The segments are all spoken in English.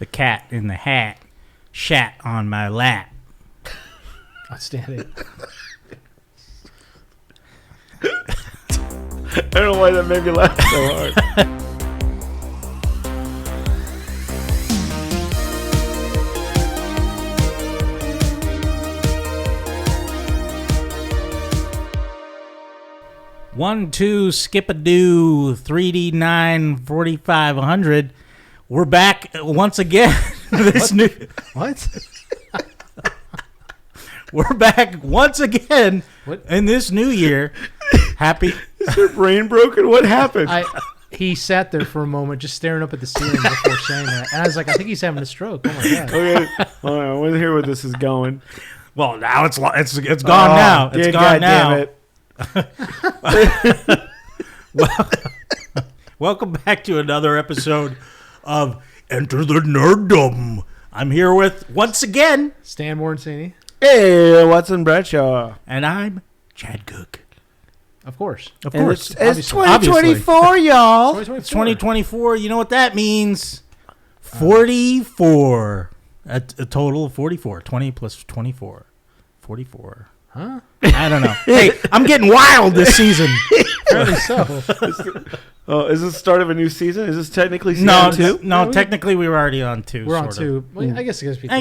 The cat in the hat shat on my lap. Outstanding. I don't know why that made me laugh so hard. One, two, skip a doo, 3D 9, 4500. We're back once again. What? We're back once again What? in this new year. Happy. Is your brain broken? What happened? He sat there for a moment just staring up at the ceiling before saying that. And I was like, I think he's having a stroke. Oh, my God. Okay, hold on. I want to hear where this is going. Well, now it's gone now. It's gone now. Damn it. Welcome back to another episode of Enter the Nerdom. I'm here with, once again, Stan Morensini. Hey, Watson Bradshaw. and I'm Chad Cook. Of course. Of And course. it's 2024, y'all. It's 2024. You know what that means? 44. A total of 44. 20 plus 24. 44. Huh? I don't know. Hey, I'm getting wild this season. Apparently so. Oh, is this the start of a new season? Is this technically season 2? No, technically we were already on 2. We're on 2. Well, I guess it could be 3.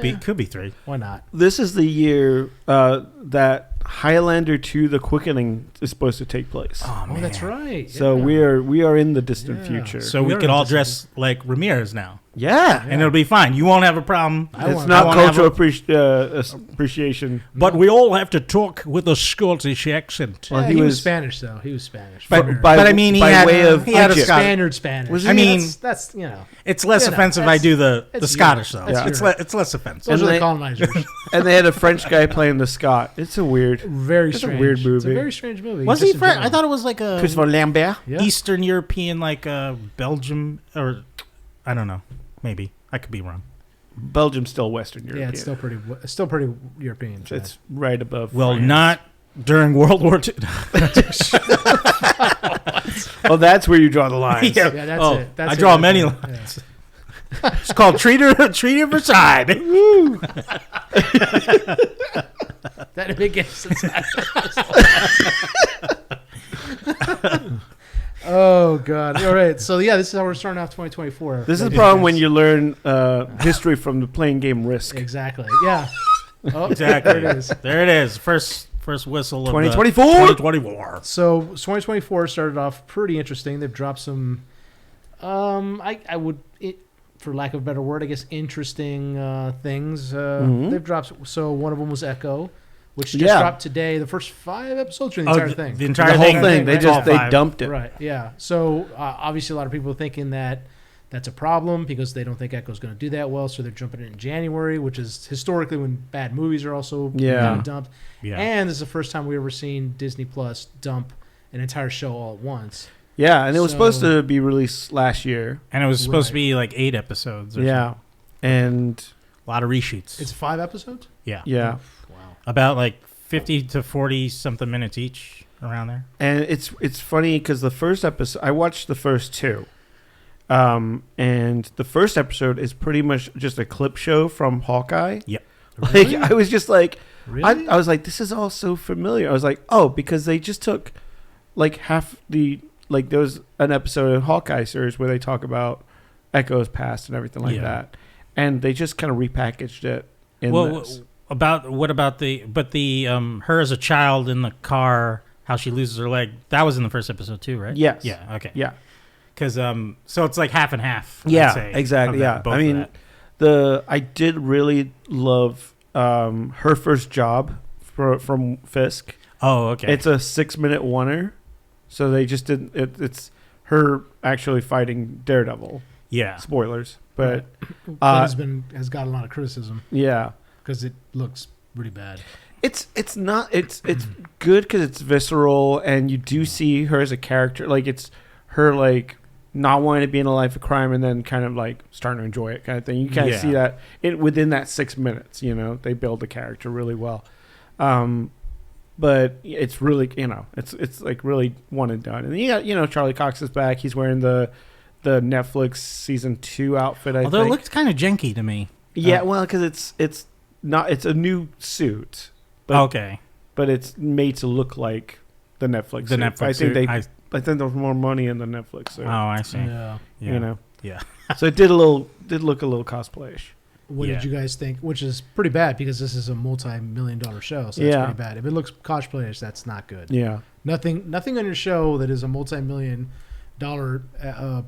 It could be 3. Why not? This is the year that Highlander 2: The Quickening is supposed to take place. Oh, man. Oh, that's right. So Yeah. we are in the distant Yeah. future. So we could all dress like Ramirez now. yeah. And it'll be fine. You won't have a problem. It's not cultural appreciation. But we all have to talk with a Scottish accent. Well, Yeah, he he was was- Spanish, though. He was Spanish. But But I mean, he by had, way of he had a Egypt. Scottish. Standard Spanish. Was I mean, that's you know. It's less You know, offensive if I do the it's Scottish, Europe. though. That's Yeah. It's less offensive. Those And are the they- colonizers. And they had a French guy playing the Scot. It's a weird. Very It's a strange. weird It's a movie. very strange movie. Was just he in French? general. I thought it was like a Christopher Lambert. Yeah. Eastern European, like Belgium, or I don't know. Maybe I could be wrong. Belgium's still Western European. Yeah, it's still pretty European. Chad. It's right above. Well, France. not during World War II. Oh, that's where you draw the lines. Yeah. Yeah, that's Oh, it. That's I it draw right many there. lines. It's called Treaty of Versailles. Woo! That big sense. Oh God! All right, so yeah, this is how we're starting off 2024. This is the Ladies problem and when gents. you learn history from the playing game Risk. Exactly. Yeah. Oh, Exactly. There it is. There it is. First whistle of 2024. 2024. So 2024 started off pretty interesting. They've dropped some, for lack of a better word, I guess, interesting things. Mhm. They've dropped. So one of them was Echo, which just Yeah. dropped today. The first 5 episodes or the entire thing. The entire The whole thing. thing. They right? just All they 5. dumped it. Right. Yeah. So obviously, a lot of people are thinking that that's a problem because they don't think Echo's going to do that well. So they're jumping it in January, which is historically when bad movies are also Yeah. dumped. Yeah. And this is the first time we've ever seen Disney Plus dump an entire show all at once. Yeah, and it was So- supposed to be released last year. And it was supposed to Right. be like 8 episodes. Or Yeah, something. and A lot of reshoots. It's 5 episodes? yeah. yeah, Wow. About like 50 to 40 something minutes each around there. and it's funny because the first episode I watched the first 2, and the first episode is pretty much just a clip show from Hawkeye. Yep. Like Really? I was just like, Really? I was like, this is all so familiar. I was like, oh, because they just took like half the there was an episode of Hawkeye series where they talk about Echo's past and everything like Yeah. that, and they just kind of repackaged it in Well, this. what about the her as a child in the car, how she loses her leg? That was in the first episode too, right? Yes. Yeah. Okay. Yeah. Because so it's like half and half. I'd Yeah, say, exactly. of that, Yeah. both I of mean, that. I did really love her first job from Fisk. Oh, okay. It's a 6-minute oneer, so they just didn't. It's her actually fighting Daredevil. yeah. Spoilers, but That has got a lot of criticism yeah, because it looks really bad. it's good because it's visceral, and you do see her as a character. Like it's her not wanting to be in a life of crime and then kind of like starting to enjoy it kind of thing. You kind of Yeah. see that within that 6 minutes. They build the character really well. But it's really, it's like really one and done. And yeah, Charlie Cox is back. He's wearing the the Netflix season 2 outfit. Although it looked kind of janky to me. Yeah, well, because it's a new suit. But, okay. But it's made to look like the Netflix. The suit. Netflix. I think suit. I think there's more money in the Netflix suit. Oh, I see. Yeah. You know. Yeah. So it did look a little cosplayish. What did you guys think? Which is pretty bad because this is a multi-million-dollar show, so that's pretty bad. If it looks cosplayish, that's not good. Yeah. Nothing on your show that is a multi-million-dollar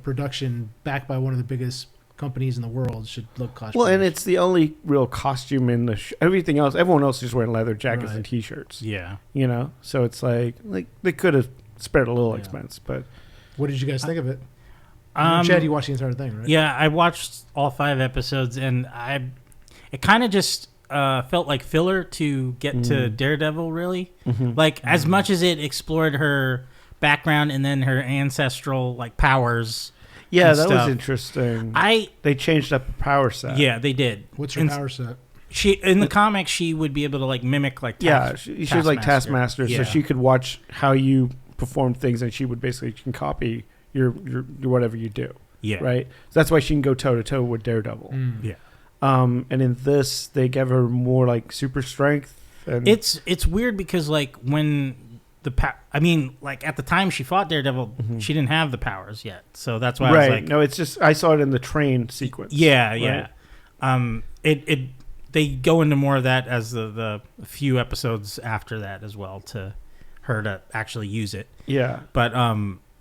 production backed by one of the biggest companies in the world should look cosplayish. Well, and it's the only real costume in the everything else. Everyone else is just wearing leather jackets and T-shirts. Yeah. You know, so it's like they could have spared a little expense, but. What did you guys think of it? Chad, you watched the entire thing, right? Yeah, I watched all 5 episodes, and it kind of just felt like filler to get to Daredevil, really. Mm-hmm. Like, as much as it explored her background and then her ancestral, like, powers. Yeah, that stuff. was interesting. They changed up the power set. Yeah, they did. What's her power set? She in the comics, she would be able to, like, mimic, like, she was like Taskmaster, so she could watch how you perform things, and she would basically can copy your whatever you do. Yeah. Right? So that's why she can go toe-to-toe with Daredevil. Yeah. And in this, they gave her more, like, super strength. And It's weird because, like, when like, at the time she fought Daredevil, she didn't have the powers yet. So that's why I was like... No, it's just... I saw it in the train sequence. Yeah, yeah. Right? They go into more of that as the few episodes after that as well to her to actually use it. Yeah. But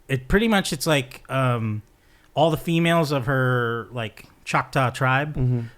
it pretty much, it's like all the females of her, like, Choctaw tribe,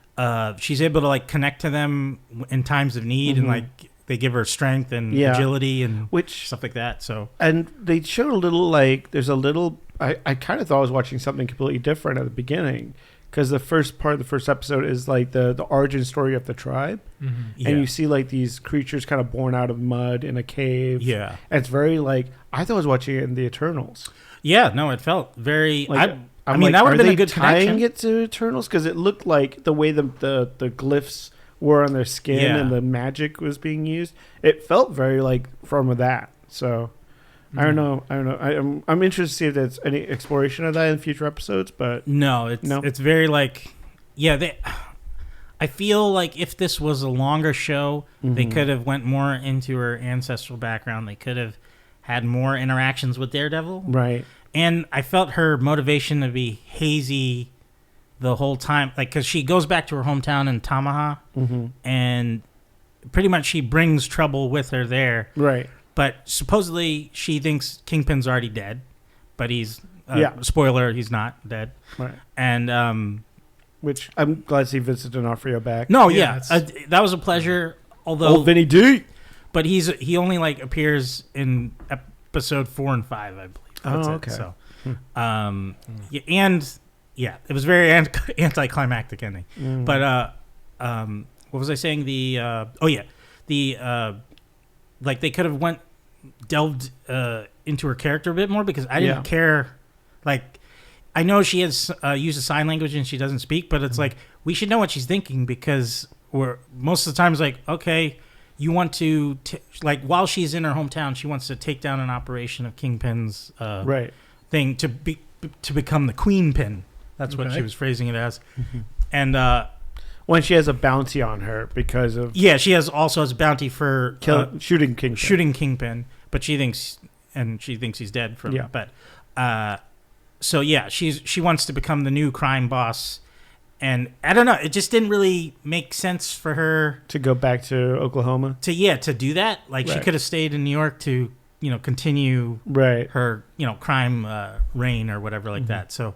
she's able to, like, connect to them in times of need, and, like, they give her strength and agility and stuff like that. So, and they showed a little, like, there's a little... I kind of thought I was watching something completely different at the beginning, because the first part of the first episode is, like, the origin story of the tribe. And you see, like, these creatures kind of born out of mud in a cave. Yeah. And it's very, like... I thought I was watching it in the Eternals. Yeah, no, it felt very... Like, I mean, that would have been a good tying connection. It to Eternals? Because it looked like the way the glyphs were on their skin and the magic was being used. It felt very, like, from that. So... I don't know. I'm interested to see if there's any exploration of that in future episodes, but it's very, like, I feel like if this was a longer show, they could have went more into her ancestral background. They could have had more interactions with Daredevil, right? And I felt her motivation to be hazy the whole time, like, because she goes back to her hometown in Tamaha, and pretty much she brings trouble with her there, right? But supposedly she thinks Kingpin's already dead, but he's spoiler, he's not dead. Right. And which I'm glad to see Vincent D'Onofrio back. No, that was a pleasure. Although old Vinny D, but he only, like, appears in episode 4 and 5, I believe. That's okay. It, so, it was very anticlimactic ending. But what was I saying? Like, they could have delved into her character a bit more, because I didn't care. Like, I know she has uses sign language and she doesn't speak, but it's like, we should know what she's thinking, because most of the time it's like, okay, you want to like, while she's in her hometown, she wants to take down an operation of Kingpin's thing to become the Queen Pin. That's what she was phrasing it as. And when she has a bounty on her because of... Yeah, she has a bounty for... shooting Kingpin. Shooting Kingpin, but she thinks he's dead from it. But, so, yeah, she wants to become the new crime boss. And I don't know, it just didn't really make sense for her... To go back to Oklahoma? To do that. Like, she could have stayed in New York to, continue her, crime reign or whatever like that. So,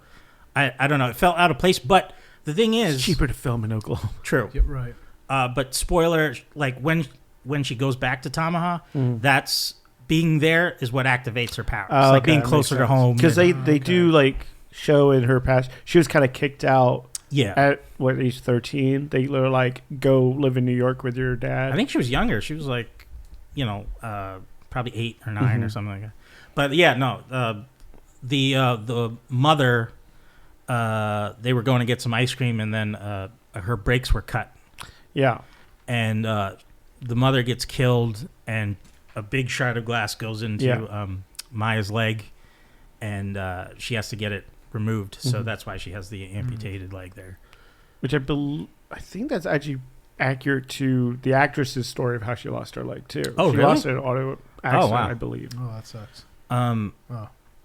I don't know, it felt out of place, but... The thing is, it's cheaper to film in Oklahoma. True. Yeah, right. But spoiler, like, when she goes back to Tamaha, that's being there is what activates her powers. Like, being closer to home. Because they do, like, show in her past. She was kind of kicked out. Yeah. At age 13, they were like, go live in New York with your dad. I think she was younger. She was like, probably 8 or 9 or something like that. But yeah, no, the mother. They were going to get some ice cream, and then her brakes were cut. Yeah. And the mother gets killed, and a big shard of glass goes into Maya's leg, and she has to get it removed, so that's why she has the amputated leg there. Which I think that's actually accurate to the actress's story of how she lost her leg too. Oh, she really? lost it in an auto accident, I believe. Oh, that sucks.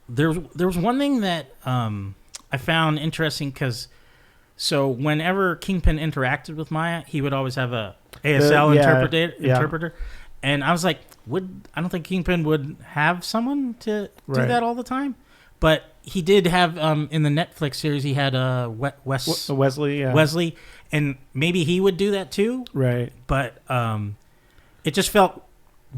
There was one thing that I found interesting because whenever Kingpin interacted with Maya, he would always have a ASL interpreter, and I was like, I don't think Kingpin would have someone to do that all the time, but he did have in the Netflix series he had Wesley, and maybe he would do that too, right? But it just felt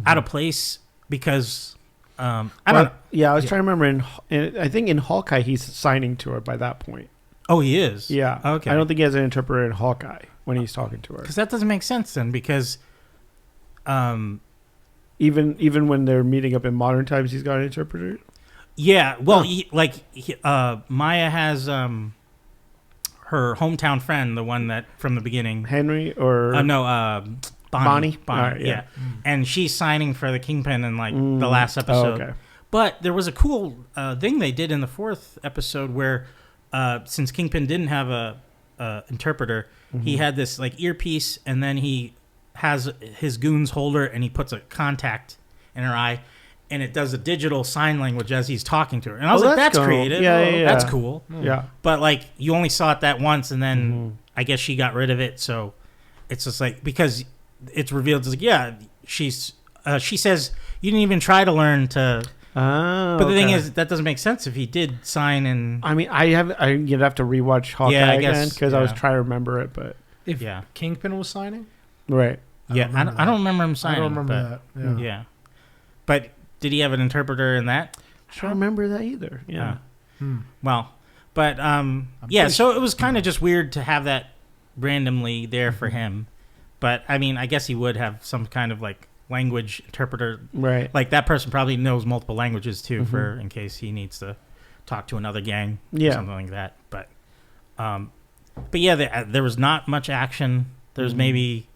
out of place because. I don't know. Yeah, I was trying to remember. I think in Hawkeye, he's signing to her by that point. Oh, he is? Yeah. Okay. I don't think he has an interpreter in Hawkeye when he's talking to her. Because that doesn't make sense then, because... Even when they're meeting up in modern times, he's got an interpreter? Yeah. Well, Maya has her hometown friend, the one that from the beginning... Henry or... No, Bonnie. Right, yeah. And she's signing for the Kingpin in the last episode. Oh, okay. But there was a cool thing they did in the 4th episode where since Kingpin didn't have a interpreter, he had this earpiece, and then he has his goons hold her, and he puts a contact in her eye, and it does a digital sign language as he's talking to her. And I was like, that's cool. Creative. Yeah. That's cool. Yeah. But you only saw it that once, and then I guess she got rid of it. So it's just because it's revealed she says you didn't even try to learn to. Oh, but the thing is, that doesn't make sense if he did sign and. I mean, you'd have to rewatch Hawkeye again because I was trying to remember it, but if Kingpin was signing, right? I don't remember him signing. I don't remember that. Yeah, but did he have an interpreter in that? I don't remember that either. Yeah. Well, but so it was kind of just weird to have that randomly there for him. But I mean, I guess he would have some kind of language interpreter, right? That person probably knows multiple languages too, for in case he needs to talk to another gang, or something like that. But yeah, there was not much action. There's maybe,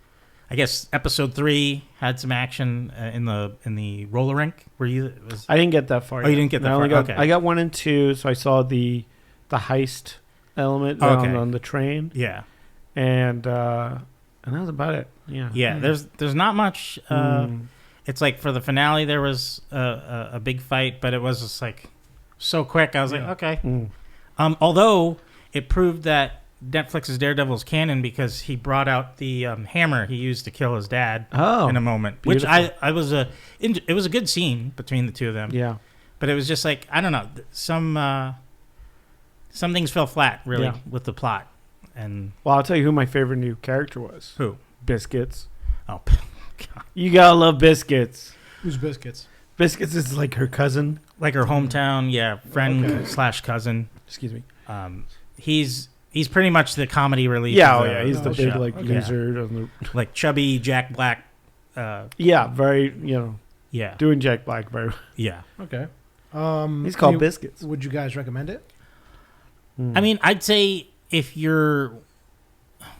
I guess, episode 3 had some action in the roller rink. I didn't get that far. Oh, you didn't get that far. Okay, I got 1 and 2, so I saw the heist element on the train. Yeah, and that was about it. Yeah. Yeah. There's not much. It's for the finale there was a big fight, but it was just so quick. I was like, okay. Although it proved that Netflix's Daredevil's canon because he brought out the hammer he used to kill his dad in a moment, beautiful. Which it was a good scene between the two of them. Yeah. But it was just I don't know, some things fell flat really with the plot. And I'll tell you who my favorite new character was. Who? Biscuits. Oh, God. You gotta love Biscuits. Who's Biscuits? Biscuits is her cousin. Her hometown, friend / cousin. Excuse me. He's pretty much the comedy relief. Yeah, he's the big loser. Chubby Jack Black. Very, doing Jack Black very well. Yeah. Okay. He's called Biscuits. Would you guys recommend it? I mean, I'd say if you're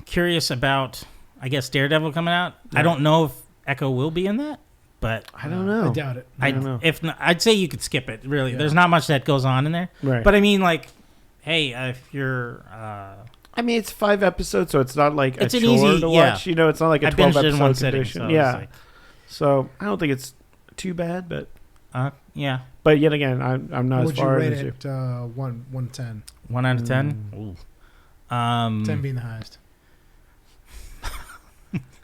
curious about, I guess, Daredevil coming out, I don't know if Echo will be in that, but I don't know. I doubt it. I don't know. If not, I'd say you could skip it. Really, there's not much that goes on in there. Right. But I mean, hey, if you're, I mean, it's 5 episodes, so it's not it's a an chore easy to watch. It's not like a 12 episode condition. So so I don't think it's too bad, but yeah. But yet again, I'm not as far as you. Would you rate it 1 to 10? 1 out of 10. 10 being the highest.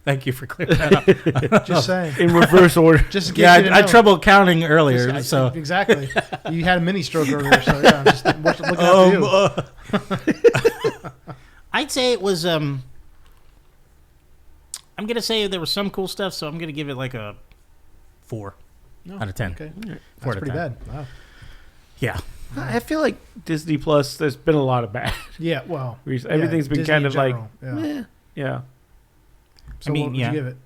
Thank you for clearing that up. Just saying. In reverse order. Just I had trouble counting earlier. Exactly. You had a mini stroke earlier, so I'm just looking at you. I'd say it was. I'm gonna say there was some cool stuff, so I'm gonna give it a 4 out of 10. Okay, Right. that's pretty bad. Wow. Yeah. I feel like Disney Plus. There's been a lot of bad. Yeah. Well, everything's been Disney kind of general, yeah. So what would you give it?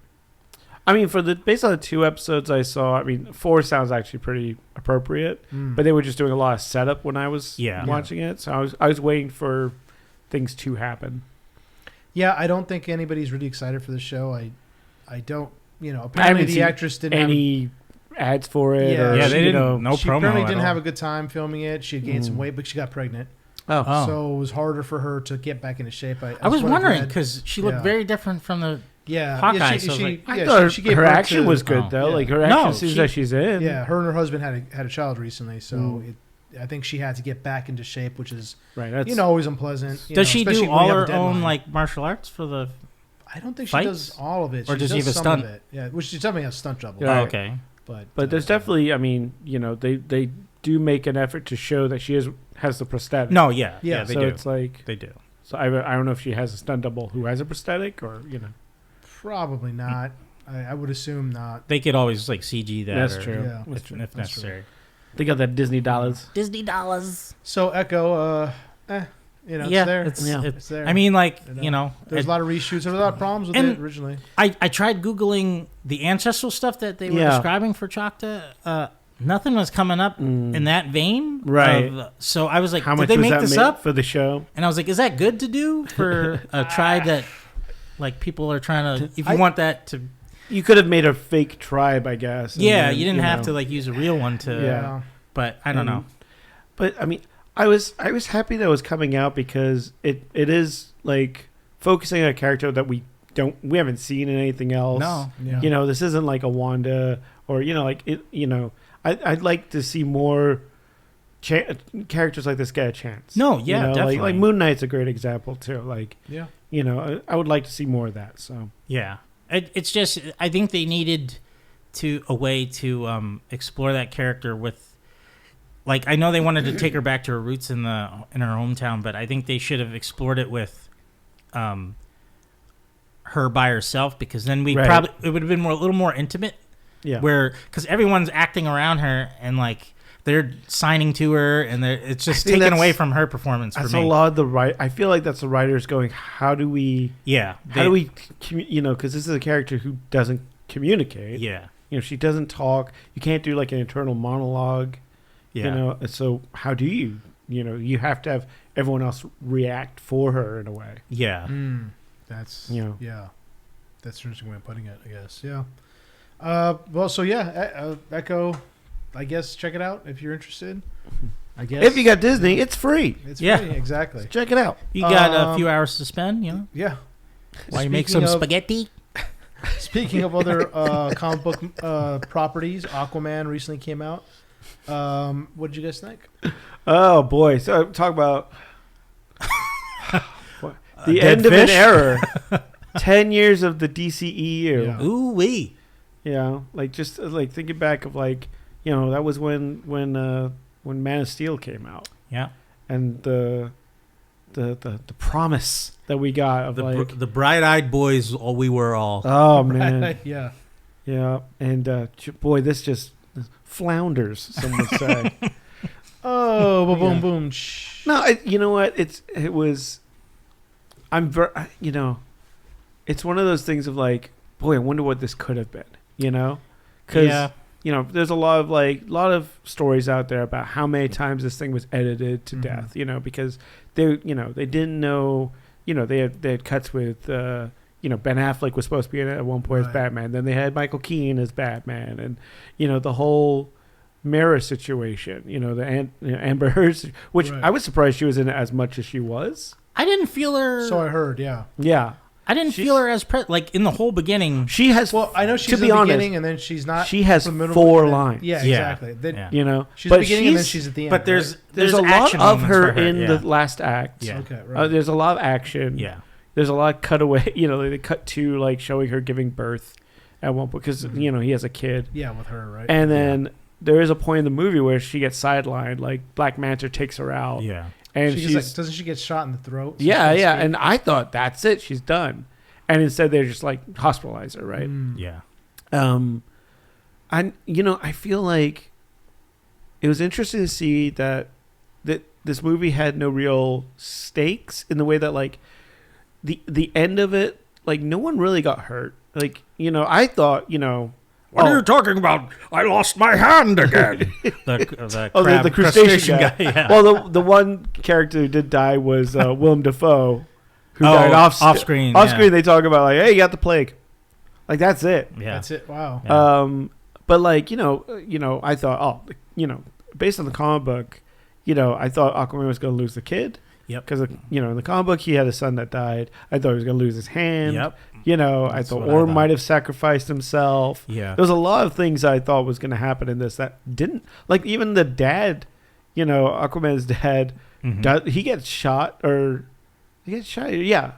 I mean, based on the 2 episodes I saw, I mean, 4 sounds actually pretty appropriate. But they were just doing a lot of setup when I was watching it, so I was waiting for things to happen. Yeah, I don't think anybody's really excited for the show. I don't. Apparently the actress didn't any ads for it. Yeah, or, they didn't. No she promo. apparently didn't have a good time filming it. She had gained some weight, but she got pregnant. So it was harder for her to get back into shape. I was wondering because she looked very different from the Hawkeye. I thought she gave her birth action was good though. Like her action seems like she's in. Yeah, her and her husband had a child recently, so I think she had to get back into shape, which is right. Always unpleasant. Does she do all her own like martial arts for the? I don't think fights? she does all of it. Or does she have a stunt? Of it. Yeah, which she definitely has stunt double. Right. Oh, okay. But there's definitely, I mean, they do make an effort to show that she has the prosthetic. No, yeah, they so do. It's like they do. So I don't know if she has a stunt double who has a prosthetic or Probably not. I would assume not. They could always like CG that. That's true. Yeah, if necessary. True. They got that Disney dollars. So Echo, it's there. It's there. I mean, like, there's a lot of reshoots. There were a lot of problems with it originally. I tried Googling the ancestral stuff that they were describing for Choctaw. Nothing was coming up in that vein. Right. So I was like, how did much they was make that this up? For the show? And I was like, is that good to do for a tribe that, like, people are trying to, if you want that to. You could have made a fake tribe, I guess. Yeah, then, you didn't have to, like, use a real one to. Yeah. But I don't know. But, I mean, I was happy that it was coming out because it is like focusing on a character that we haven't seen in anything else. No, this isn't like a Wanda or I'd like to see more characters like this get a chance. No, yeah, definitely. Like Moon Knight's a great example too. Like I would like to see more of that. So yeah, it's just I think they needed a way to explore that character with. Like, I know they wanted to take her back to her roots in her hometown, but I think they should have explored it with her by herself because then it would have been a little more intimate. Yeah. Because everyone's acting around her and like they're signing to her and it's just taken away from her performance. That's for me. a lot of the I feel like that's the writers going, how do we? Yeah. Because this is a character who doesn't communicate. Yeah. She doesn't talk. You can't do like an internal monologue. Yeah. So how do you? You have to have everyone else react for her in a way. Yeah. That's yeah. That's an interesting way of putting it, I guess. Yeah. Echo, I guess check it out if you're interested. I guess if you got Disney, it's free. It's free, exactly. So check it out. You got a few hours to spend, Yeah. While you make some spaghetti. Speaking of other comic book properties, Aquaman recently came out. What did you guys think? Oh boy! So talk about the end of an era. 10 years of the DCEU. Yeah. Ooh wee. Like just like thinking back of like that was when Man of Steel came out. Yeah. And the promise that we got of the bright-eyed boys. All we were all. Oh man. Yeah. Yeah. And boy, this just flounders. Some would say. Oh, boom, boom. No, you know what? It was. It's one of those things of like, boy, I wonder what this could have been. Because there's a lot of stories out there about how many times this thing was edited to death. Because they didn't know. They had cuts with. Ben Affleck was supposed to be in it at one point as Batman. Then they had Michael Keaton as Batman, and the whole Mara situation. The Amber Heard, which I was surprised she was in it as much as she was. I didn't feel her. So I heard, yeah. I didn't feel her as like in the whole beginning. She has. Well, I know she's in the beginning, and then she's not. She has 4 lines. Yeah, exactly. She's at the beginning, and then she's at the end. But there's a lot of her in the last act. Yeah. Okay. Right. There's a lot of action. Yeah. There's a lot of cutaway. They cut to like showing her giving birth at one point because he has a kid. Yeah, with her, right? And then there is a point in the movie where she gets sidelined. Like Black Manta takes her out. Yeah. And doesn't she get shot in the throat? Yeah. And I thought that's it. She's done. And instead they're just like hospitalize her, right? Yeah. I feel like it was interesting to see that this movie had no real stakes in the way that like the end of it, like no one really got hurt. Like, I thought, what are you talking about? I lost my hand again. the crustacean guy. Yeah. Well, the one character who did die was Willem Dafoe, who died off screen. Off screen, they talk about like, hey, you got the plague. Like that's it. Yeah, that's it. Wow. Yeah. But like I thought, based on the comic book, I thought Aquaman was going to lose the kid. Yep. Because, in the comic book, he had a son that died. I thought he was going to lose his hand. Yep. I thought Orm might have sacrificed himself. Yeah. There was a lot of things I thought was going to happen in this that didn't. Like, even the dad, Aquaman's dad, he gets shot or... He gets shot? Yeah.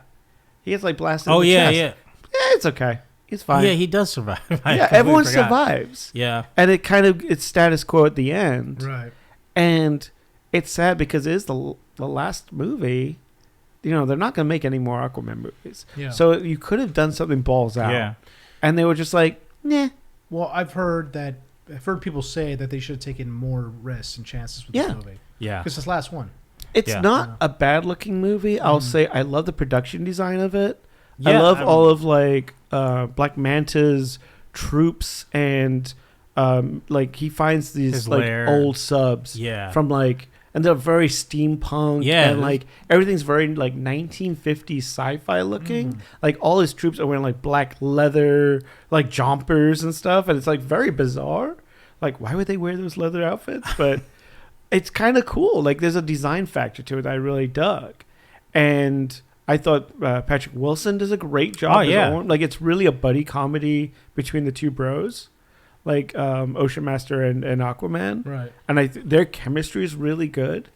He gets, blasted in the chest. Yeah. Yeah, it's okay. He's fine. Yeah, he does survive. Yeah, everyone survives. Yeah. And it's status quo at the end. Right. And it's sad because it is the last movie. They're not going to make any more Aquaman movies. Yeah. So you could have done something balls out. Yeah. And they were just like, nah. Well, I've heard people say that they should have taken more risks and chances with this movie. Yeah. Because this last one. It's not a bad looking movie. I'll say I love the production design of it. Yeah, I love all of Black Manta's troops and he finds these old subs from and they're very steampunk and everything's very 1950s sci-fi looking. All his troops are wearing black leather jumpers and stuff, and it's very bizarre. Why would they wear those leather outfits? But it's kind of cool. There's a design factor to it that I really dug. And I thought Patrick Wilson does a great job. Oh, yeah. It's really a buddy comedy between the two bros, Ocean Master and Aquaman. Right. And their chemistry is really good.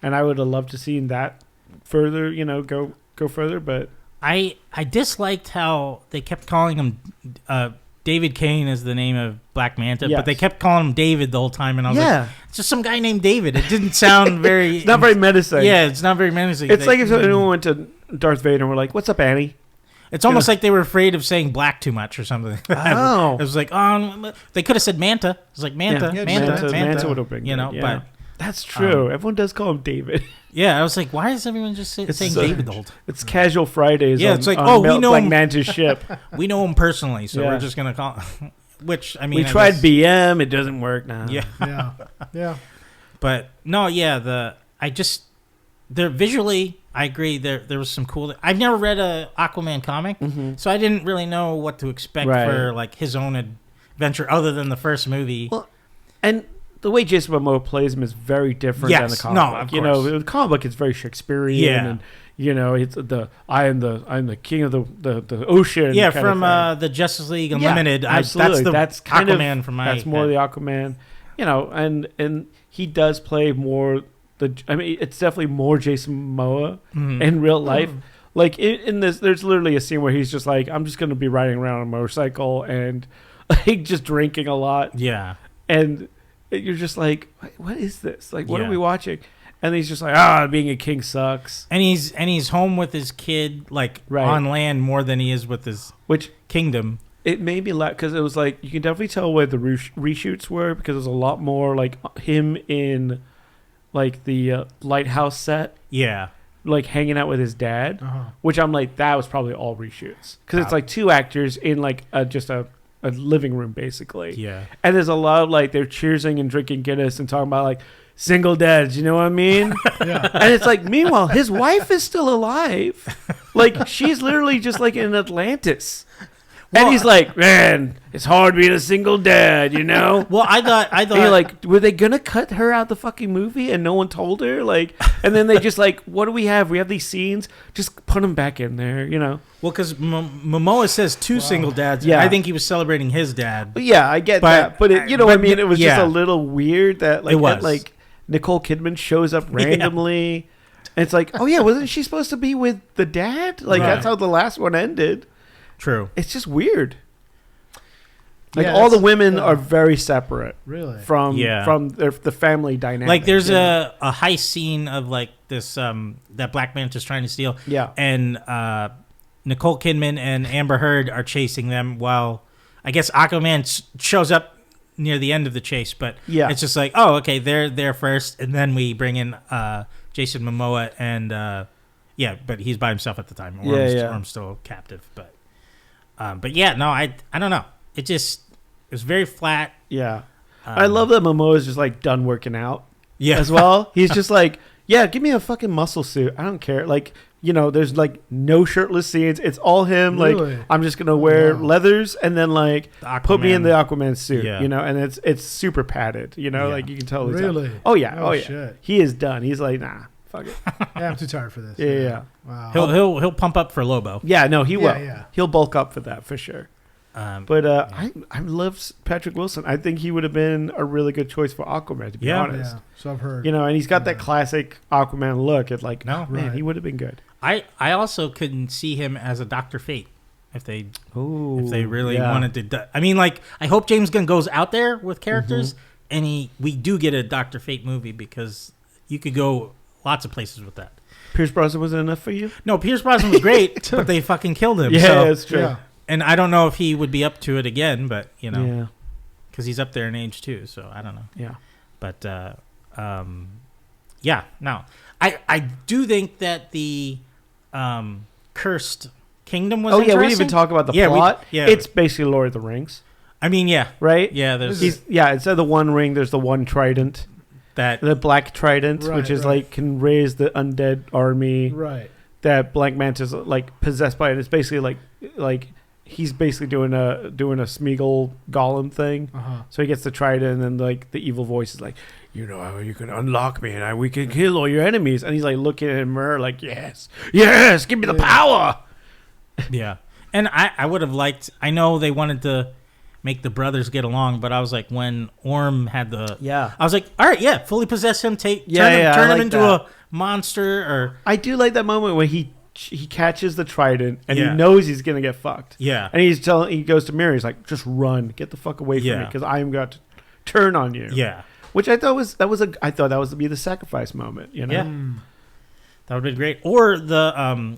And I would have loved to see that further, go further. But I disliked how they kept calling him David Kane is the name of Black Manta, but they kept calling him David the whole time, and I was like, it's just some guy named David. It didn't sound very... It's not very menacing. Yeah, it's not very menacing. It's if anyone went to Darth Vader and were like, what's up, Annie? It's almost like they were afraid of saying black too much or something. Oh. It was they could have said Manta. It's like Manta, Manta. Manta would have been good, but... That's true. Everyone does call him David. Yeah, I was like, why is everyone just saying David the whole time? It's casual Fridays. Yeah, it's we know Black him. Manta's ship. We know him personally, so we're just gonna call. Which I mean, we tried BM. It doesn't work now. Yeah. But no, they're visually. I agree. There was some cool. I've never read a Aquaman comic, so I didn't really know what to expect for his own adventure, other than the first movie. Well, and the way Jason Momoa plays him is very different than the comic book. Of course. The comic book is very Shakespearean, and it's I am the king of the ocean. Yeah, from the Justice League Unlimited. Absolutely, that's Aquaman from my. That's more the Aquaman, and he does play more. It's definitely more Jason Momoa in real life. In this, there's literally a scene where he's just I'm just going to be riding around on a motorcycle and just drinking a lot. Yeah, and you're just what is this? What are we watching? And he's just being a king sucks. And he's home with his kid, on land more than he is with his kingdom. It made me laugh because it was you can definitely tell where the reshoots were because there's a lot more him in the lighthouse set. Yeah. Hanging out with his dad, which I'm that was probably all reshoots because it's two actors in just a living room basically. Yeah. And there's a lot of they're cheersing and drinking Guinness and talking about single dads, you know what I mean? Yeah. And it's meanwhile his wife is still alive. She's literally just in Atlantis. Well, and he's man, it's hard being a single dad, you know? Well, I thought and you're were they gonna cut her out the fucking movie and no one told her? And then they just what do we have? We have these scenes, just put them back in there, you know? Well, because Momoa says two single dads. Yeah. I think he was celebrating his dad. Yeah, I get that. But what I mean? It was just a little weird that it was. Nicole Kidman shows up randomly. Yeah. And it's oh yeah, wasn't she supposed to be with the dad? That's how the last one ended. True. It's just weird. All the women are very separate. Really? From the family dynamic. There's a heist scene of this that Black Manta's trying to steal. Yeah. And Nicole Kidman and Amber Heard are chasing them while I guess Aquaman shows up near the end of the chase. But it's just okay, they're there first, and then we bring in Jason Momoa and but he's by himself at the time. Orm's still captive, but I don't know. It was very flat. Yeah. I love that Momoa is just done working out. Yeah. As well. He's just Yeah, give me a fucking muscle suit. I don't care. Like, you know, there's like no shirtless scenes. It's all him. Really? Like, I'm just gonna wear leathers and then like put me in the Aquaman suit. Yeah. You know, and it's super padded. You know, Yeah. like you can tell. Really? Oh yeah. Oh, Oh yeah. shit. He is done. He's like, nah, fuck it. Yeah, I'm too tired for this. Yeah. Wow. He'll pump up for Lobo. Yeah. No, he will. Yeah. He'll bulk up for that for sure. But I love Patrick Wilson. I think he would have been a really good choice for Aquaman, to be honest. Yeah. So I've heard. You know, and he's got that classic Aquaman look. It's like, No. man, Right. he would have been good. I also couldn't see him as a Dr. Fate if they really wanted to. I mean, like, I hope James Gunn goes out there with characters and we do get a Dr. Fate movie, because you could go lots of places with that. Pierce Brosnan wasn't enough for you? No, Pierce Brosnan was great, but they fucking killed him. Yeah, so, that's true. Yeah. and I don't know if he would be up to it again, but you know, Yeah. because he's up there in age too. So I don't know. Yeah. But yeah, no, I do think that the cursed kingdom was. Oh yeah, we didn't interesting. even talk about the Yeah, plot. yeah. It's basically Lord of the Rings, I mean, yeah, right? yeah. There's Instead of the one ring, there's the one trident, that. the black trident, Right, which is right. like can raise the undead army Right. that Black Manta's like possessed by, and it's basically like he's basically doing a Smeagol Gollum thing. So he gets the trident, and then like the evil voice is like, you know how you can unlock me, and we can kill all your enemies. And he's like looking at him, like, yes, give me the power. Yeah, and I would have liked. I know they wanted to make the brothers get along, but I was like, when Orm had I was like, all right, yeah, fully possess him, turn him into a monster. Or I do like that moment when he catches the trident and he Yeah. knows he's gonna get fucked. yeah, And he goes to Mary. He's like, just run, get the fuck away from me, because I am going to turn on you. yeah, Which I thought was to be the sacrifice moment. You know. yeah. That would have been great. Or the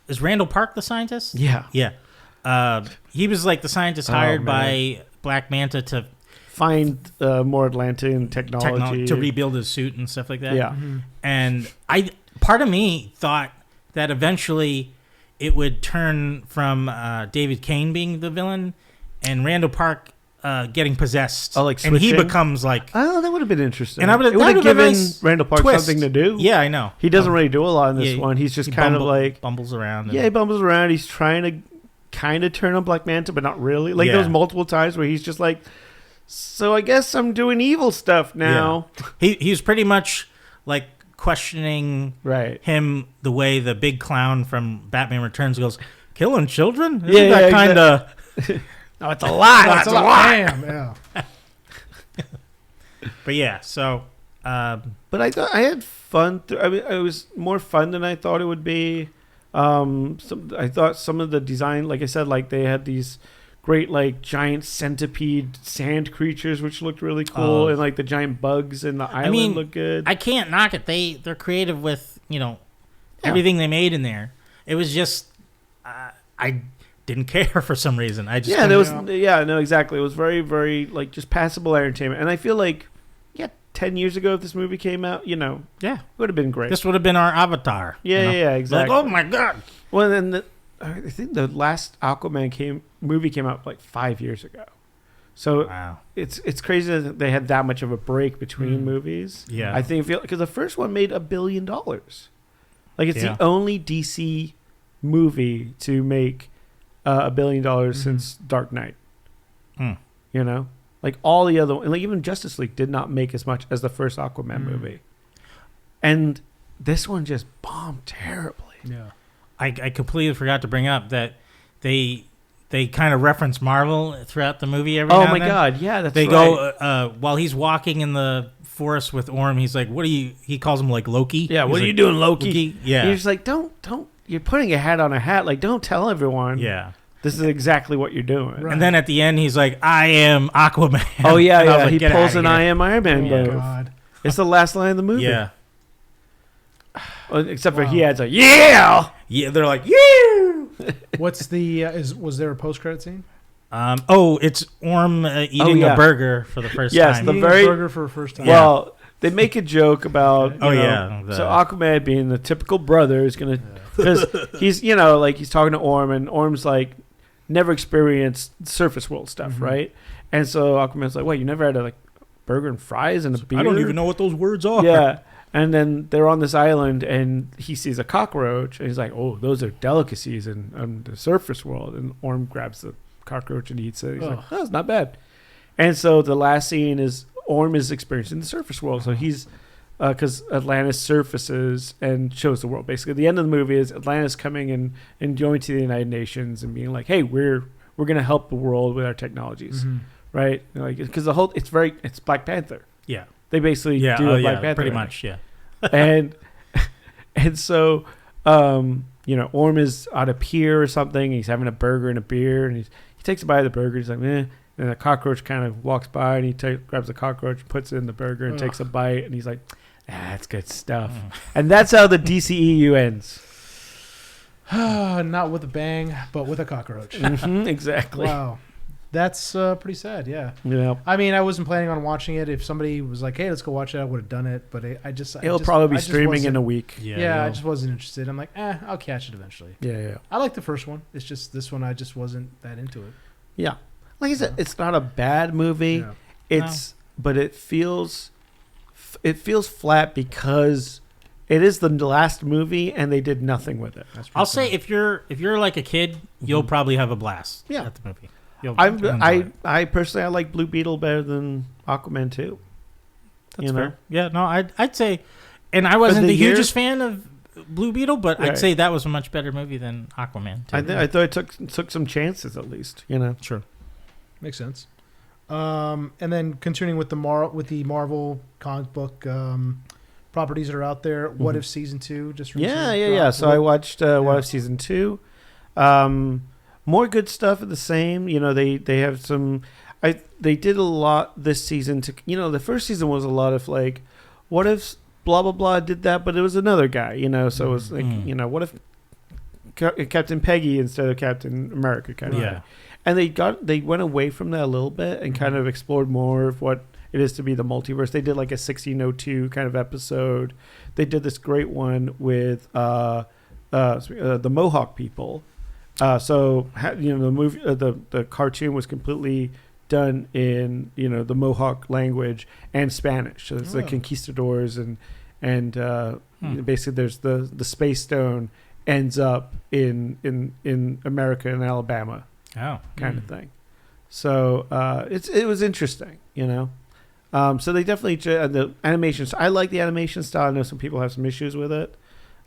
is Randall Park the scientist? Yeah. Yeah. He was like the scientist hired by Black Manta to Find more Atlantean technology to rebuild his suit and stuff like that. Yeah. And part of me thought that eventually it would turn from David Kane being the villain and Randall Park getting possessed. Oh, like and he switching? becomes like. Oh, that would have been interesting. And I it would have given Randall Park twist. something to do. Yeah, I know. He doesn't really do a lot in this one. He's just kind of like bumbles around. he bumbles around. He's trying to kind of turn on Black Manta, but not really. Like there's multiple times where he's just like, so I guess I'm doing evil stuff now. Yeah. He's pretty much like questioning him the way the big clown from Batman Returns goes, killing children? Isn't that kind of... No, it's a lot. That's a lot. Damn, yeah. But yeah, so... but I thought I had fun. I mean, it was more fun than I thought it would be. I thought some of the design, like I said, like they had these great like giant centipede sand creatures, which looked really cool, and like the giant bugs in the island look good. I can't knock it. They're creative with everything they made in there. It was just I didn't care for some reason. I just exactly. It was very very like just passable entertainment, and I feel like 10 years ago, if this movie came out, it would have been great. This would have been our Avatar. Yeah, exactly. Like, oh my god. Well, then I think the last Aquaman movie came out like 5 years ago. So wow. It's crazy that they had that much of a break between movies. Yeah. I think because the first one made $1 billion. Like it's the only DC movie to make $1 billion since Dark Knight. You know? Like all the other, like even Justice League did not make as much as the first Aquaman movie, and this one just bombed terribly. Yeah, I completely forgot to bring up that they kind of reference Marvel throughout the movie. Every now and then. God, yeah, that's they right. go while he's walking in the forest with Orm. He's like, "What are you?" He calls him like Loki. Yeah, he's what are you doing, Loki? Yeah, you're just like, don't. You're putting a hat on a hat. Like, don't tell everyone. Yeah. This is exactly what you're doing. Right. And then at the end, he's like, I am Aquaman. Oh, yeah, yeah. Like, he pulls an I am Iron Man move. God. It's the last line of the movie. Yeah. Except for he adds a, yeah! Yeah, they're like, yeah! What's the, was there a post-credit scene? It's Orm eating a burger for the first time. Yes, the burger for the first time. Well, they make a joke about, so Aquaman being the typical brother is going to, because he's, like he's talking to Orm, and Orm's like, never experienced surface world stuff, right? And so Aquaman's like, "What? You never had a burger and fries and a beer?" I don't even know what those words are. Yeah, And then they're on this island, and he sees a cockroach, and he's like, "Oh, those are delicacies in the surface world." And Orm grabs the cockroach and eats it. He's like, "Oh, it's not bad." And so the last scene is Orm is experiencing the surface world. So he's because Atlantis surfaces and shows the world. Basically, the end of the movie is Atlantis coming and going to the United Nations and being like, "Hey, we're going to help the world with our technologies." Right? Like, because it's Black Panther. Yeah. They basically do a Black Panther. Pretty much, yeah. and so, Orm is on a pier or something. He's having a burger and a beer, and he takes a bite of the burger. He's like, "Eh." And a cockroach kind of walks by, and he grabs the cockroach, puts it in the burger, and takes a bite. And he's like, "That's good stuff." And that's how the DCEU ends. Not with a bang, but with a cockroach. Exactly. Wow. That's pretty sad, yeah. Yeah. I mean, I wasn't planning on watching it. If somebody was like, "Hey, let's go watch it," I would have done it. But it'll probably be streaming in a week. Yeah, I just wasn't interested. I'm like, I'll catch it eventually. Yeah. I like the first one. It's just this one, I just wasn't that into it. Yeah. Like I said, it's not a bad movie. Yeah. But it feels flat because it is the last movie and they did nothing with it. I'll say if you're like a kid, you'll probably have a blast at the movie. I personally like Blue Beetle better than Aquaman 2. That's fair. Yeah, no, I'd say, and I wasn't the hugest fan of Blue Beetle, but I'd say that was a much better movie than Aquaman 2. I thought it took some chances at least. Sure, makes sense. And then continuing with the Marvel comic book properties that are out there. What If Season 2 just recently dropped? So I watched What If Season 2. More good stuff of the same. They have some. They did a lot this season to. The first season was a lot of like, what if blah blah blah did that, but it was another guy. So it was like, what if Captain Peggy instead of Captain America kind of thing. And they went away from that a little bit and kind of explored more of what it is to be the multiverse. They did like a 1602 kind of episode. They did this great one with the Mohawk people. The movie, the cartoon was completely done in the Mohawk language and Spanish. So it's the conquistadors and basically there's the Space Stone ends up in America and Alabama, kind of thing. So it was interesting, So they definitely the animations. I like the animation style. I know some people have some issues with it,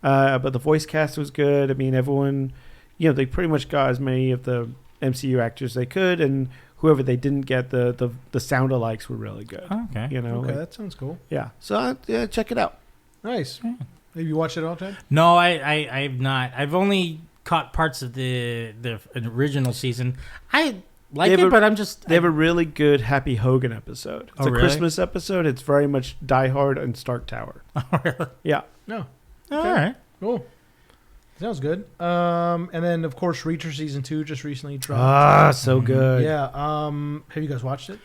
but the voice cast was good. I mean, everyone. They pretty much got as many of the MCU actors they could, and whoever they didn't get, the sound alikes were really good. Okay. That sounds cool. Yeah. So check it out. Nice. Yeah. Have you watched it all, Ted? No, I've not. I've only caught parts of the original season. I like it, but they have a really good Happy Hogan episode. It's a Christmas episode. It's very much Die Hard and Stark Tower. Oh, really? Yeah. No. Okay. All right. Cool. Sounds good. And then, of course, Reacher Season 2 just recently dropped. So good. Yeah. Have you guys watched it?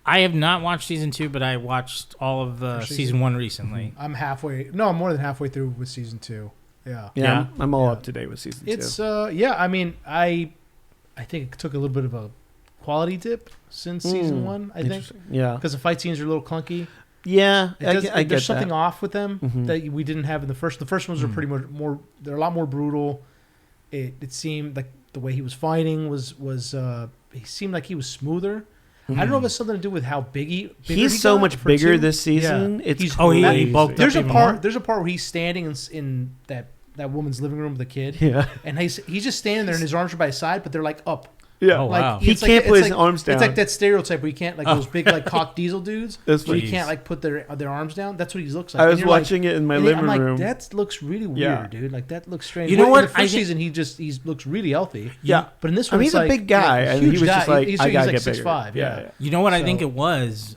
I have not watched Season 2, but I watched all of Season 1 recently. I'm more than halfway through with Season 2. Yeah. I'm all up to date with Season 2. It's, I mean, I think it took a little bit of a quality dip since Season 1, I think. Yeah. Because the fight scenes are a little clunky. Yeah, I there's something off with them that we didn't have in the first. The first ones are pretty much more. They're a lot more brutal. It seemed like the way he was fighting was he seemed like he was smoother. I don't know if it's something to do with how he's so much bigger this season. Yeah. He bulked there's up a part. There's a part where he's standing in that woman's living room with a kid. Yeah, and he's just standing there and his arms are by his side, but they're like up. Yeah, wow. He can't put his arms down. It's like that stereotype where you can't those big cock diesel dudes. Where you can't put their arms down. That's what he looks like. I was watching it in my living room. That looks really weird, dude. Like that looks strange. You know what? In the first season he looks really healthy. Yeah, but in this one, he's a big guy, and he was just like, I gotta get bigger. 6'5". Yeah. You know what I think it was?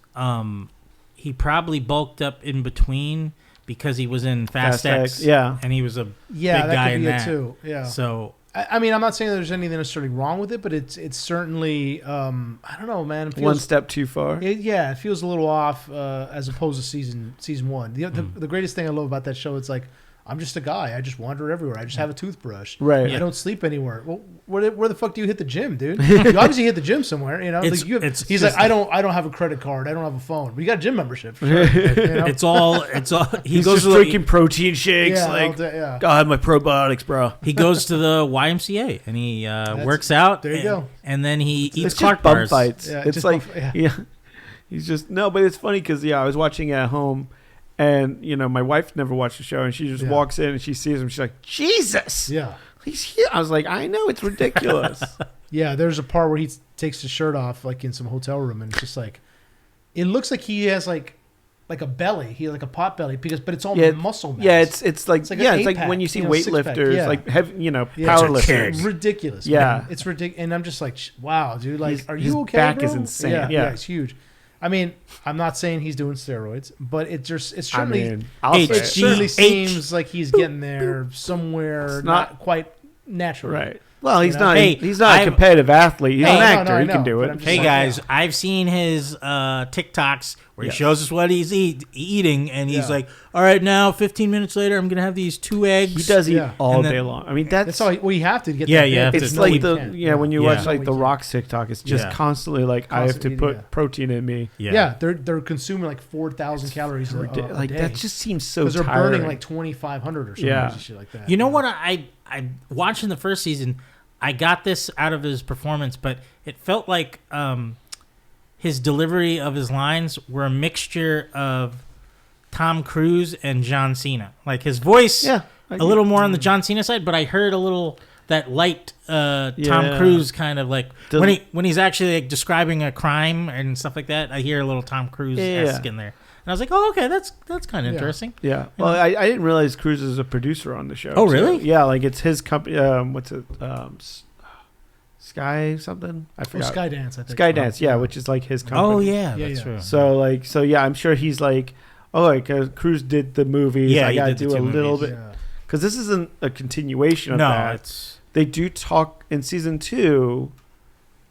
He probably bulked up in between because he was in Fast X. Yeah, and he was a big that guy could in be that it too. Yeah. So. I mean, I'm not saying that there's anything necessarily wrong with it, but it's certainly I don't know, man. It feels, one step too far. It feels a little off as opposed to season 1. The greatest thing I love about that show, it's like I'm just a guy. I just wander everywhere. I just have a toothbrush. Right. I don't sleep anywhere. Well, where the fuck do you hit the gym, dude? You obviously hit the gym somewhere, you know. He's like, I don't have a credit card, I don't have a phone. But you got a gym membership. For sure, you know? It's all. He goes just drinking protein shakes. God, my probiotics, bro. He goes to the YMCA and he works out. There you go. And then he eats Clark bars. Fights. Yeah, it's like he's just but it's funny because I was watching it at home. And, my wife never watched the show, and she just walks in and she sees him. She's like, Jesus. Yeah. He's here. I was like, I know. It's ridiculous. Yeah, there's a part where he takes his shirt off, like in some hotel room, and it's just like, it looks like he has like a belly. He like a pot belly, but it's all muscle mass. Yeah, it's like when you see weightlifters, like heavy, powerlifters. It's ridiculous. Yeah. Man. It's ridiculous. And I'm just like, wow, dude, like, are you okay, His back bro? is insane. Yeah, it's huge. I mean, I'm not saying he's doing steroids, but it certainly seems like he's getting there somewhere, not quite naturally. Right. Well, he's not. He's not a competitive athlete. He's an actor. He can do it. Hey guys, I've seen his TikToks where he shows us what he's eating, and he's like, "All right, now 15 minutes later, I'm gonna have these 2 eggs." He does eat all day long. I mean, that's all. Well, you have to get. Yeah. It's like when you watch like the Rock's TikTok, it's just constantly like I have to put protein in me. Yeah, they're consuming like 4,000 calories a day. That just seems so because they're tiring. burning like 2,500 or something shit like that. You know what? I watching the first season. I got this out of his performance, but it felt like his delivery of his lines were a mixture of Tom Cruise and John Cena. Like his voice, a little more on the John Cena side, but I heard a little that light Tom Cruise kind of like when he's actually like describing a crime and stuff like that. I hear a little Tom Cruise-esque in there. And I was like, oh, okay, that's kind of interesting. Yeah. Well, I didn't realize Cruise is a producer on the show. Oh, really? Yeah, like it's his company. What's it? Sky something? I forgot. Skydance, I think. Skydance, which is like his company. Oh, yeah, that's true. So I'm sure he's like, Cruise did the movies. I got to do a little bit. Because this isn't a continuation of that. They do talk in season 2.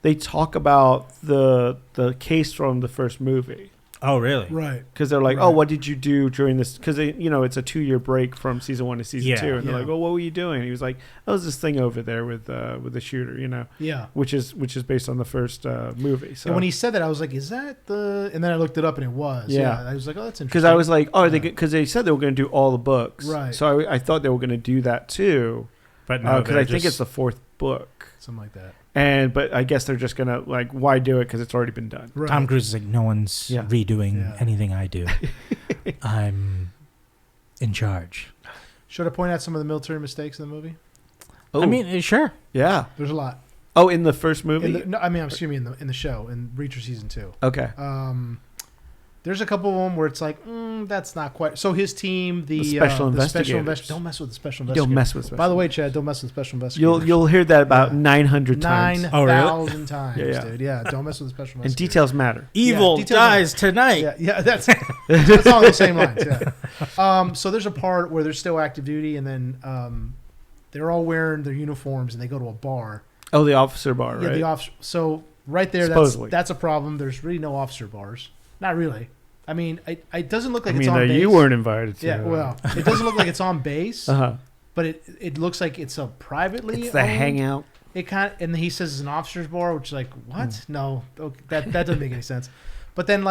They talk about the case from the first movie. Oh, really? Right. Because they're like, oh, what did you do during this? Because it's a 2-year break from season 1 to season 2, and they're like, oh, what were you doing? And he was like, oh, there's this thing over there with the shooter, Yeah. Which is based on the first movie. So and when he said that, I was like, is that the? And then I looked it up, and it was. Yeah. I was like, oh, that's interesting. Because I was like, oh, because they said they were going to do all the books, right? So I thought they were going to do that too, but no, because I think it's the 4th book, something like that. But I guess they're just gonna like, why do it? Because it's already been done. Right. Tom Cruise is like, no one's redoing anything I do. I'm in charge. Should I point out some of the military mistakes in the movie? Oh. I mean, sure. Yeah, there's a lot. Oh, in the first movie? Excuse me, in the show, in Reacher season 2. Okay. There's a couple of them where it's like, that's not quite. So his team, the special investigators. Don't mess with the special investigators. Don't mess with special. By the way, Chad, don't mess with special investigators. You'll hear that about 900 times. 9,000 times, dude. Yeah, don't mess with the special investigators. And details matter. Evil dies tonight. Yeah, that's all the same lines. Yeah. So there's a part where they're still active duty, and then they're all wearing their uniforms, and they go to a bar. Oh, the officer bar, right? Yeah, the officer. So right there, that's a problem. There's really no officer bars. Not really. I mean, it doesn't look like it's on base. You weren't invited to. Yeah, well, it doesn't look like it's on base. But it looks like it's a privately. It's the hangout. It kind of, and he says it's an officer's bar, which is like, what? No, okay, that doesn't make any sense. But then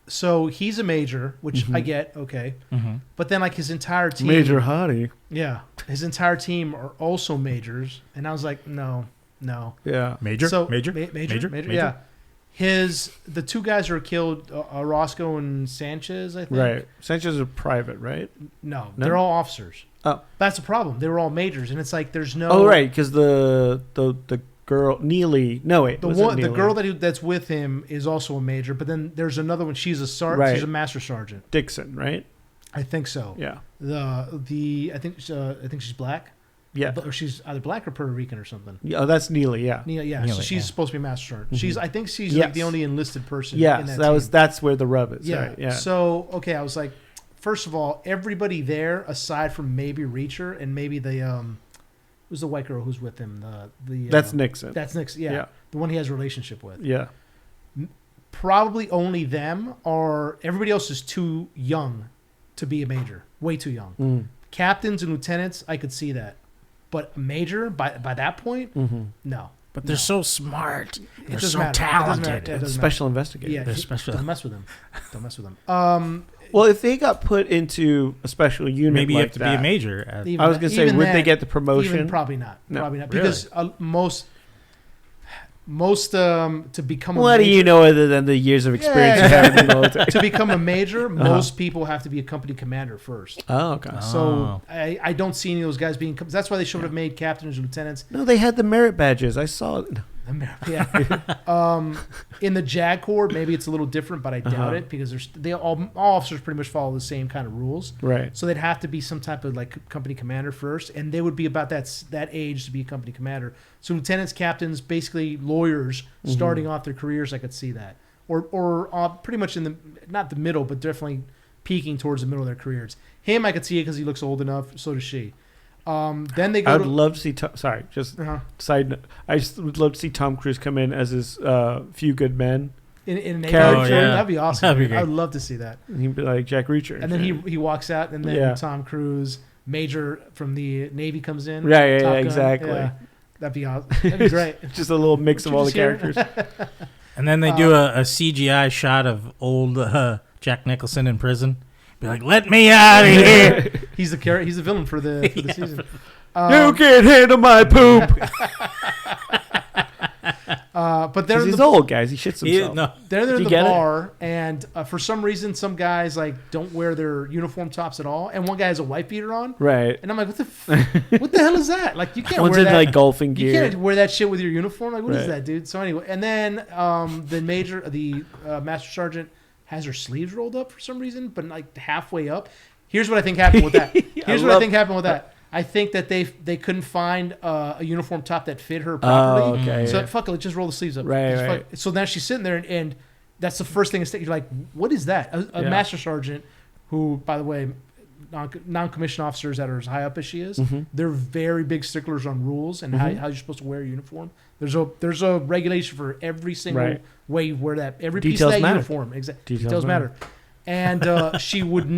so he's a major, which I get, okay. But then his entire team, Major Hottie. Yeah, his entire team are also majors, and I was like, no. Yeah, major. So major. Yeah. The 2 guys who were killed, Orozco and Sanchez, I think. Right. Sanchez is a private, right? No, they're all officers. Oh, that's the problem. They were all majors, and it's like there's no. Oh, right, because the girl Neely. No, wait. The girl that's with him is also a major, but then there's another one. She's a sergeant. Right. She's a master sergeant. Dixon, right? I think so. Yeah. I think she's black. Yeah. Or she's either black or Puerto Rican or something. Yeah, oh, that's Neely, yeah. Neely, so she's supposed to be a master sergeant. I think she's like the only enlisted person. Yeah, in that that's where the rub is. Yeah. Right? Yeah. So I was like, first of all, everybody there, aside from maybe Reacher and maybe who's the white girl who's with him? That's Nixon. That's Nixon. Yeah. The one he has a relationship with. Yeah. Probably only them, or everybody else is too young to be a major. Way too young. Captains and lieutenants, I could see that. But a major by that point, no. But they're so smart. They're so matter. talented. Special investigators. Yeah, they're special. Don't mess with them. Don't mess with them. Well, if they got put into a special unit, maybe you like have to be a major. I was going to say, would they get the promotion? Probably not. No. Probably not. Really? Because most to become what do you know other than the years of experience you have in the military? To become a major, most people have to be a company commander first. Oh, okay. So I don't see any of those guys being. That's why they should have made captains or lieutenants. No, they had the merit badges. I saw it. Yeah. In the JAG Corps, maybe it's a little different, but I doubt it because all officers pretty much follow the same kind of rules. Right. So they'd have to be some type of like company commander first, and they would be about that age to be a company commander. So lieutenants, captains, basically lawyers starting off their careers, I could see that, or pretty much in the not the middle, but definitely peaking towards the middle of their careers. Him, I could see it because he looks old enough. So does she. Then they go. I would love to see. Side note. I just would love to see Tom Cruise come in as his Few Good Men in a Navy character. That'd be awesome. That'd be great. I'd love to see that. And he'd be like Jack Reacher. And then he walks out, and then Tom Cruise, Major from the Navy, comes in. Right. Yeah. Exactly. Yeah. That'd be awesome. That'd be great. Just a little mix of all the characters. And then they do a CGI shot of old Jack Nicholson in prison. Be like, let me out of here. He's the villain for the season. You can't handle my poop. But they're he's old, guys. He shits himself. They're in the bar, and for some reason, some guys like don't wear their uniform tops at all, and one guy has a white beater on. Right. And I'm like, what the hell is that? Like, you can't One's wear in that. Like golfing gear. You can't wear that shit with your uniform. Like, what is that, dude? So anyway, and then the master sergeant has her sleeves rolled up for some reason, but like halfway up. Here's what I think happened with that. I think that they couldn't find a uniform top that fit her properly. Okay, so fuck it, just roll the sleeves up. Right. So now she's sitting there, and that's the first thing that's you're like, what is that? A master sergeant, who, by the way, non-commissioned officers that are as high up as she is, they're very big sticklers on rules and how you're supposed to wear a uniform. There's a regulation for every single way you wear that. Every piece of that uniform. Exactly. Details matter. And a master sergeant would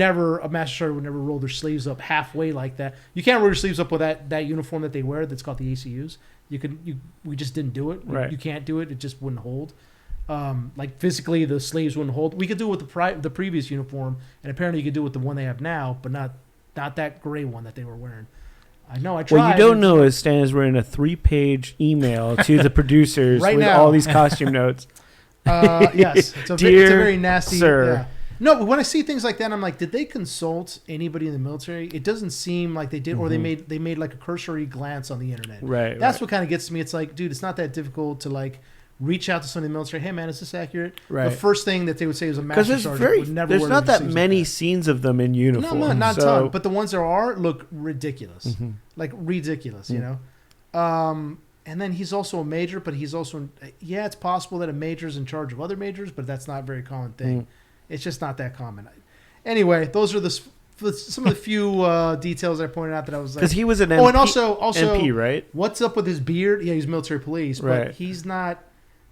never roll their sleeves up halfway like that. You can't roll your sleeves up with that uniform that they wear that's called the ACUs. We just didn't do it. Right. You can't do it. It just wouldn't hold. Like physically the sleeves wouldn't hold. We could do it with the previous uniform, and apparently you could do it with the one they have now, but not that gray one that they were wearing. I know, I tried. What you don't know is Stan is writing a 3-page email to the producers with now. all these costume notes. Yes. It's a very nasty. Sir. Yeah. No, but when I see things like that, I'm like, did they consult anybody in the military? It doesn't seem like they did, or they made like a cursory glance on the internet. Right. That's what kind of gets to me. It's like, dude, it's not that difficult to like reach out to somebody in the military. Hey, man, is this accurate? Right. The first thing that they would say is a master sergeant would never. There's not that many scenes of them in uniform. No, not a ton. But the ones there are look ridiculous, like ridiculous. You know. And then he's also a major, but he's also it's possible that a major's in charge of other majors, but that's not a very common thing. It's just not that common. Anyway, those are some of the few details I pointed out that I was like, because he was an MP, and also MP, right? What's up with his beard? Yeah, he's military police, but right. He's not.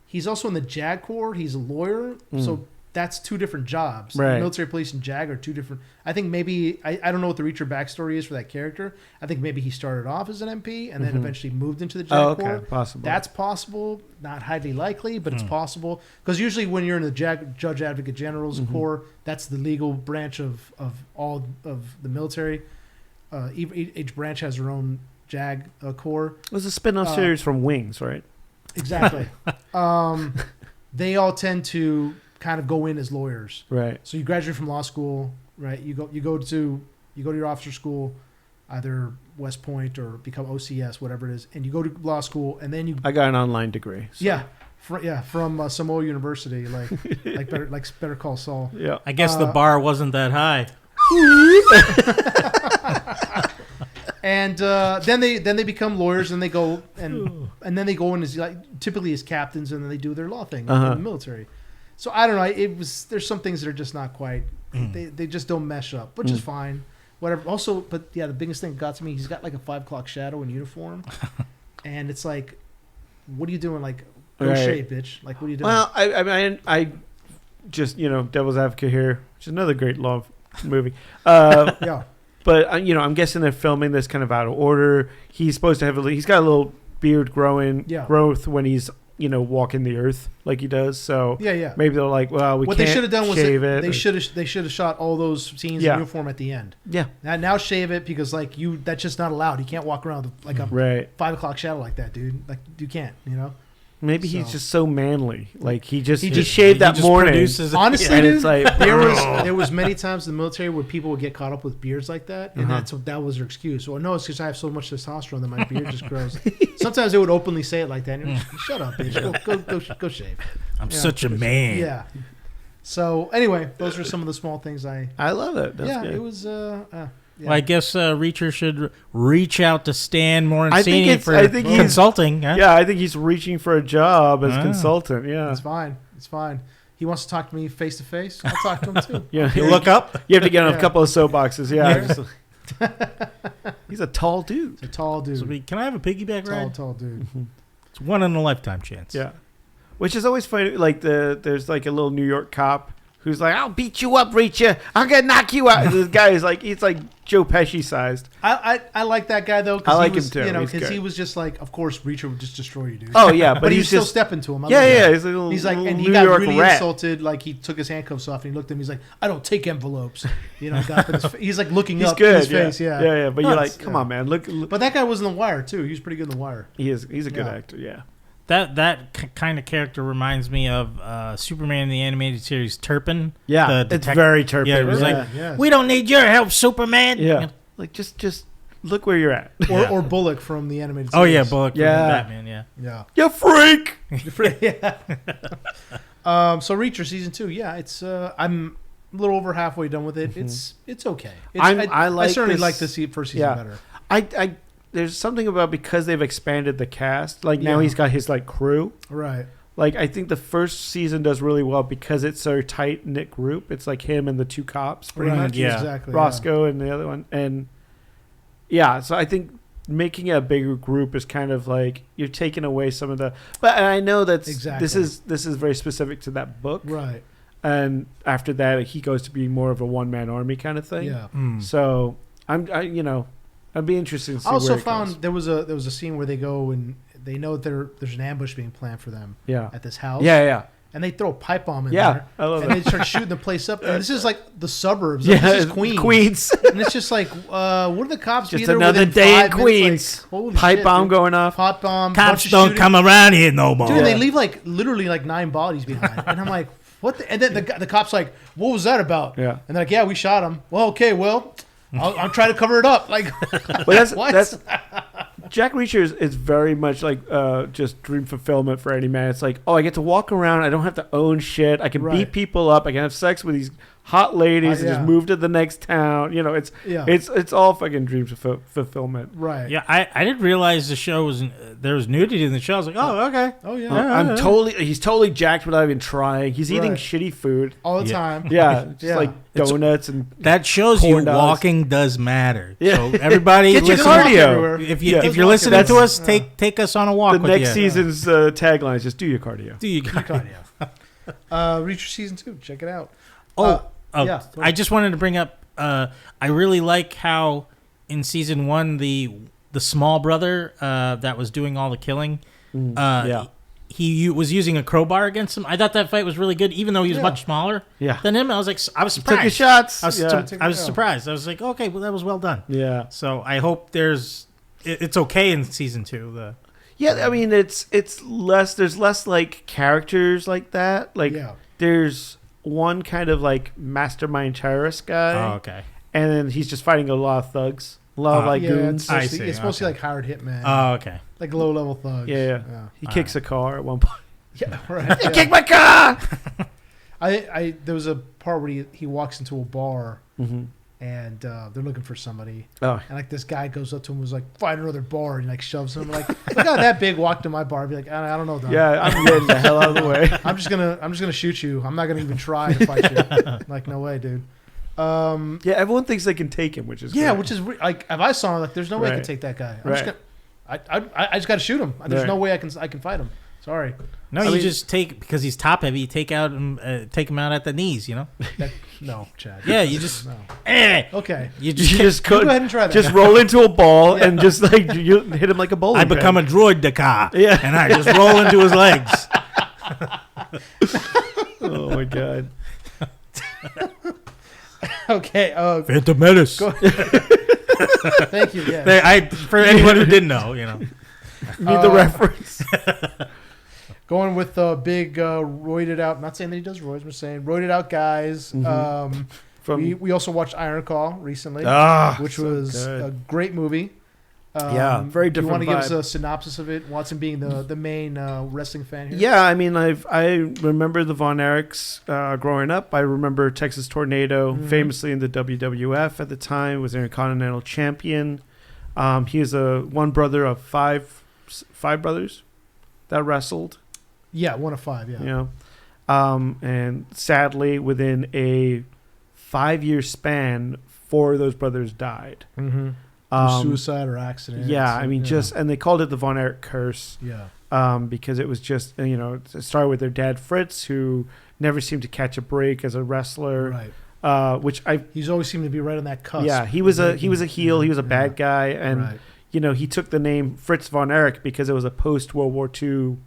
He's also in the JAG Corps. He's a lawyer, so that's two different jobs. Right. Military police and JAG are two different. I think maybe I don't know what the Reacher backstory is for that character. I think maybe he started off as an MP and then eventually moved into the JAG Corps. Possible. That's possible. Not highly likely, but it's possible. Because usually when you're in the Judge Advocate General's Corps, that's the legal branch of all of the military. Each branch has their own JAG Corps. It was a spin-off series from Wings, right? Exactly. They all tend to kind of go in as lawyers. Right. So you graduate from law school, right? You go to your officer school, either West Point or become OCS, whatever it is, and you go to law school, and then I got an online degree. So. From Samoa University, like Better Call Saul. Yeah. I guess the bar wasn't that high. And then they become lawyers, and they go and then they go in as typically as captains, and then they do their law thing in the military. So I don't know. There's some things that are just not quite. They just don't mesh up, which is fine. Whatever. Also, but yeah, the biggest thing that got to me, he's got like a 5 o'clock shadow in uniform, and it's like, what are you doing? Like, go shave, bitch. Like, what are you doing? Well, I just devil's advocate here, which is another great law movie. Yeah. But I'm guessing they're filming this kind of out of order. He's supposed to have he's got a little beard growth when he's walking the earth like he does. So maybe they're like, well, what can't they should have done was they should have shot all those scenes in uniform at the end. Yeah. Now shave it because that's just not allowed. You can't walk around with like a 5 o'clock shadow like that, dude. Like you can't. Maybe he's just so manly. Like he shaved that morning. Honestly, dude, it's like there was many times in the military where people would get caught up with beards like that, and that was their excuse. Well, no, it's because I have so much testosterone that my beard just grows. Sometimes they would openly say it like that. And shut up, bitch. Go shave. I'm such a man. Yeah. So anyway, those are some of the small things I love it. That's good. It was. Well, I guess Reacher should reach out to Stan Morricone for consulting. Huh? Yeah, I think he's reaching for a job as consultant. Yeah, it's fine. He wants to talk to me face to face. I'll talk to him too. Yeah, you look up. You have to get on a couple of soapboxes. Yeah, he's a tall dude. So can I have a piggyback ride? Tall dude. Mm-hmm. It's one in a lifetime chance. Yeah, which is always funny. Like there's like a little New York cop who's like, I'll beat you up, Reacher. I'm gonna knock you out. This guy is like, he's like Joe Pesci sized. I like that guy though. I like him too. Because he was just like, of course, Reacher would just destroy you, dude. Oh yeah, but he's still stepping to him. Yeah. He's like, and he got really insulted. Like he took his handcuffs off and he looked at him. He's like, I don't take envelopes. He's like looking up in his face. Yeah. But you're like, come on, man, look. But that guy was in The Wire too. He was pretty good in The Wire. He's a good actor. Yeah. That kind of character reminds me of Superman in the animated series, Turpin. Yeah, it's very Turpin. Yeah, it was like, we don't need your help, Superman. Yeah, like just look where you're at. Or Bullock from the animated series. Oh yeah, Bullock from Batman. Yeah. You freak. Yeah. So Reacher season 2. Yeah, it's I'm a little over halfway done with it. Mm-hmm. It's okay. I certainly like the first season better. There's something about because they've expanded the cast. Like now he's got his like crew. Right. Like I think the first season does really well because it's a tight knit group. It's like him and the two cops, pretty much. Yeah. Exactly. Roscoe and the other one, and so I think making it a bigger group is kind of like you're taking away some of the. But I know that's this is very specific to that book, right? And after that, he goes to be more of a one man army kind of thing. Yeah. So I'd be interested to see. I also where it found goes. there was a scene where they go and they know that there's an ambush being planned for them. Yeah. At this house. Yeah. And they throw a pipe bomb in there. I love and that. they start shooting the place up. And this is like the suburbs. Yeah, this is Queens. And it's just like, what are the cops? Just another day in Queens. Like, pipe bomb going off. Pipe bomb. Cops don't come around here no more. Dude, they leave literally 9 bodies behind. And I'm like, what? And then the cop's like, what was that about? Yeah. And they're like, yeah, we shot him. Well, okay, I'll try to cover it up. Like, well, what? Jack Reacher is very much like just dream fulfillment for any man. It's like, I get to walk around. I don't have to own shit. I can beat people up. I can have sex with these hot ladies and just move to the next town. It's all fucking dreams of fulfillment. Right. Yeah, I didn't realize the show was there was nudity in the show. I was like, oh, okay. Oh yeah. He's totally jacked without even trying. He's eating shitty food all the time. Yeah, just like donuts and that shows you walking does matter. Yeah. So everybody get your cardio. If you're listening to us, take us on a walk. The next season's tagline is just do your cardio. Do your cardio. Reacher season 2. Check it out. I just wanted to bring up. I really like how in season 1 the small brother that was doing all the killing. He was using a crowbar against him. I thought that fight was really good, even though he was much smaller than him. I was surprised. Took his shots. I was surprised. I was like, okay, well that was well done. Yeah. So I hope it's okay in season 2. I mean it's less. There's less like characters like that. Like there's one kind of like mastermind terrorist guy. Oh, okay. And then he's just fighting a lot of thugs. A lot of goons. It's mostly like hired hitman. Oh, okay. Like low level thugs. Yeah. He kicks a car at one point. Yeah, right. You kicked my car. There was a part where he walks into a bar and they're looking for somebody. Oh. And like this guy goes up to him and was like, find another bar, and like shoves him. Like, look how that big walked to my bar. I'd be like, I don't know, Don. Yeah, I'm getting the hell out of the way. I'm just gonna shoot you. I'm not gonna even try to fight you. Like, no way, dude. Everyone thinks they can take him, which is great. Which is like if I saw him, like, there's no way I can take that guy. I just got to shoot him. There's no way I can fight him. Sorry. No, you just take, because he's top heavy, you take him out at the knees, you know? No, Chad. Yeah, you just... No. Okay. You go ahead and try that. Just roll into a ball and just like you hit him like a bowling I become a droid Dakar. Yeah. And I just roll into his legs. Oh, my God. Okay. Phantom Menace. Thank you. Yeah. For anyone who didn't know, you know. Need the reference. Going with big roided out. Not saying that he does roids. We're saying roided out guys. Mm-hmm. We also watched Ironclaw recently, which was a great movie. Very different. You want to give us vibe. a synopsis of it? Watson being the main wrestling fan here. Yeah, I mean, I remember the Von Erichs growing up. I remember Texas Tornado, famously in the WWF at the time, was Intercontinental Champion. He is one brother of five brothers that wrestled. Yeah, one of five. Yeah. You know, and sadly, within a 5-year span, 4 of those brothers died. Mm-hmm. Suicide or accident. Yeah, I mean, and they called it the Von Erich curse. Yeah. Because it was just, you know, it started with their dad Fritz, who never seemed to catch a break as a wrestler. Right. He's always seemed to be right on that cusp. Yeah, he was a heel. He was a bad guy, and you know, he took the name Fritz Von Erich because it was a post World War II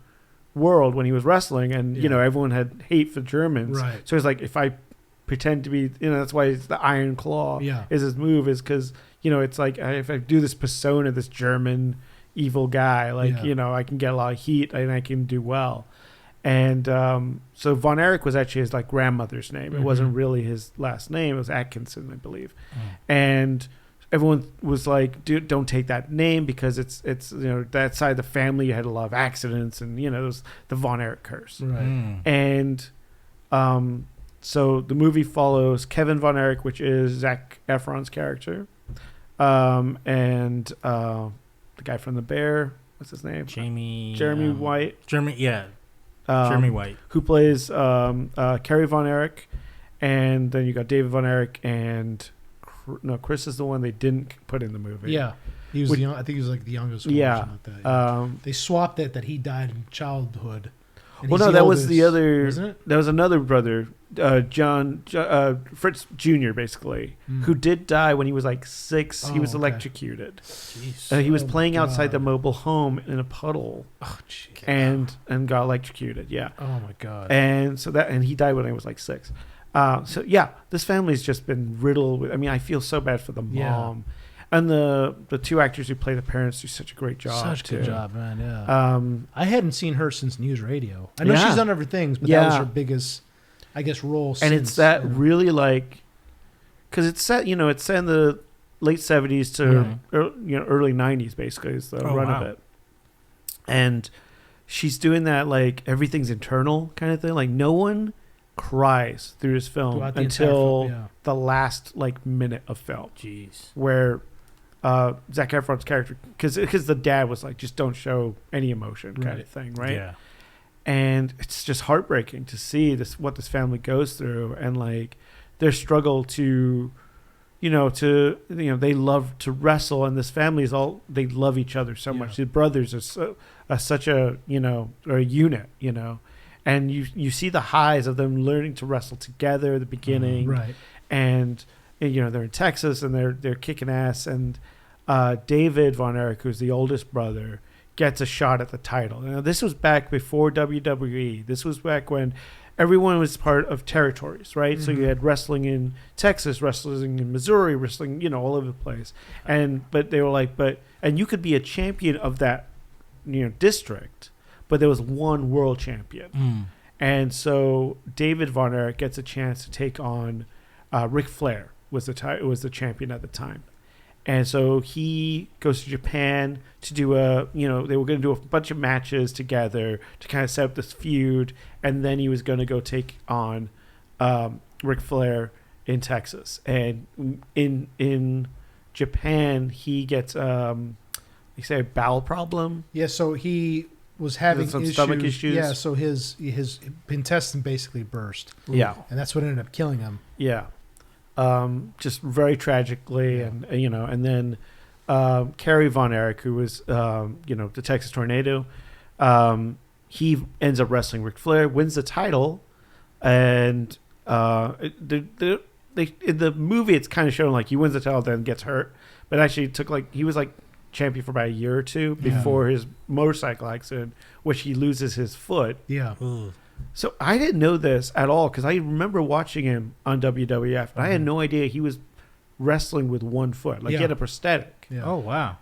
world when he was wrestling, and you know, everyone had hate for Germans. Right. So it's like, if I pretend to be, you know, that's why it's the Iron Claw. Is his move, is because, you know, it's like, if I do this persona, this German evil guy, like, you know, I can get a lot of heat and I can do well. And so Von Erich was actually his like grandmother's name. It wasn't really his last name. It was Atkinson, I believe. And everyone was like, dude, don't take that name because it's you know, that side of the family had a lot of accidents, and you know, it was the Von Erich curse. Right. And so the movie follows Kevin Von Erich, which is Zac Efron's character, and the guy from The Bear, what's his name? Jeremy White. Jeremy White, who plays Kerry Von Erich, and then you got David Von Erich, and Chris is the one they didn't put in the movie. Yeah, he was I think he was like the youngest one. Yeah, or something like that. They swapped it that he died in childhood. Well, no, that was the other. Wasn't it? That was another brother, John Fritz Jr. basically, who did die when he was like 6. He was electrocuted. Jeez. He was playing outside the mobile home in a puddle, and got electrocuted. Yeah. Oh my God. And so he died when I was like 6. So yeah, this family's just been riddled with. I mean, I feel so bad for the mom. And the 2 actors who play the parents do such a great job. Such a good job, man. Yeah. I hadn't seen her since News Radio. I know she's done other things, but that was her biggest, I guess, role. And it's that really like, because it's set in the late 70s to early 90s basically is the run of it. And she's doing that like everything's internal kind of thing. Like no one cries through this film until the last like minute of film. Jeez. Where Zac Efron's character, because the dad was like, just don't show any emotion kind of thing, right? Yeah. And it's just heartbreaking to see what this family goes through, and like their struggle to they love to wrestle, and this family they love each other so much. The brothers are such a a unit, and you see the highs of them learning to wrestle together at the beginning, right? And they're in Texas and they're kicking ass, and David Von Erich, who's the oldest brother, gets a shot at the title. This was back before WWE. This was back when everyone was part of territories, right? Mm-hmm. So you had wrestling in Texas, wrestling in Missouri, wrestling, all over the place. But they were like, and you could be a champion of that, district, but there was one world champion. Mm. And so David Von Erich gets a chance to take on Ric Flair was the champion at the time. And so he goes to Japan to do they were going to do a bunch of matches together to kind of set up this feud. And then he was going to go take on Ric Flair in Texas. And in Japan, he gets, you say, a bowel problem. Yeah, so he was having some stomach issues. Yeah, so his intestine basically burst. Yeah. And that's what ended up killing him. Yeah. Just very tragically, and then Kerry Von Erich, who was the Texas Tornado, he ends up wrestling Ric Flair, wins the title, and in the movie it's kind of shown like he wins the title then gets hurt, but actually it took like he was like champion for about a year or two before his motorcycle accident, which he loses his foot. Yeah. Ooh. So I didn't know this at all because I remember watching him on WWF, and I had no idea he was wrestling with one foot. Like he had a prosthetic. Yeah. Oh wow.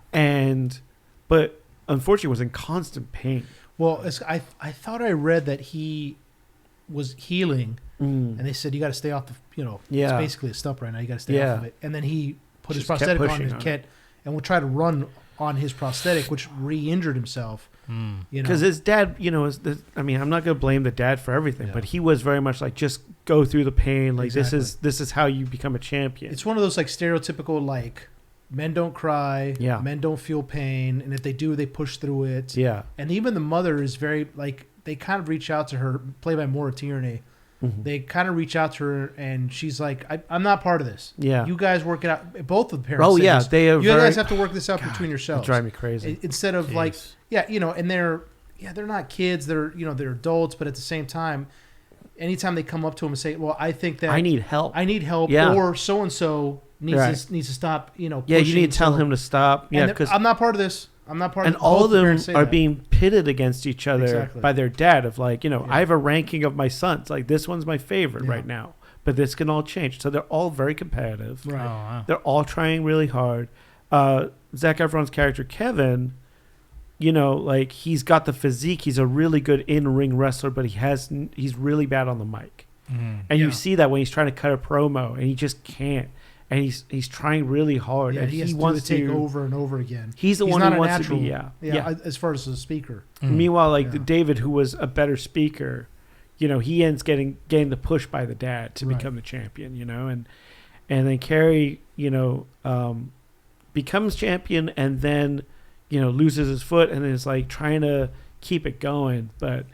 But unfortunately was in constant pain. Well, I thought I read that he was healing, and they said you got to stay off the, it's basically a stump right now. You got to stay off of it. And then he put his prosthetic on and would try to run on his prosthetic, which re-injured himself. Because his dad, I'm not going to blame the dad for everything, but he was very much like, just go through the pain. Like this is how you become a champion. It's one of those like stereotypical like men don't cry, men don't feel pain, and if they do, they push through it. Yeah, and even the mother is very like they kind of reach out to her, played by Maura Tierney. They kind of reach out to her, and she's like, "I'm not part of this. Yeah, you guys work it out." Both of the parents. Oh yeah, they are. You guys have to work this out between yourselves. Drive me crazy. Instead of like, and they're not kids. They're they're adults, but at the same time, anytime they come up to him and say, "Well, I think that I need help," or so and so needs to stop. You need to tell him to stop. Yeah, because I'm not part of this. I'm not part of it. And all of them are being pitted against each other by their dad of like, I have a ranking of my sons. Like this one's my favorite right now, but this can all change. So they're all very competitive. Right. Oh, wow. They're all trying really hard. Zac Efron's character, Kevin, like he's got the physique. He's a really good in-ring wrestler, but he's really bad on the mic. And you see that when he's trying to cut a promo and he just can't. And he's trying really hard. Yeah, and he wants to take over and over again. He's the one who wants to be. As far as a speaker. Meanwhile, David, who was a better speaker, he ends getting the push by the dad to become the champion. And then Kerry, becomes champion and then loses his foot and is like trying to keep it going, but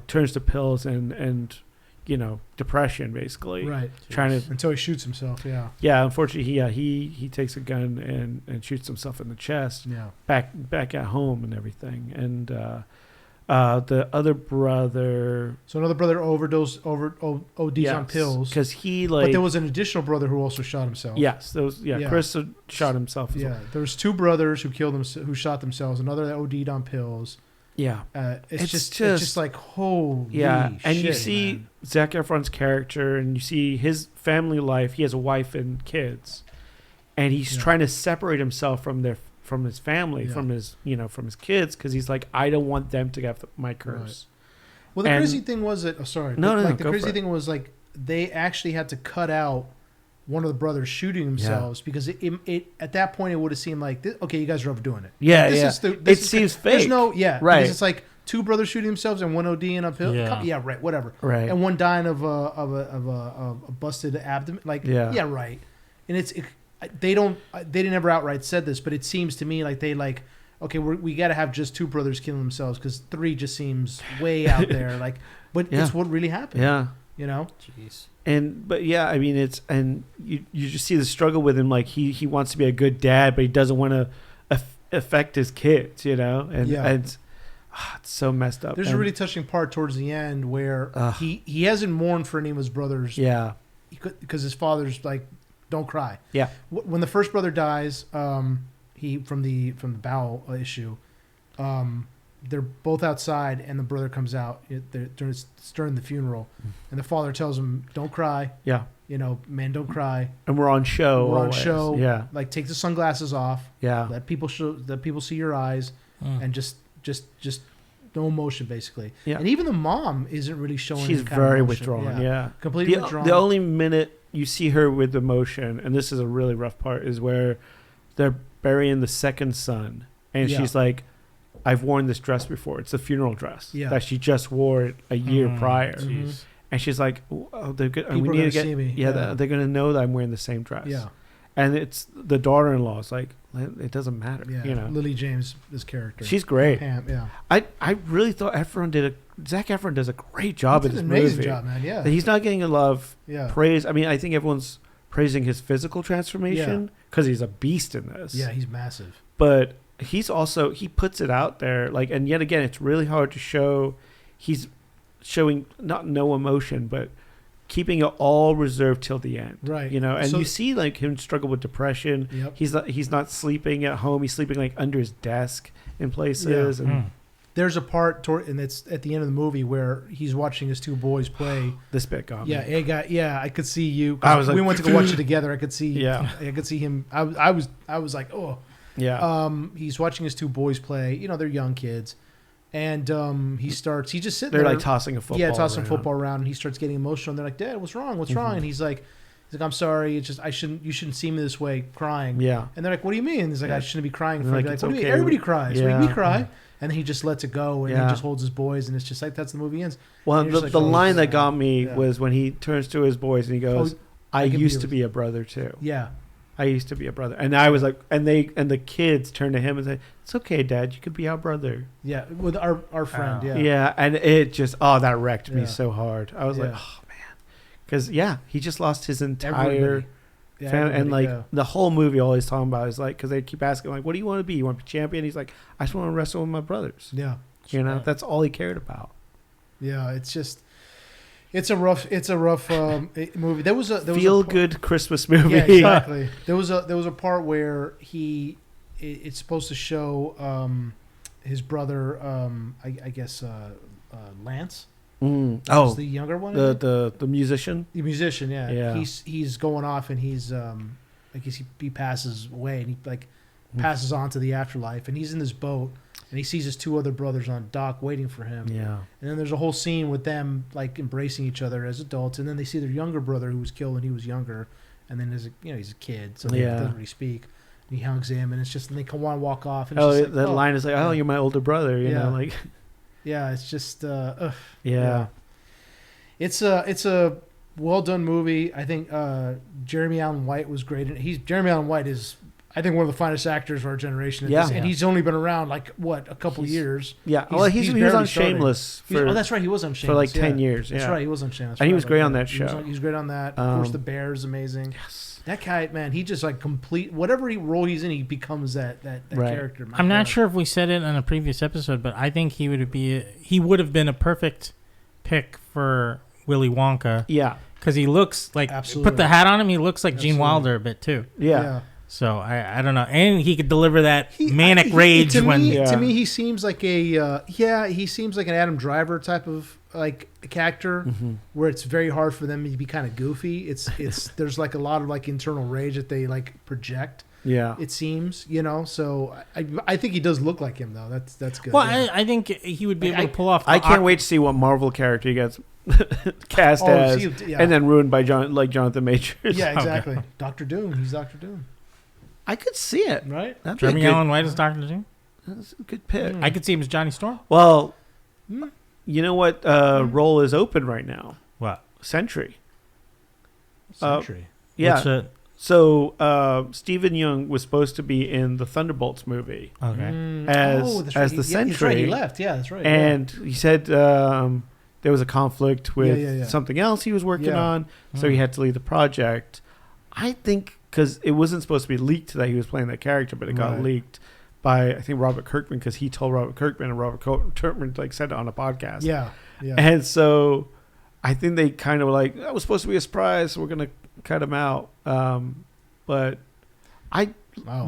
turns to pills and depression basically. Right. Trying to until he shoots himself. Yeah. Yeah. Unfortunately, he takes a gun and shoots himself in the chest. Yeah. Back at home and everything. And the other brother. So another brother ODs on pills because he But there was an additional brother who also shot himself. Yes. Chris shot himself. Yeah. There was two brothers who shot themselves. Another that OD'd on pills. Yeah, it's just like holy shit, and you see Zac Efron's character, and you see his family life. He has a wife and kids, and he's trying to separate himself from his family, from his kids, because he's like, I don't want them to have my curse. Right. Well, the crazy thing was that the crazy thing was like they actually had to cut out one of the brothers shooting themselves because it at that point it would have seemed like okay, you guys are overdoing it. Yeah, it seems fake. Right. Because it's like two brothers shooting themselves and one ODing uphill. Yeah, right, whatever. Right, and one dying of a busted abdomen. Like right. And they didn't ever outright said this, but it seems to me like they like okay, we got to have just two brothers killing themselves because three just seems way out there. Like, but it's what really happened. Yeah, Jeez. But I mean, you just see the struggle with him. Like he wants to be a good dad, but he doesn't want to affect his kids, and it's so messed up. There's a really touching part towards the end where he hasn't mourned for any of his brothers. Yeah, because his father's like, don't cry. Yeah. When the first brother dies, he from the bowel issue, they're both outside, and the brother comes out during the funeral, and the father tells him, "Don't cry." Yeah. Man, don't cry. And we're on show. We're on show. Yeah. Like, take the sunglasses off. Yeah. Let people see your eyes, and just no emotion, basically. Yeah. And even the mom isn't really showing. She's very withdrawn. Yeah. Completely withdrawn. The only minute you see her with emotion, and this is a really rough part, is where they're burying the second son, and she's like, I've worn this dress before. It's a funeral dress that she just wore a year prior. And she's like, oh, they're good. We need to get see me. They're going to know that I'm wearing the same dress. Yeah. And it's the daughter-in-law is like, it doesn't matter. Yeah. Lily James' character. She's great. Pam, yeah. I really thought Zac Efron does a great job in this movie. Amazing job, man. Yeah. He's not getting a lot of praise. I mean, I think everyone's praising his physical transformation because he's a beast in this. Yeah, he's massive. But he's also, he puts it out there, like, and yet again, it's really hard to show. He's showing not no emotion, but keeping it all reserved till the end, right? You know, and so, you see like him struggle with depression. Yep. He's not sleeping at home. He's sleeping like under his desk in places. Yeah. And there's a part and it's at the end of the movie where he's watching his two boys play. This bit got me. I could see you. I was like, we went to go watch it together. I could see. Yeah. I could see him. I was like, oh. Yeah. He's watching his two boys play. You know, they're young kids. And he's just sitting there. They're like tossing a football. Yeah, tossing football around, and he starts getting emotional. And they're like, "Dad, what's wrong? What's wrong?" And he's like, "I'm sorry. It's just you shouldn't see me this way, crying." Yeah. And they're like, "What do you mean?" He's like, "I shouldn't be crying." For like, like, it's what do you mean? okay. Everybody cries. Yeah. We cry. And then he just lets it go, and he just holds his boys, and it's just like that's the movie ends. Well, like, the line that got me was when he turns to his boys and he goes, "I used to be a brother too." Yeah. I used to be a brother, and I was like, and the kids turn to him and say, "It's okay, Dad. You could be our brother." Yeah, with our friend. Yeah. Yeah, and it just that wrecked me so hard. I was like, oh man, because he just lost his entire family, and like the whole movie, all he's talking about is like, because they keep asking like, "What do you want to be? You want to be champion?" He's like, "I just want to wrestle with my brothers." Yeah, you know, that's all he cared about. Yeah, it's just. It's a rough movie. There was a good Christmas movie. Yeah, exactly. There was a part where it's supposed to show his brother, I guess Lance. Oh, the younger one. The musician. The musician, yeah. Yeah. He's going off and he's I guess he passes away and he like passes on to the afterlife and he's in this boat. And he sees his two other brothers on dock waiting for him. Yeah. And then there's a whole scene with them like embracing each other as adults. And then they see their younger brother who was killed when he was younger. And then he's a kid, so he doesn't really speak. And he hugs him, and it's just and they want to walk off. And it's just like, that line is like, "Oh, you're my older brother," you know, like. Yeah, it's just. Yeah. It's a well done movie. I think Jeremy Allen White was great. Jeremy Allen White is. I think one of the finest actors of our generation. And he's only been around like a couple years. Yeah, he was on Shameless. That's right, he was on Shameless for like 10 years. Yeah. That's right, he was on Shameless. And he was great on that show. He was great on that. Of course, The Bear is amazing. Yes, that guy, man, he just like whatever role he's in, he becomes that character. I'm not sure if we said it in a previous episode, but I think he would have been a perfect pick for Willy Wonka. Yeah, because he looks like put the hat on him, he looks like Gene Wilder a bit too. Yeah. So I don't know, and he could deliver that manic rage to me he seems like he seems like an Adam Driver type of like character where it's very hard for them to be kind of goofy. It's there's like a lot of like internal rage that they like project. Yeah, it seems So I think he does look like him though. That's good. Well, yeah. I think he would be able to pull off. I can't wait to see what Marvel character he gets cast as, and then ruined by Jonathan Majors. Yeah, exactly. Okay. Dr. Doom. He's Dr. Doom. I could see it. Right? Jeremy Allen White is Dr. Doom? That's a good pick. I could see him as Johnny Storm. Well, you know what role is open right now? What? Sentry. Yeah. What's it? So Stephen Yeun was supposed to be in the Thunderbolts movie. Okay. As the Sentry. That's right. He left. Yeah, that's right. And he said there was a conflict with something else he was working on, so he had to leave the project. I think because it wasn't supposed to be leaked that he was playing that character, but it got leaked by I think Robert Kirkman because he told Robert Kirkman, and Robert Kirkman like said it on a podcast. Yeah. And so I think they kind of were like, that was supposed to be a surprise, so we're gonna cut him out. But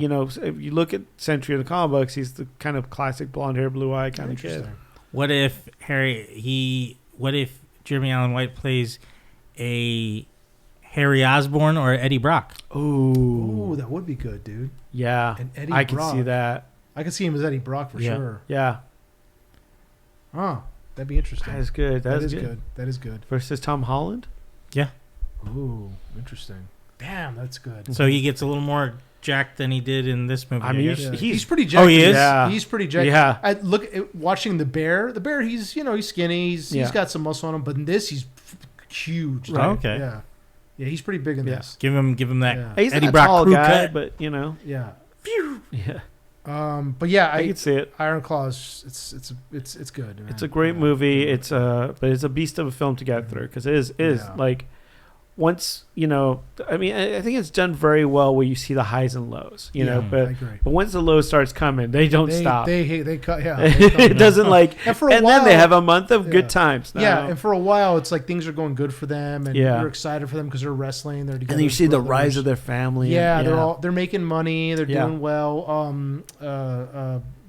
you know, if you look at Sentry in the comic books, he's the kind of classic blonde hair, blue eye kind of kid. What if Jeremy Allen White plays a Harry Osborn or Eddie Brock? Ooh, that would be good, dude. Yeah, and Eddie I Brock. can see that. I can see him as Eddie Brock for sure. Yeah. Oh, that'd be interesting. That is good. That is good. That is good. Versus Tom Holland? Yeah. Ooh, interesting. Damn, that's good. So he gets a little more jacked than he did in this movie. I mean, he's pretty jacked. Oh, he is? Yeah. He's pretty jacked. Yeah. I look at watching the bear. The bear, he's skinny. He's got some muscle on him, but in this, he's huge. Right. Okay. Yeah. Yeah, he's pretty big in this. Give him that He's Eddie not Brock a tall crew guy, cut. but you know. Yeah. Phew. Yeah. But yeah, I can see it. Ironclaw is it's good. Man. It's a great movie. But it's a beast of a film to get through because it is like once, I mean, I think it's done very well where you see the highs and lows, but once the low starts coming, they don't stop. They cut, it doesn't and then they have a month of good times. Yeah, and for a while, it's like things are going good for them, and you're excited for them because they're wrestling. They're together. And then you see the rise of their family. Yeah, they're making money. They're doing well.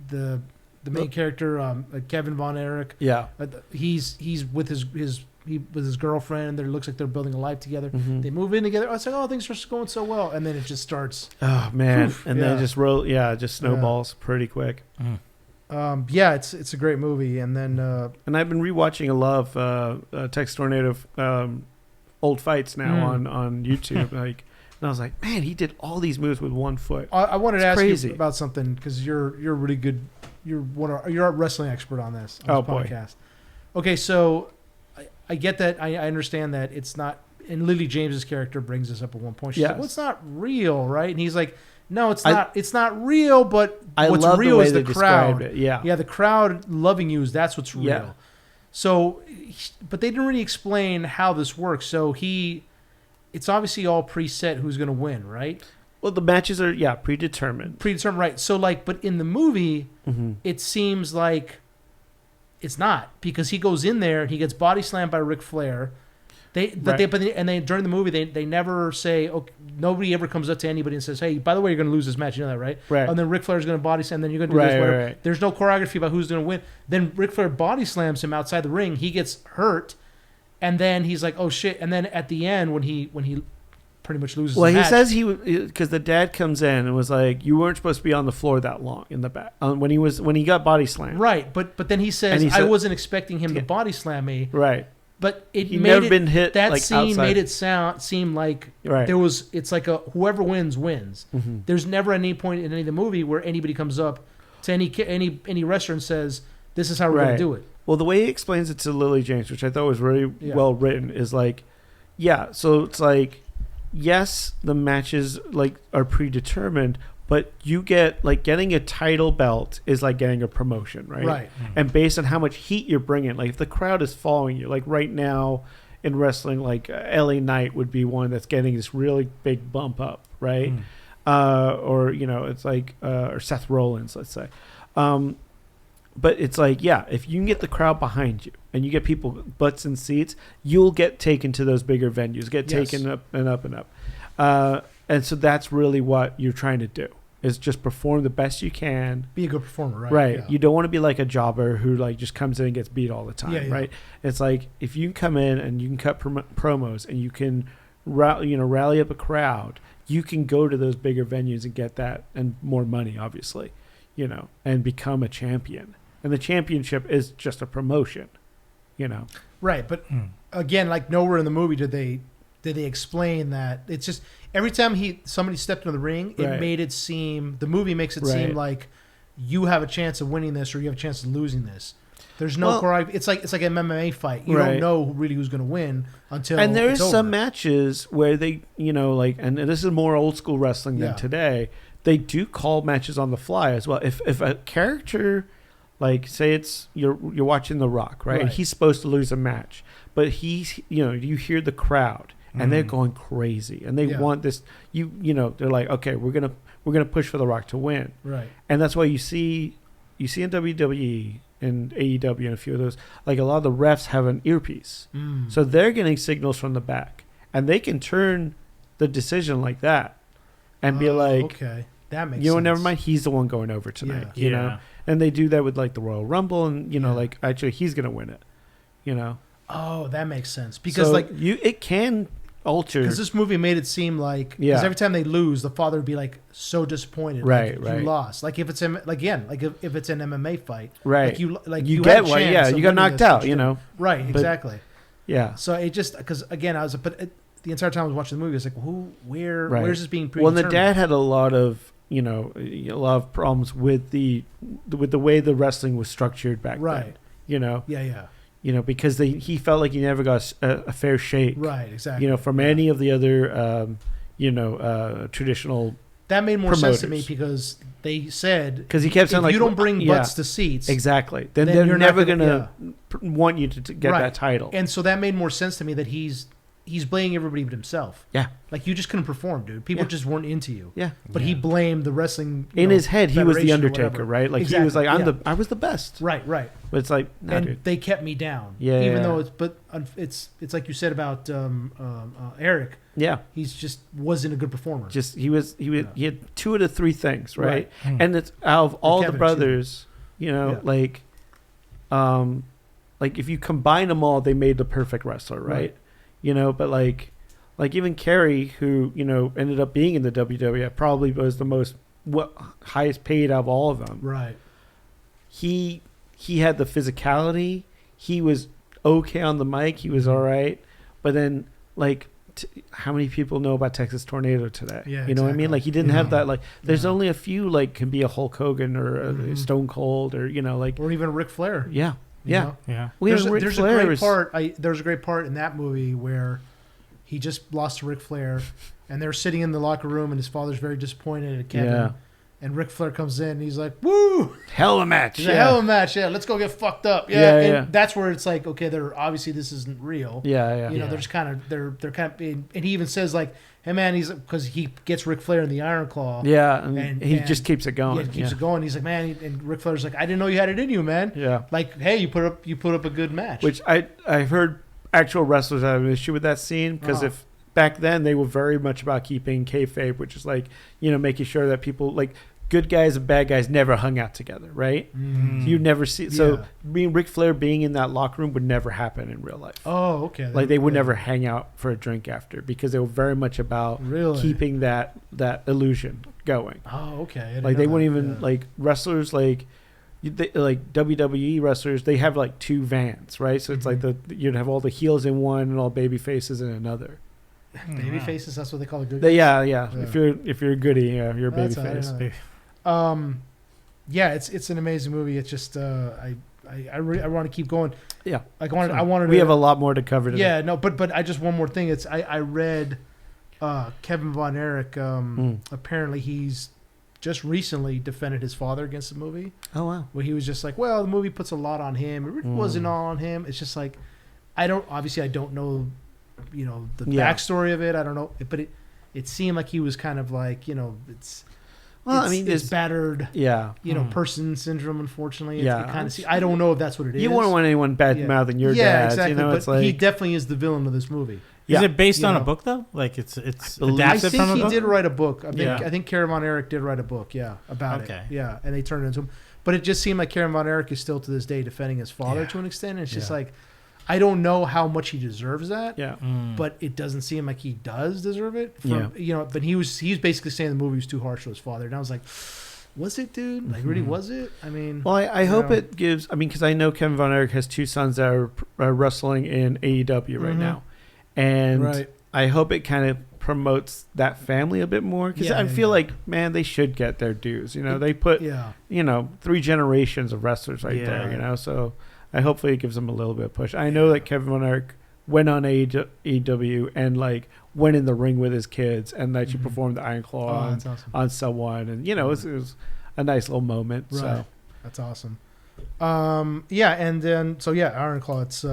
The main character, Kevin Von Erich. Yeah, he's with his girlfriend. It looks like they're building a life together. Mm-hmm. They move in together. It's like, oh, things are just going so well, and then it just starts. Oh man, and then it just just snowballs pretty quick. It's a great movie, and then and I've been rewatching a lot of Tex Tornado old fights now on YouTube. And I was like, man, he did all these moves with one foot. I wanted to ask you about something because you're really good. You're a wrestling expert on this podcast. Okay, so I get that. I understand that it's not. And Lily James's character brings this up at one point. She's like, well, it's not real, right? And he's like, no, it's not. It's not real. But what's real is the crowd. Yeah, the crowd loving you. That's what's real. Yeah. So, but they didn't really explain how this works. So it's obviously all preset who's going to win, right? Well, the matches are predetermined. Predetermined, right? So but in the movie, it seems like it's not, because he goes in there and he gets body slammed by Ric Flair. During the movie they never say, okay, nobody ever comes up to anybody and says, hey, by the way, you're going to lose this match, you know that, right? Right. And then Ric Flair's going to body slam, then you're going to do this, whatever. Right. There's no choreography about who's going to win. Then Ric Flair body slams him outside the ring. He gets hurt, and then he's like, oh shit. And then at the end when he pretty much loses. Well, he says because the dad comes in and was like, "You weren't supposed to be on the floor that long in the back." When he got body slammed, right? But then he says, "I wasn't expecting him to body slam me." Right. But he never been hit. That scene made it seem like there was. It's like whoever wins wins. Mm-hmm. There's never any point in any of the movie where anybody comes up to any wrestler and says, "This is how we're going to do it." Well, the way he explains it to Lily James, which I thought was really well written, is like, so it's like. Yes, the matches are predetermined, but you get getting a title belt is like getting a promotion, right? Right. And based on how much heat you're bringing, if the crowd is following you, right now in wrestling, LA Knight would be one that's getting this really big bump up, right? Or it's or Seth Rollins, let's say. But it's if you can get the crowd behind you and you get people butts in seats, you'll get taken to those bigger venues, taken up and up and up. And so that's really what you're trying to do, is just perform the best you can. Be a good performer, right? Right. Yeah. You don't want to be like a jobber who just comes in and gets beat all the time, right? It's if you can come in and you can cut promos and you can rally up a crowd, you can go to those bigger venues and get that and more money, obviously, and become a champion. And the championship is just a promotion, Right, but again, nowhere in the movie did they explain that. It's just every time somebody stepped into the ring, it made it seem, the movie makes it seem like you have a chance of winning this or you have a chance of losing this. There's no choreography. It's like an MMA fight. You don't know really who's going to win until. And there's some matches where they, and this is more old school wrestling than today. They do call matches on the fly as well. If a character. Say it's you're watching The Rock, right? And he's supposed to lose a match, but he's you hear the crowd and they're going crazy and they want this. They're like, okay, we're gonna push for The Rock to win, right? And that's why you see in WWE and AEW and a few of those, a lot of the refs have an earpiece, so they're getting signals from the back and they can turn the decision like that and be like, okay, that makes sense. Never mind, he's the one going over tonight, you know. And they do that with the Royal Rumble, and actually he's gonna win it, Oh, that makes sense because it can alter. Because this movie made it seem because every time they lose, the father would be so disappointed. Right, You lost. If it's if it's an MMA fight, right? You you get one, you got knocked out, Right, exactly. Yeah. So it just because again the entire time I was watching the movie, I was like, where's this being predetermined? Well, the dad had a lot of a lot of problems with the way the wrestling was structured back then. Yeah. Because he felt like he never got a fair shake. Right, exactly. From any of the other traditional. That made more promoters. sense to me because they said because he kept saying if you don't bring butts to seats, exactly, then they're never gonna want you to get that title. And so that made more sense to me that he's he's blaming everybody but himself. Yeah. Like, you just couldn't perform, dude. People just weren't into you. Yeah. But he blamed the wrestling. In his head, he was the Federation or Undertaker, whatever. right? Like Exactly. he was like, I was the best. Right. But it's like, no, And dude. they kept me down. Yeah, Even yeah. though it's like you said about Eric. Yeah. He's just wasn't a good performer. Just he had 2 of the 3 things, right? Right. And it's out of all Kevin, the brothers, you know, like if you combine them all, they made the perfect wrestler, right? You know, but like even Kerry, who, you know, ended up being in the WWF, probably was the most highest paid out of all of them. Right. He had the physicality. He was okay on the mic. He was all right. But then, like, how many people know about Texas Tornado today? Yeah, you know what I mean? Like, he didn't have that. Like, there's No. only a few, like, can be a Hulk Hogan or a Stone Cold or, you know, like. Or even Ric Flair. Yeah. you Yeah. know? Yeah. There's a great part. There's a great part in that movie where he just lost to Ric Flair, and they're sitting in the locker room, and his father's very disappointed at Kevin. Yeah. And Ric Flair comes in, and he's like, "Woo! Hell of a match. He's a hell of a match. Yeah, let's go get fucked up." Yeah, Yeah, and yeah. that's where it's like, okay, they're obviously this isn't real. Yeah. You know, they're just kind of they're kind of, and he even says like, "Hey man," he's because he gets Ric Flair in the Ironclaw. Yeah. And he and- just keeps it going. Yeah, he keeps it going. He's like, "Man," and Ric Flair's like, "I didn't know you had it in you, man." Yeah. Like, hey, you put up a good match. Which I've heard actual wrestlers have an issue with that scene because if back then they were very much about keeping kayfabe, which is like, you know, making sure that people like good guys and bad guys never hung out together, right? Mm. So you never see. So Ric Flair being in that locker room would never happen in real life. Oh, okay. Like they would never hang out for a drink after because they were very much about keeping that illusion going. Oh, okay. I didn't Like know they wouldn't that. even like wrestlers like WWE wrestlers. They have like 2 vans, right? So it's like you'd have all the heels in one and all baby faces in another. Baby faces. That's what they call the good. Yeah. If you're a goodie, you're a baby That's- face. Yeah, it's an amazing movie. It's just I want to keep going. Yeah. Like I wanted. We have a lot more to cover today. Yeah, no, but I just one more thing. It's I read Kevin Von Erich. Apparently he's just recently defended his father against the movie. Oh wow. Where he was just like, well, the movie puts a lot on him. It really wasn't all on him. It's just like I don't know, you know, the backstory of it. I don't know, but it seemed like he was kind of like, you know, it's battered, person syndrome. Unfortunately, it kind of. I don't know if that's what it is. You wouldn't want anyone bad mouthing your dad. Exactly. You know, but it's like he definitely is the villain of this movie. Is it based on a book though? Like it's adapted I think from a he book? did write a book. I think Karen Von Erich did write a book. Yeah, about it. Yeah, and they turned it into him. But it just seemed like Karen Von Erich is still to this day defending his father to an extent. And it's just like, I don't know how much he deserves that. Yeah. But it doesn't seem like he does deserve it. You know, but he was basically saying the movie was too harsh to his father, and I was like, was it, dude? Like, really, was it? I mean, well, I hope it gives. I mean, because I know Kevin Von Erich has 2 sons that are wrestling in AEW right now, and I hope it kind of promotes that family a bit more because I feel like, man, they should get their dues. You know, they put, you know, 3 generations of wrestlers right there. You know, so hopefully it gives them a little bit of push. I know that Kevin Von Erich went on AEW and like went in the ring with his kids and actually performed the Ironclaw on someone, and you know, it was a nice little moment. Right. So that's awesome. And then Ironclaw. It's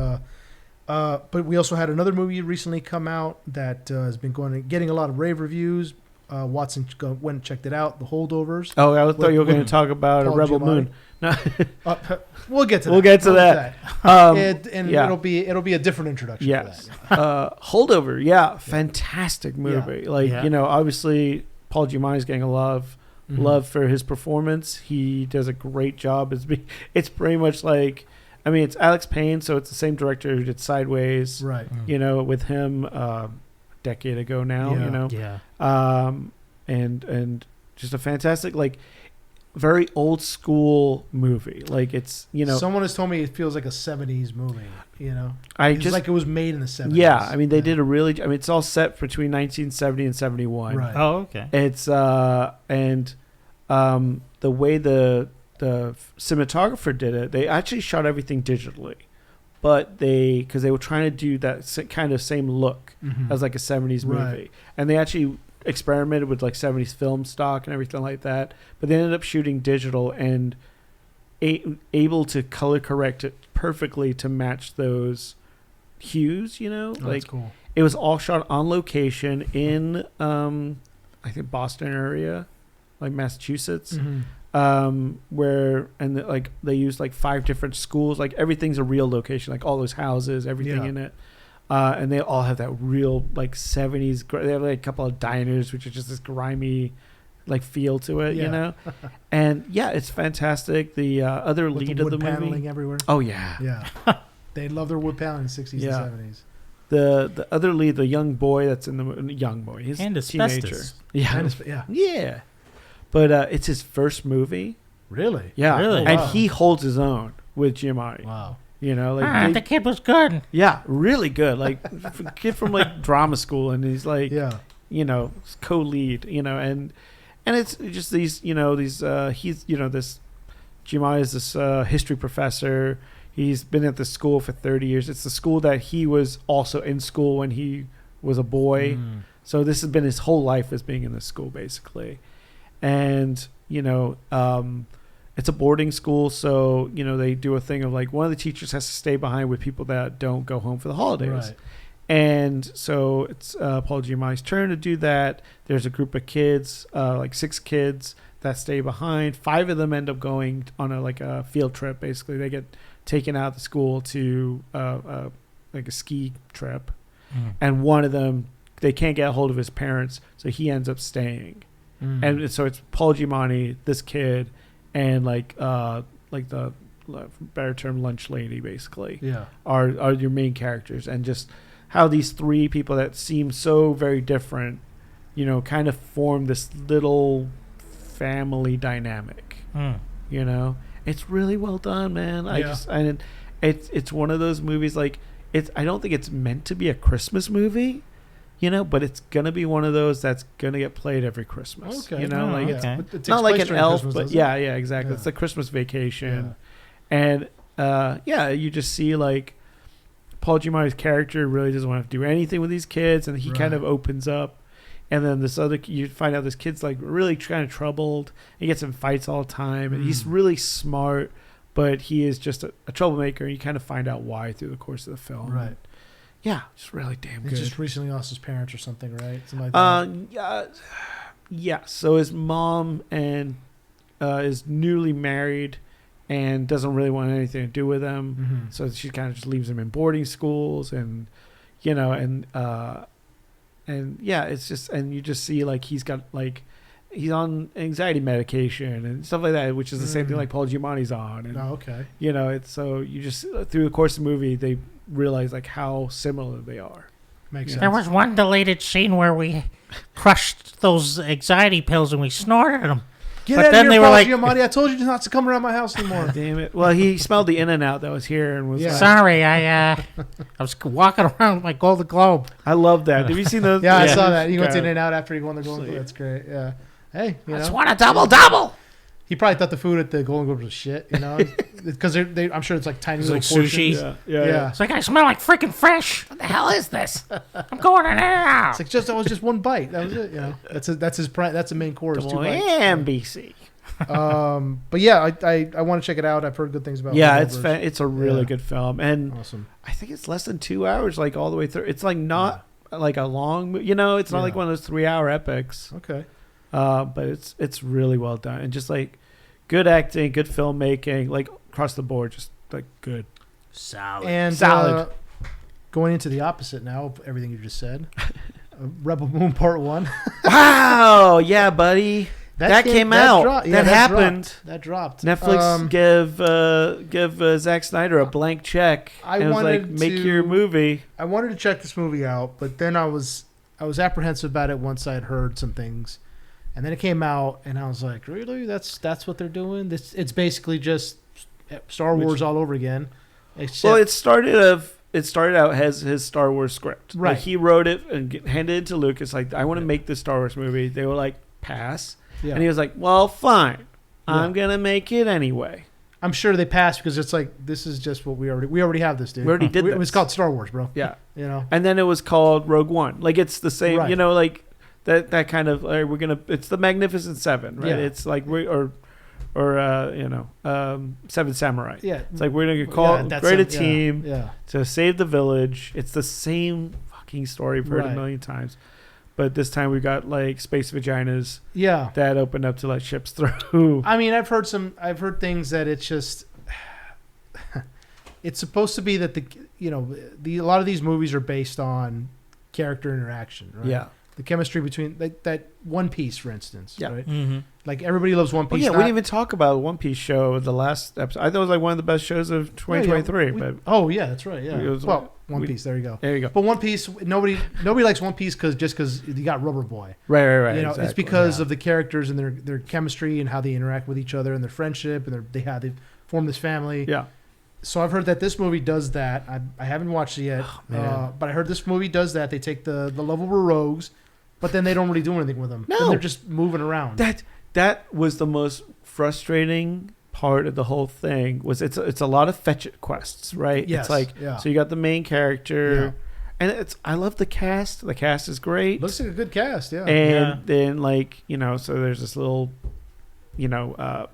but we also had another movie recently come out that has been getting a lot of rave reviews. Watson went and checked it out. The Holdovers. Oh, I thought you were going to talk about Paul a Rebel Giamatti. Moon. No. We'll get to that. We'll get to that. It'll be a different introduction. Yes. For that. Holdover. Fantastic movie. You know, obviously Paul Giamatti's getting a lot of love for his performance. He does a great job. It's pretty much like, I mean, it's Alex Payne, so it's the same director who did Sideways. Right. You know, with him a decade ago now. You know. Yeah. And just a fantastic, like, very old school movie. Like, it's, you know, someone has told me it feels like a 70s movie. You know, it's like it was made in the 70s. Yeah, I mean, they did it's all set between 1970 and 71. Right. Oh, okay. It's and the way the cinematographer did it, they actually shot everything digitally, but because they were trying to do that kind of same look as like a 70s movie, and they actually experimented with like 70s film stock and everything like that, but they ended up shooting digital and able to color correct it perfectly to match those hues, you know. That's cool. It was all shot on location in, I think, Boston area, like Massachusetts, where like they used like 5 different schools. Like everything's a real location, like all those houses, everything in it. And they all have that real like 70s. They have like a couple of diners, which is just this grimy like feel to it, you know. And yeah, it's and the other with lead the of the wood paneling movie. everywhere. Oh yeah, yeah. They love their wood paneling in the 60s and 70s. The other lead, the young boy that's in the young boy, he's and a asbestos. teenager. Yeah. But it's his first movie. Really? Yeah. Really? And he holds his own with Giamatti. Wow. You know, like the kid was good. Yeah, really good. Like kid from like drama school, and he's like, you know, co-lead. You know, and it's just these, you know, these he's, you know, this Giamatti is this history professor. He's been at the school for 30 years. It's the school that he was also in school when he was a boy. So this has been his whole life as being in this school, basically. And, you know, it's a boarding school. So, you know, they do a thing of like one of the teachers has to stay behind with people that don't go home for the holidays. Right. And so it's Paul Giamatti's turn to do that. There's a group of kids, like 6 kids that stay behind. 5 of them end up going on a field trip. Basically, they get taken out of the school to like a ski trip, and one of them, they can't get a hold of his parents, so he ends up staying. And so it's Paul Giamatti, this kid, and like the better term lunch lady, basically, are your main characters, and just how these 3 people that seem so very different, you know, kind of form this little family dynamic. You know, it's really well done, man. It's one of those movies, like I don't think it's meant to be a Christmas movie, you know, but it's gonna be one of those that's gonna get played every Christmas. Okay, you know, it's not like an Elf, but yeah, exactly. It's the Christmas Vacation, and you just see like Paul Giamatti's character really doesn't want to do anything with these kids, and he kind of opens up. And then you find out this kid's like really kind of troubled. He gets in fights all the time, and he's really smart, but he is just a troublemaker. And you kind of find out why through the course of the film. Right. Yeah, just really damn good. He just recently lost his parents or something, right? Something like that. Yeah. So his mom is newly married and doesn't really want anything to do with him. So she kind of just leaves him in boarding schools, and you know, and yeah, it's just, and you just see like he's on anxiety medication and stuff like that, which is the same thing like Paul Giamatti's on. And, you know, it's so you just through the course of the movie they realize like how similar they are. Makes sense. There was one deleted scene where we crushed those anxiety pills and we snorted them. Get out of here, Paul Giamatti. I told you not to come around my house anymore. Damn it. Well, he smelled the In-N-Out that was here and was like, sorry, I was walking around with my Golden Globe. I love that. Have you seen those? I saw that. He went to In-N-Out after he won the Golden Globe. That's great. Yeah. Hey, you know. I just want a double. He probably thought the food at the Golden Globes was shit, you know, because I'm sure it's like tiny little portions. Sushi. Yeah. It's like, I smell like freaking fresh. What the hell is this? I'm going in there. It's like that was just one bite. That was it. You know, that's a main course. 2 bites. NBC. But yeah, I want to check it out. I've heard good things about it. Yeah, it's a really good film, and awesome. I think it's less than 2 hours, like all the way through. It's like not like a long, you know, it's not like one of those 3-hour epics. Okay. But it's really well done, and just like good acting, good filmmaking, like across the board, just like good. Solid. Going into the opposite now of everything you just said, Rebel Moon Part 1. Wow, yeah, buddy. That came out. That happened. That dropped. Netflix give Zack Snyder a blank check. And was like, make your movie. I wanted to check this movie out, but then I was apprehensive about it once I had heard some things, and then it came out, and I was like, really? That's what they're doing? It's basically just Star Wars all over again. Well, it started out as his Star Wars script. Right. Like he wrote it and handed it to Lucas. Like, I want to make this Star Wars movie. They were like, pass. Yeah. And he was like, well, fine. Yeah. I'm going to make it anyway. I'm sure they passed because it's like, this is just what we already have this, dude. We already did this. It was called Star Wars, bro. Yeah. You know? And then it was called Rogue One. Like, it's the same, you know, like that kind of, it's the Magnificent Seven, right? Yeah. It's like, Seven Samurai. Yeah. It's like, we're going to create a team to save the village. It's the same fucking story I've heard a million times. But this time we got like space vaginas. Yeah. That opened up to let ships through. I mean, I've heard things that it's just, it's supposed to be that a lot of these movies are based on character interaction, right? Yeah. The chemistry between that One Piece, for instance. Yeah. Right? Mm-hmm. Like everybody loves One Piece. We didn't even talk about One Piece show the last episode. I thought it was like one of the best shows of 2023. Yeah, that's right. Yeah. One Piece. There you go. There you go. But One Piece, nobody likes One Piece because you got Rubber Boy. Right. Exactly. It's because of the characters and their chemistry and how they interact with each other and their friendship and they form this family. Yeah. So I've heard that this movie does that. I haven't watched it yet, but I heard this movie does that. They take the lovable rogues, but then they don't really do anything with them. No, and they're just moving around. That was the most frustrating part of the whole thing. Was it's a lot of fetch it quests, right? Yes. It's like so you got the main character, and I love the cast. The cast is great. Looks like a good cast, yeah. And then so there's this little,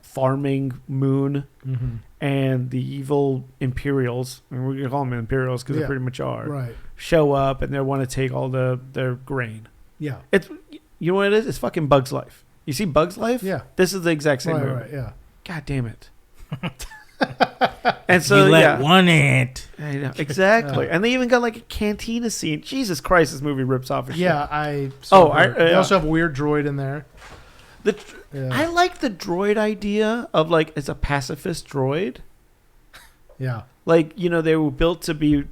farming moon. Mm-hmm. And the evil Imperials, and we're gonna call them Imperials because they pretty much are, right? Show up and they want to take all their grain. Yeah, it's you know what it is? It's fucking Bug's Life. You see Bug's Life? Yeah, this is the exact same movie. Right, yeah. God damn it! And so you let one ant. I know exactly, and they even got like a cantina scene. Jesus Christ, this movie rips off. They also have a weird droid in there. I like the droid idea of like it's a pacifist droid. Yeah. Like, they were built to be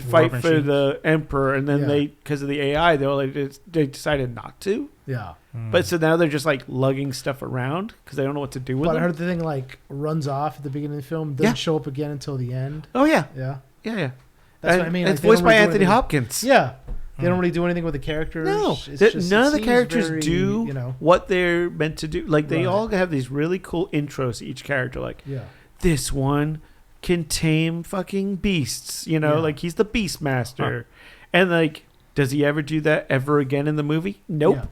fight for the emperor, and then because of the AI, they decided not to. Yeah. But so now they're just like lugging stuff around because they don't know what to do with it. But I heard the thing like runs off at the beginning of the film, doesn't show up again until the end. Oh yeah. Yeah. Yeah. That's what I mean. It's voiced by Anthony Hopkins. Yeah. They don't really do anything with the characters. No, none of the characters do what they're meant to do. Like they all have these really cool intros to each character. Like, this one can tame fucking beasts. Like he's the beast master, and like, does he ever do that ever again in the movie? Nope.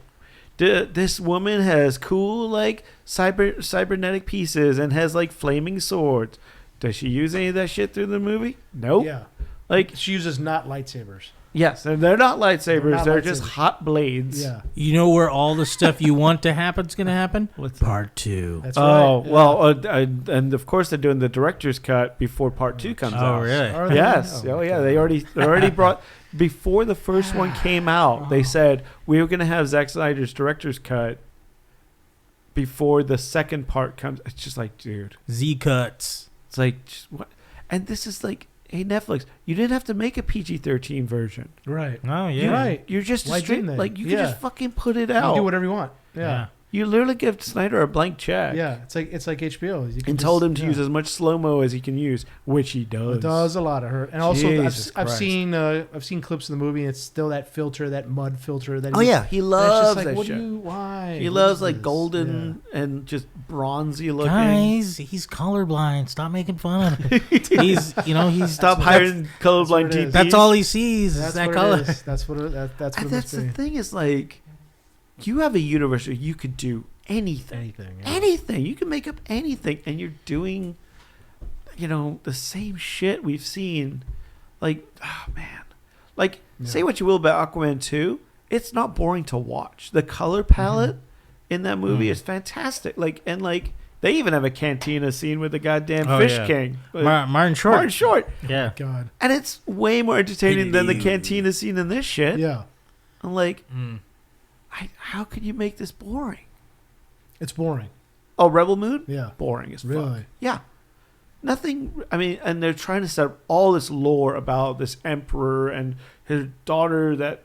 Yeah. This woman has cool like cybernetic pieces and has like flaming swords. Does she use any of that shit through the movie? Nope. Yeah. Like she uses not lightsabers. Yes, and they're not lightsabers. They're just hot blades. Yeah. You know where all the stuff you want to happen is going to happen? What's Part 2. That's right. Well, and of course they're doing the director's cut before Part 2 comes out. Oh, really? Yes. Oh, yeah. They already brought before the first one came out. They said we were going to have Zack Snyder's director's cut before the second part comes. It's just like, dude, Z cuts. It's like what? And this is like. Hey, Netflix, you didn't have to make a PG-13 version. Right. Oh, yeah. Right. You're just you can just fucking put it out. You do whatever you want. Yeah. You literally give Snyder a blank check. Yeah. It's like HBO. And told him to use as much slow-mo as he can use, which he does. It does a lot of her. And also, I've seen clips of the movie, and it's still that filter, that mud filter. That he loves like, that shit. Why? He loves like golden and just bronzy looking. Guys, he's colorblind. Stop making fun of him. he's stop hiring colorblind GPs. That's all he sees is that color. That's what it that's the thing is like. You have a universe where you could do anything. Anything. You can make up anything. And you're doing, the same shit we've seen. Like, oh, man. Like, say what you will about Aquaman 2. It's not boring to watch. The color palette in that movie is fantastic. Like, and like, they even have a cantina scene with the goddamn Fish King. Martin Short. Martin Short. Yeah. God. And it's way more entertaining than the cantina scene in this shit. Yeah. I'm like... how could you make this boring? It's boring. Oh, Rebel Moon? Yeah. Boring as fuck. Really? Yeah. Nothing. I mean, and they're trying to set up all this lore about this emperor and his daughter that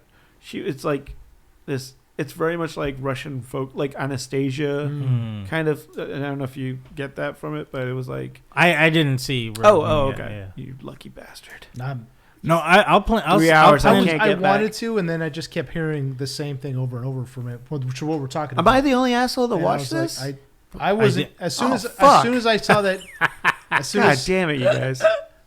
it's like this. It's very much like Russian folk, like Anastasia kind of. I don't know if you get that from it, but it was like. I didn't see Rebel Moon okay. Yeah. You lucky bastard. No, I'll play. 3 hours. I wanted to, and then I just kept hearing the same thing over and over from it, which is what we're talking about. Am I the only asshole that watched this? I wasn't. As soon as I saw that, God damn it, you guys!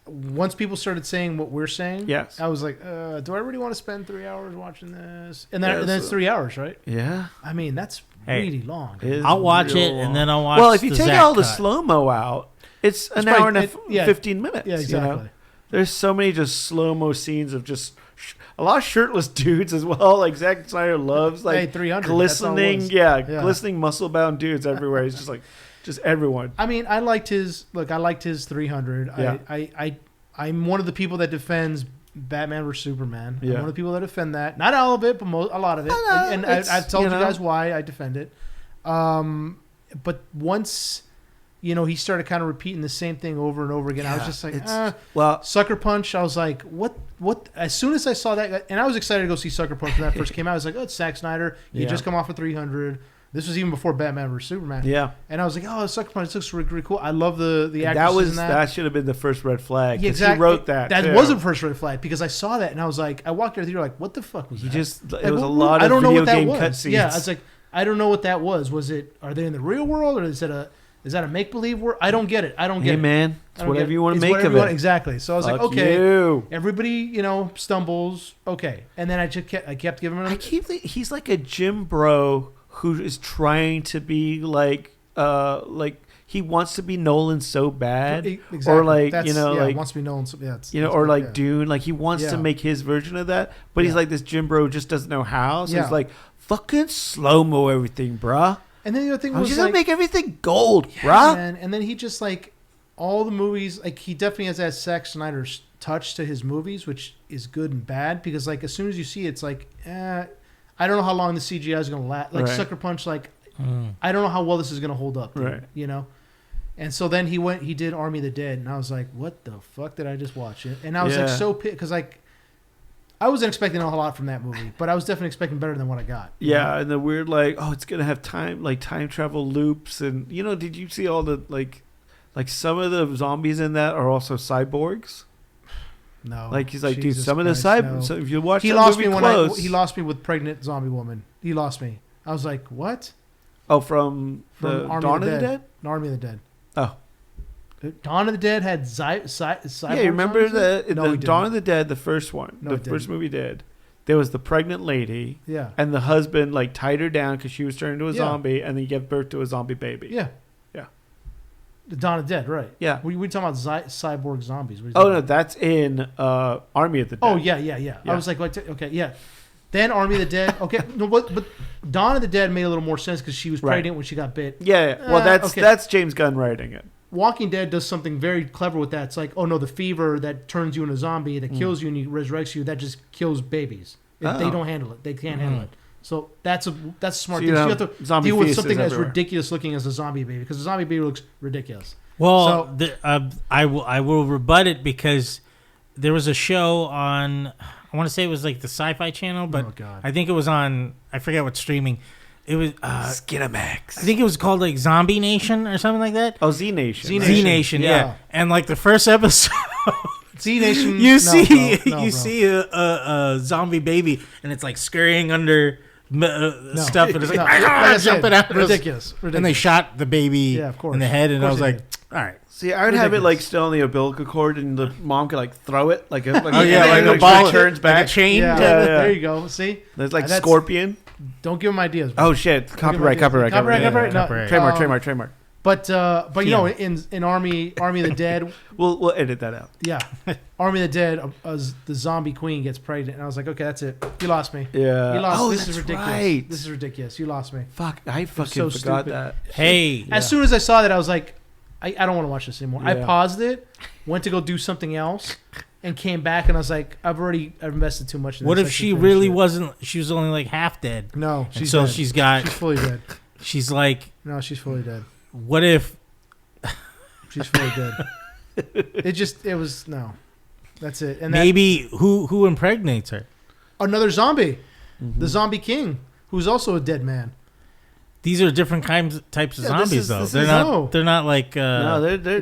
Once people started saying what we're saying, yes, I was like, do I really want to spend 3 hours watching this? And then it's 3 hours, right? Yeah. I mean, that's really long. I'll watch it, and then I'll watch. Well, if you take all the slow mo out, it's an hour and 15 minutes. Yeah, exactly. There's so many just slow-mo scenes of just a lot of shirtless dudes as well. Like Zack Snyder loves like 300 glistening, glistening muscle-bound dudes everywhere. He's just like, just everyone. I mean, I liked his 300. Yeah. I'm one of the people that defends Batman vs Superman. Yeah. I'm one of the people that defend that. Not all of it, but a lot of it. And I've told you guys why I defend it. But once, he started kind of repeating the same thing over and over again. I was just like, Sucker Punch. I was like, what? As soon as I saw that, and I was excited to go see Sucker Punch when that first came out. I was like, oh, it's Zack Snyder. He just come off of 300. This was even before Batman vs Superman. Yeah. And I was like, oh, Sucker Punch looks really, really cool. I love the actresses in that. That should have been the first red flag. Yeah, exactly. He wrote that. That was the first red flag because I saw that and I was like, I walked out of the theater like, what the fuck was that? It was a lot of video game cutscenes. Yeah, I was like, I don't know what that was. Are they in the real world or is that a make-believe world? I don't get it. Hey, man. It's whatever you want to make of it. Exactly. So I was like, okay. Everybody, stumbles. Okay. And then I kept giving him he's like a gym bro who is trying to be like he wants to be Nolan so bad. Exactly. Or like, wants to be Nolan so Dune. Like he wants to make his version of that. But he's like, this gym bro just doesn't know how. So he's like, fucking slow-mo everything, bruh. And then the other thing was just gonna make everything gold, bruh. Man. And then he just like all the movies, like he definitely has that Zack Snyder touch to his movies, which is good and bad because like as soon as you see it, it's like, I don't know how long the CGI is gonna last. Like Sucker Punch, like I don't know how well this is gonna hold up. Dude, right. And so then he did Army of the Dead, and I was like, what the fuck did I just watch it? And I was like so pissed because like. I wasn't expecting a whole lot from that movie, but I was definitely expecting better than what I got. Yeah, and the weird it's gonna have time travel loops, and did you see all the like some of the zombies in that are also cyborgs? No, like he's like, Jesus dude, some Christ, of the cyborgs. no. So if you watch, he lost me he lost me with pregnant zombie woman. He lost me. I was like, what? Oh, from the Dawn of the Dead? Army of the Dead. Oh. Dawn of the Dead had cyborg. Yeah, you remember the Dawn of the Dead, the first one, no, the first movie did. There was the pregnant lady, and the husband like tied her down because she was turning into a zombie, and then he gave birth to a zombie baby. Yeah. The Dawn of the Dead, right? Yeah. We talking about cyborg zombies. No, that's in Army of the Dead. Oh yeah. I was like, okay, yeah. Then Army of the Dead. Okay, no, but Dawn of the Dead made a little more sense because she was pregnant when she got bit. Yeah. Well, that's James Gunn writing it. Walking Dead does something very clever with that. It's like, oh no, the fever that turns you into a zombie, that kills you and resurrects you, that just kills babies. They don't handle it. They can't handle it. So that's a smart thing. So you have to deal with something as ridiculous looking as a zombie baby because a zombie baby looks ridiculous. Well, I will rebut it because there was a show on, I want to say it was like the Sci-Fi Channel, but I think it was on, I forget what streaming. It was Skinamax. I think it was called like Zombie Nation or something like that. Oh, Z Nation. Z Nation, yeah. And like the first episode, Z Nation. You see a zombie baby, and it's like scurrying under stuff, and it's like jumping out. Ridiculous. And they shot the baby in the head, and I was like, all right. See, I would have it like still on the umbilical cord, and the mom could like throw it like a ball turns back, like a chain. Yeah. There you go. See, there's like Scorpion. Don't give them ideas. Bro. Oh shit! Copyright. No, Trademark. But in Army of the Dead, we'll edit that out. Yeah, Army of the Dead, the zombie queen gets pregnant, and I was like, okay, that's it. You lost me. Yeah. You lost. Oh, this is ridiculous. Right. This is ridiculous. You lost me. Fuck! I fucking forgot that. Hey. As soon as I saw that, I was like, I don't want to watch this anymore. Yeah. I paused it, went to go do something else, and came back, and I was like, I've invested too much in this. What if she really wasn't? She was only like half dead. No, she's dead. She's fully dead. She's like, no, she's fully dead. What if she's fully dead? No. That's it. And maybe who impregnates her? Another zombie, the Zombie King, who's also a dead man. These are different types of zombies, though. They're not like. They're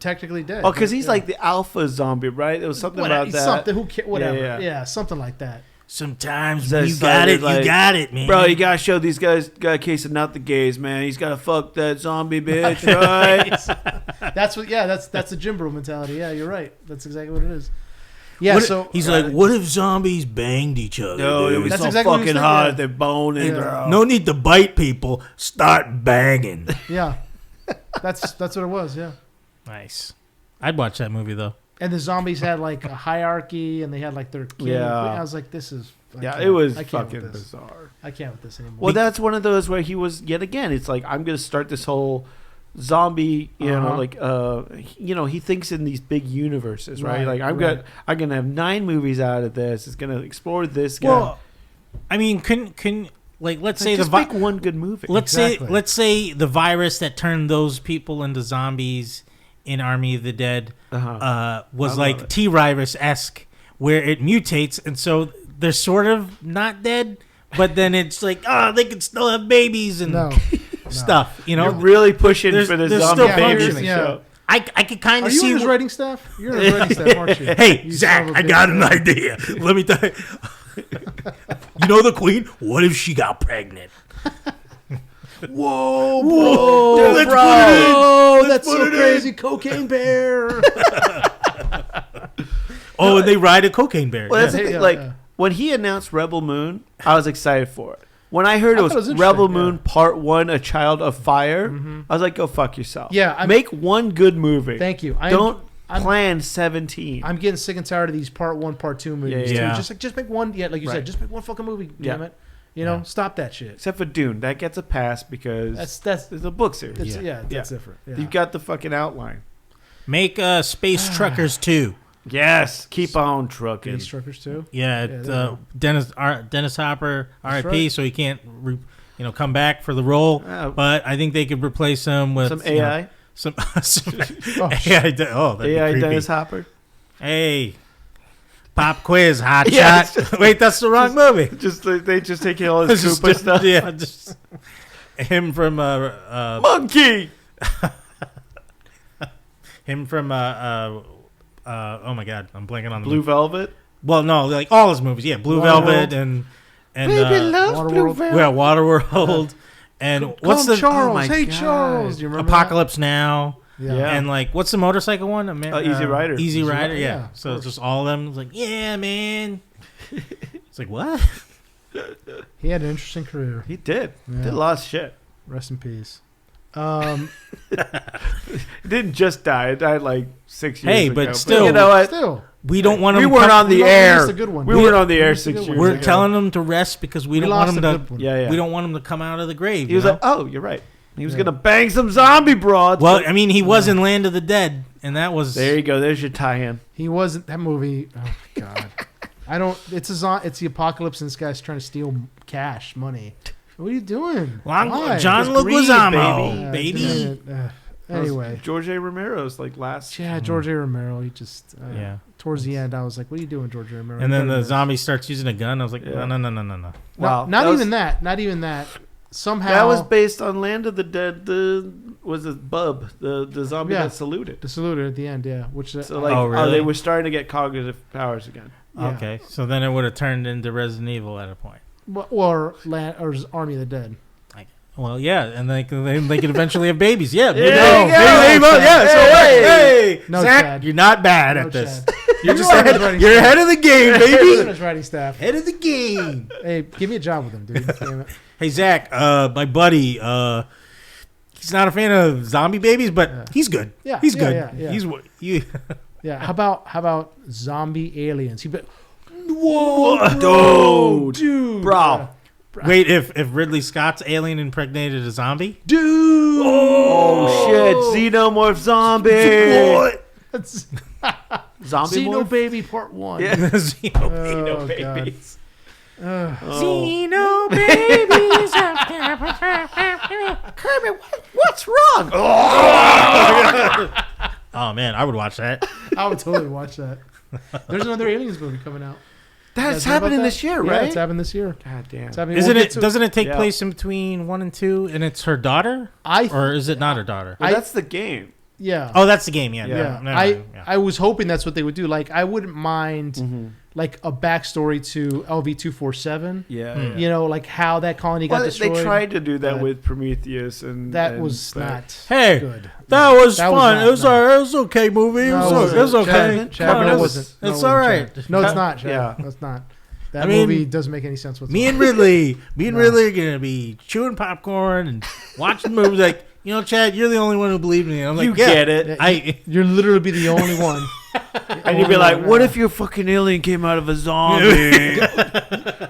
technically dead. Oh, because he's like the alpha zombie, right? There was something about that. Whatever. Yeah, something like that. Sometimes when you got it, you got it, man. Bro, you gotta show these guys got a case of not the gays, man. He's gotta fuck that zombie bitch, right? That's the Jim Bro mentality. Yeah, you're right. That's exactly what it is. Yeah, he's like, what if zombies banged each other? No, it was so exactly fucking hot. They're boning, bro. No need to bite people. Start banging. Yeah, that's what it was. Yeah. Nice. I'd watch that movie though. And the zombies had like a hierarchy, and they had like their king. Yeah. I was like, this is. It was I can't fucking with this. bizarre. I can't with this anymore. Well, that's one of those where he was yet again. It's like I'm gonna start this whole zombie. He thinks in these big universes, right? Like I'm gonna have 9 movies out of this. It's gonna explore this guy. Well, I mean, couldn't like let's say just make one good movie. Let's say the virus that turned those people into zombies in Army of the Dead was like T-virus-esque, where it mutates, and so they're sort of not dead, but then it's like, they can still have babies and stuff. You know, you're really pushing for the zombie babies. Yeah. I could kind of see. Are you his writing staff? You're his writing staff, aren't you? Hey, Zach, I got an idea. Let me tell you. You know the Queen? What if she got pregnant? Whoa, bro! Dude, that's so crazy. Cocaine bear. And they ride a cocaine bear. Well, that's the thing. When he announced Rebel Moon, I was excited for it. When I heard it was Rebel Moon Part 1, A Child of Fire, I was like, go fuck yourself. Yeah, make one good movie. Thank you. Don't plan 17. I'm getting sick and tired of these Part 1, Part 2 movies. Yeah. Just make one. Yeah, like you said, just make one fucking movie. Damn it. Stop that shit. Except for Dune, that gets a pass because that's a book series. That's different. Yeah. You've got the fucking outline. Make Space Truckers 2. Yes, keep on trucking. Space Truckers 2. Yeah, Dennis Hopper, R.I.P. So he can't, come back for the role. But I think they could replace him with some AI. Some AI. AI Dennis Hopper. Hey. Pop quiz, hot shot. Wait, that's the wrong movie. They just take all his Koopa stuff. Yeah, just him from Monkey. Him from oh my god, I'm blanking on the Blue Velvet. Well, no, like all his movies. Yeah, Blue Velvet and Baby loves Blue Velvet. Yeah, Waterworld. And what's the Charles? Hey Charles, do you remember Apocalypse Now? Yeah. And like, what's the motorcycle one? Easy Rider. Easy Rider, yeah. So it's just all of them. It's like, yeah, man. It's like, what? He had an interesting career. He did. Yeah. Did a lot of shit. Rest in peace. He didn't just die. It died like 6 years ago. Hey, but still, you know what? Still. We don't want him. We weren't on the air. We weren't on the air 6 years ago. We're telling him to rest because we don't want him to. Yeah. We don't want him to come out of the grave. He was like, "Oh, you're right." He was gonna bang some zombie broads. Well, I mean, he was in Land of the Dead, and that was. There you go. There's your tie-in. He wasn't that movie. Oh my god, I don't. It's the apocalypse, and this guy's trying to steal cash, money. What are you doing? John Leguizamo, baby. Anyway, George A. Romero's like last. Yeah, George A. Romero. He just towards the end, I was like, "What are you doing, George A. Romero?" And then the zombie starts using a gun. I was like, no. Wow, not even that. Somehow that was based on Land of the Dead. Was it Bub, the zombie that saluted? The saluted at the end, yeah. Which really? They were starting to get cognitive powers again. Yeah. Okay, so then it would have turned into Resident Evil at a point, or Army of the Dead. Well, yeah, and they could eventually have babies. Yeah, No, Zach, Chad. you're not bad at this. You're ahead of the game, baby. Writing staff. Head of the game. Hey, give me a job with him, dude. Damn it. Hey, Zach, my buddy, he's not a fan of zombie babies, but he's good. Yeah, he's good. Yeah. Yeah. How about zombie aliens? Whoa, dude, bro. Wait, if Ridley Scott's alien impregnated a zombie, dude. Oh shit, Xenomorph zombie. Zombie Xeno Baby Part 1. Yeah. Xeno babies. Xeno babies. Kirby, what's wrong? Oh man, I would watch that. I would totally watch that. There's another Aliens movie coming out. That's happening this year, right? Yeah, it's happening this year. God damn. Doesn't it take place in between 1 and 2, and it's her daughter? Or is it not her daughter? Well, that's the game. Yeah. Oh, that's the game. Yeah. Yeah. I was hoping that's what they would do. Like, I wouldn't mind like a backstory to LV-247. Yeah. You know, like how that colony got destroyed. They tried to do that with Prometheus, and that was not good. That was fun. It was okay movie. It was okay. Chad, wasn't. It's all right. No, it's not. Chad. Yeah, it's not. That movie doesn't make any sense whatsoever. Me and Ridley are gonna be chewing popcorn and watching movies. Like, you know, Chad, you're the only one who believed in me. I'm like, get it. You're literally be the only one. And you'd be like, what if your fucking alien came out of a zombie?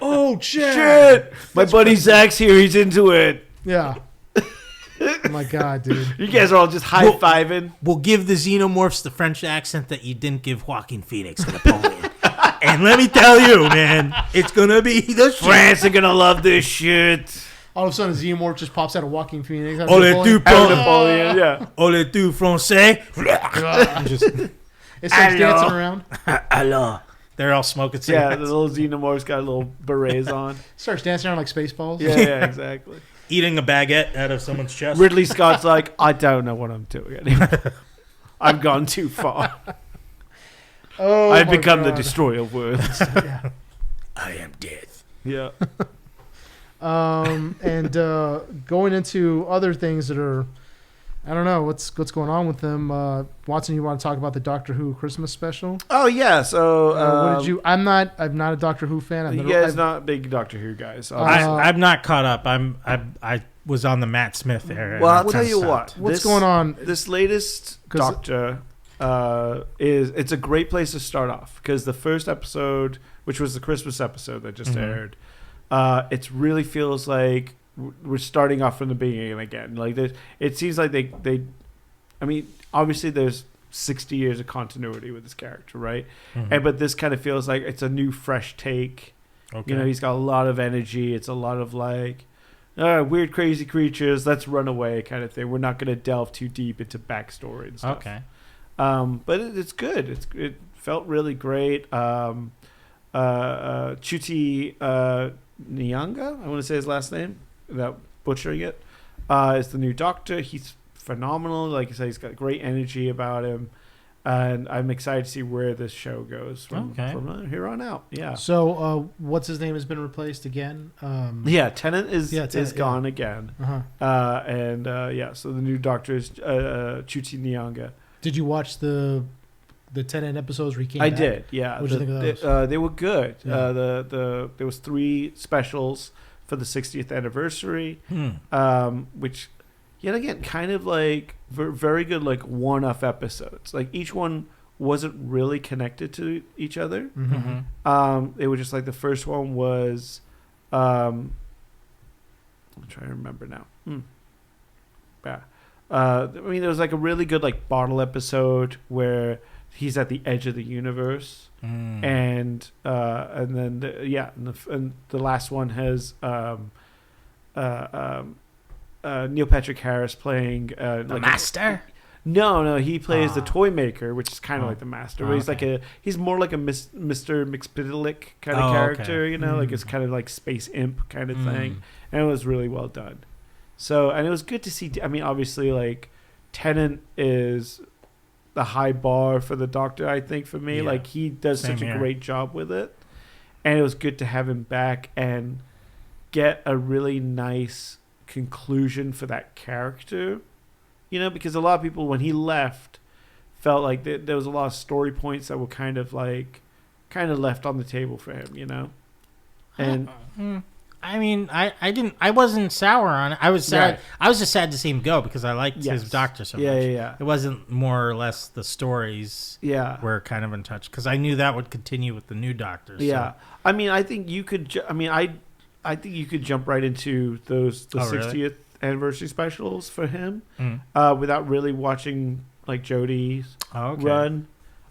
Oh, shit. My buddy Zach's here. He's into it. Yeah. Oh, my God, dude. You guys are all just high-fiving. We'll give the xenomorphs the French accent that you didn't give Joaquin Phoenix to Napoleon. And let me tell you, man, it's going to be the shit. France are going to love this shit. All of a sudden, a xenomorph just pops out of Joaquin Phoenix. Napoleon, yeah. Ole tu français. It starts dancing around. Alors. They're all smoking cigarettes. Yeah, the little xenomorph's got little berets on. Starts dancing around like Spaceballs. Yeah, exactly. Eating a baguette out of someone's chest. Ridley Scott's like, I don't know what I'm doing anymore. I've gone too far. Oh, I've become the destroyer of worlds. Yeah. I am death. Yeah. And going into other things that are, I don't know what's going on with them. Watson, you want to talk about the Doctor Who Christmas special? Oh yeah. So what did you? I'm not a Doctor Who fan. You guys not big Doctor Who guys. I'm not caught up. I was on the Matt Smith era. Well, I'll tell you what. What's going on? This latest Doctor it's a great place to start off because the first episode, which was the Christmas episode that just aired, it really feels like we're starting off from the beginning again. Like it seems like they I mean, obviously there's 60 years of continuity with this character, right? But this kind of feels like it's a new, fresh take. Okay. You know, he's got a lot of energy. It's a lot of like weird, crazy creatures. Let's run away, kind of thing. We're not going to delve too deep into backstory and stuff. Okay. But it's good. It felt really great. Chuti Nyanga, I want to say his last name without butchering it, is the new Doctor. He's phenomenal. Like I said, he's got great energy about him, and I'm excited to see where this show goes from here on out. Yeah. So, what's his name has been replaced again? Tennant is gone again. So the new Doctor is Chuti Nyanga. Did you watch the 10 episodes where he came back? I did, yeah. What did you think of those? They were good. Yeah. There was 3 specials for the 60th anniversary, which, yet again, kind of like very good, like one-off episodes. Like each one wasn't really connected to each other. They were just like the first one was, I'm trying to remember now. Yeah. I mean, there was like a really good like bottle episode where he's at the edge of the universe, and then the last one has Neil Patrick Harris playing the Master. No, he plays the toy maker, which is kind of like the Master. Where he's more like a Mr. Mxyzptlk kind of character, you know, like it's kind of like space imp kind of thing, and it was really well done. So, and it was good to see. I mean, obviously, like Tennant is the high bar for the Doctor. I think for me, like he does such a great job with it, and it was good to have him back and get a really nice conclusion for that character. You know, because a lot of people, when he left, felt like there was a lot of story points that were kind of left on the table for him. You know, and. I mean, I wasn't sour on it. I was sad. Right. I was just sad to see him go because I liked his Doctor so much. Yeah. It wasn't more or less the stories were kind of untouched because I knew that would continue with the new Doctors. Yeah. So. I mean, I think you could, I think you could jump right into the 60th anniversary specials for him without really watching like Jodie's run.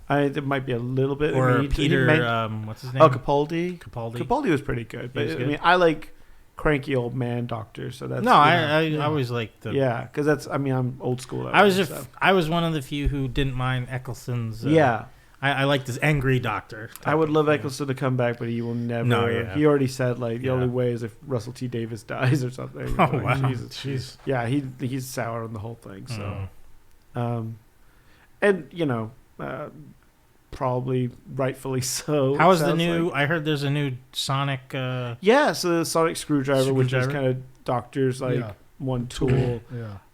There might be a little bit. Or Peter, what's his name? Oh, Capaldi. Capaldi was pretty good. But I mean, I like cranky old man Doctor, so that's... No, I always like the... Yeah, because that's... I mean, I'm old school. I was one of the few who didn't mind Eccleston's... I like this angry Doctor. I would love Eccleston to come back, but he will never... No, he already said, like, the only way is if Russell T. Davies dies or something. Oh, like, wow. Jesus. Yeah, he's sour on the whole thing, so... and, you know... probably rightfully so. How is the new... I heard there's a new Sonic... so the Sonic Screwdriver, which is kind of Doctor's one tool.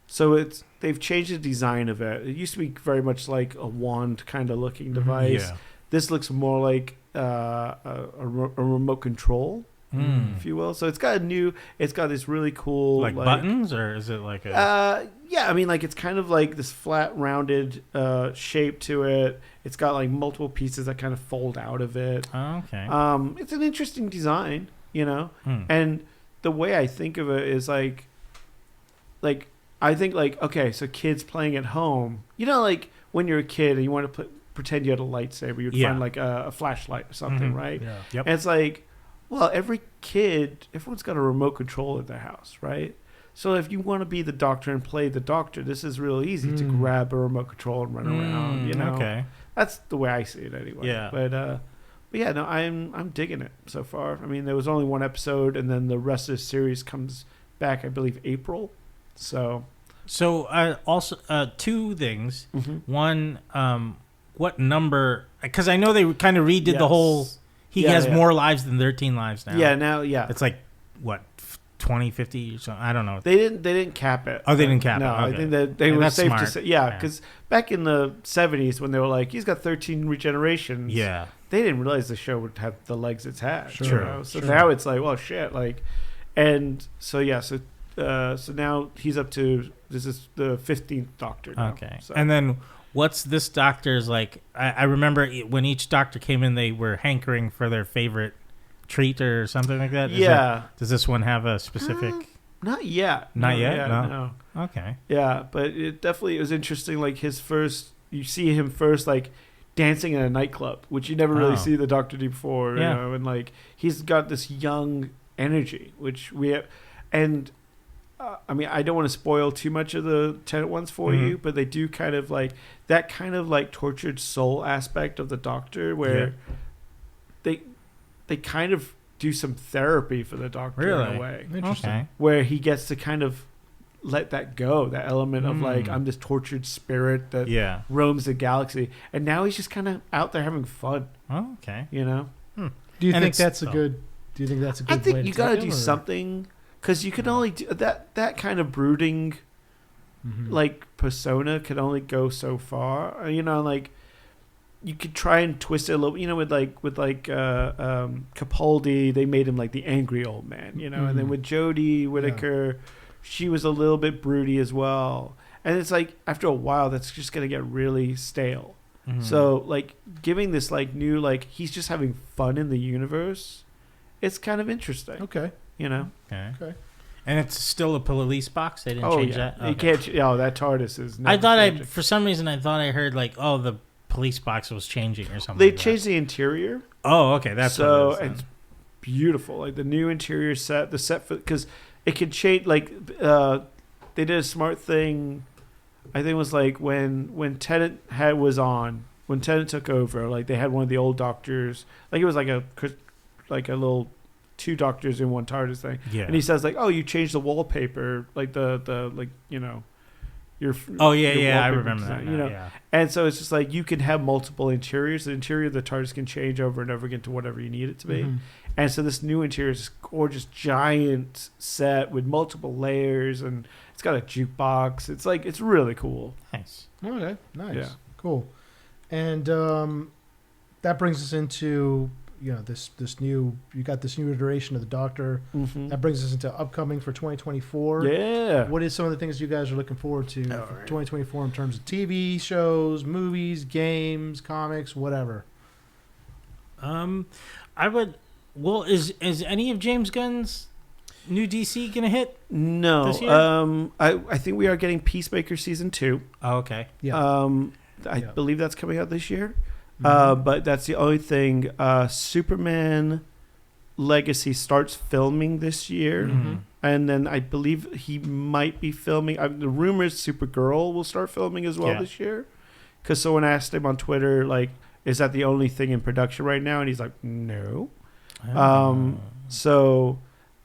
So they've changed the design of it. It used to be very much like a wand kind of looking device. This looks more like a remote control. if you will. So it's got this really cool like buttons, or is it like a yeah, I mean, like it's kind of like this flat rounded shape to it. It's got like multiple pieces that kind of fold out of it. Oh, okay. It's an interesting design, and the way I think of it is like I think like, okay, so kids playing at home, like when you're a kid and you want to pretend you had a lightsaber, you'd find like a flashlight or something, right? Yeah. Yep. And it's like, well, everyone's got a remote control at their house, right? So if you want to be the Doctor and play the Doctor, this is real easy to grab a remote control and run around, Okay. That's the way I see it anyway. Yeah. But yeah, no, I'm digging it so far. I mean, there was only one episode, and then the rest of the series comes back, I believe, April. So also two things. One, what number? Because I know they kind of redid the whole. He has more lives than 13 lives now. Yeah. It's like what, 20, 50 or something. I don't know. They didn't cap it. Oh, they didn't cap it. No, Okay. I think that they were safe smart. to say. Yeah, because back in the 70s when they were like, he's got 13 regenerations. Yeah. They didn't realize the show would have the legs it's had. Sure. So now it's like, well, shit. Like, and so yeah. So now he's up to, this is the 15th Doctor now. Okay. So. And then what's this Doctor's like? I remember when each Doctor came in, they were hankering for their favorite treat or something like that. Does this one have a specific? Not yet. Not yet? No. Okay. Yeah, but it was interesting. Like you see him first, like dancing in a nightclub, which you never really see the Doctor do before. Yeah. And like he's got this young energy, which we have, and I mean, I don't want to spoil too much of the Tenet ones for you, but they do kind of like that kind of like tortured soul aspect of the Doctor, where they kind of do some therapy for the Doctor in a way. Interesting. Okay. Where he gets to kind of let that go, that element of like, I'm this tortured spirit that roams the galaxy, and now he's just kind of out there having fun. Oh, okay. Do you think that's a good? Do you think that's a good? I think way you to got to take do him, or? something, because you can only do that kind of brooding, like persona can only go so far. Like you could try and twist it a little. With Capaldi, they made him like the angry old man. And then with Jodie Whittaker, she was a little bit broody as well. And it's like after a while, that's just gonna get really stale. So like giving this like new, like he's just having fun in the universe, it's kind of interesting. Okay. Okay. And it's still a police box. They didn't change that. Okay. You can't. That TARDIS is. For some reason I thought I heard like, oh, the police box was changing or something. They like changed the interior. Oh, okay. That's so what it is, it's beautiful. Like the new interior set, the set for, because it could change. Like they did a smart thing. I think it was like when Tennant when Tennant took over. Like they had one of the old Doctors. Like it was like a little 2 Doctors in one TARDIS thing. Yeah. And he says like, oh, you changed the wallpaper, like the like your. I remember that. Now, And so it's just like you can have multiple interiors. The interior of the TARDIS can change over and over again to whatever you need it to be. And so this new interior is this gorgeous giant set with multiple layers, and it's got a jukebox. It's really cool. Nice. Okay. Nice. Yeah. Cool. And that brings us into this new iteration of the Doctor. That brings us into upcoming for 2024. Yeah. What is some of the things you guys are looking forward to for 2024 in terms of TV shows, movies, games, comics, whatever? I would. Well, is any of James Gunn's new DC gonna hit? No. This year? I think we are getting Peacemaker season 2. Oh, okay. Yeah. I believe that's coming out this year. But that's the only thing. Superman Legacy starts filming this year. And then I believe he might be filming. The rumors Supergirl will start filming as well this year. Because someone asked him on Twitter, like, is that the only thing in production right now? And he's like, no.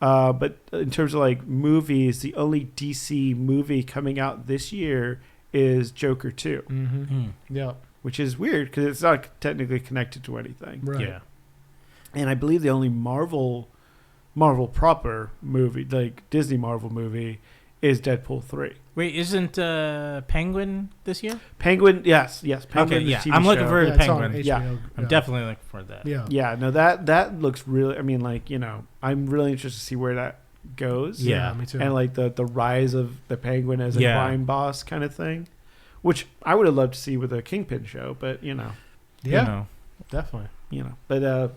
But in terms of like movies, the only DC movie coming out this year is Joker 2. Yeah. Which is weird because it's not technically connected to anything. Right. Yeah. And I believe the only Marvel proper movie, like Disney Marvel movie, is Deadpool 3. Wait, isn't Penguin this year? Penguin, yes. Penguin, okay, yeah. TV I'm looking show. for the Penguin. HBO, I'm definitely looking for that. Yeah. No, that looks really. I mean, like, I'm really interested to see where that goes. Yeah, me too. And like the rise of the Penguin as a crime boss kind of thing, which I would have loved to see with a Kingpin show, but definitely. But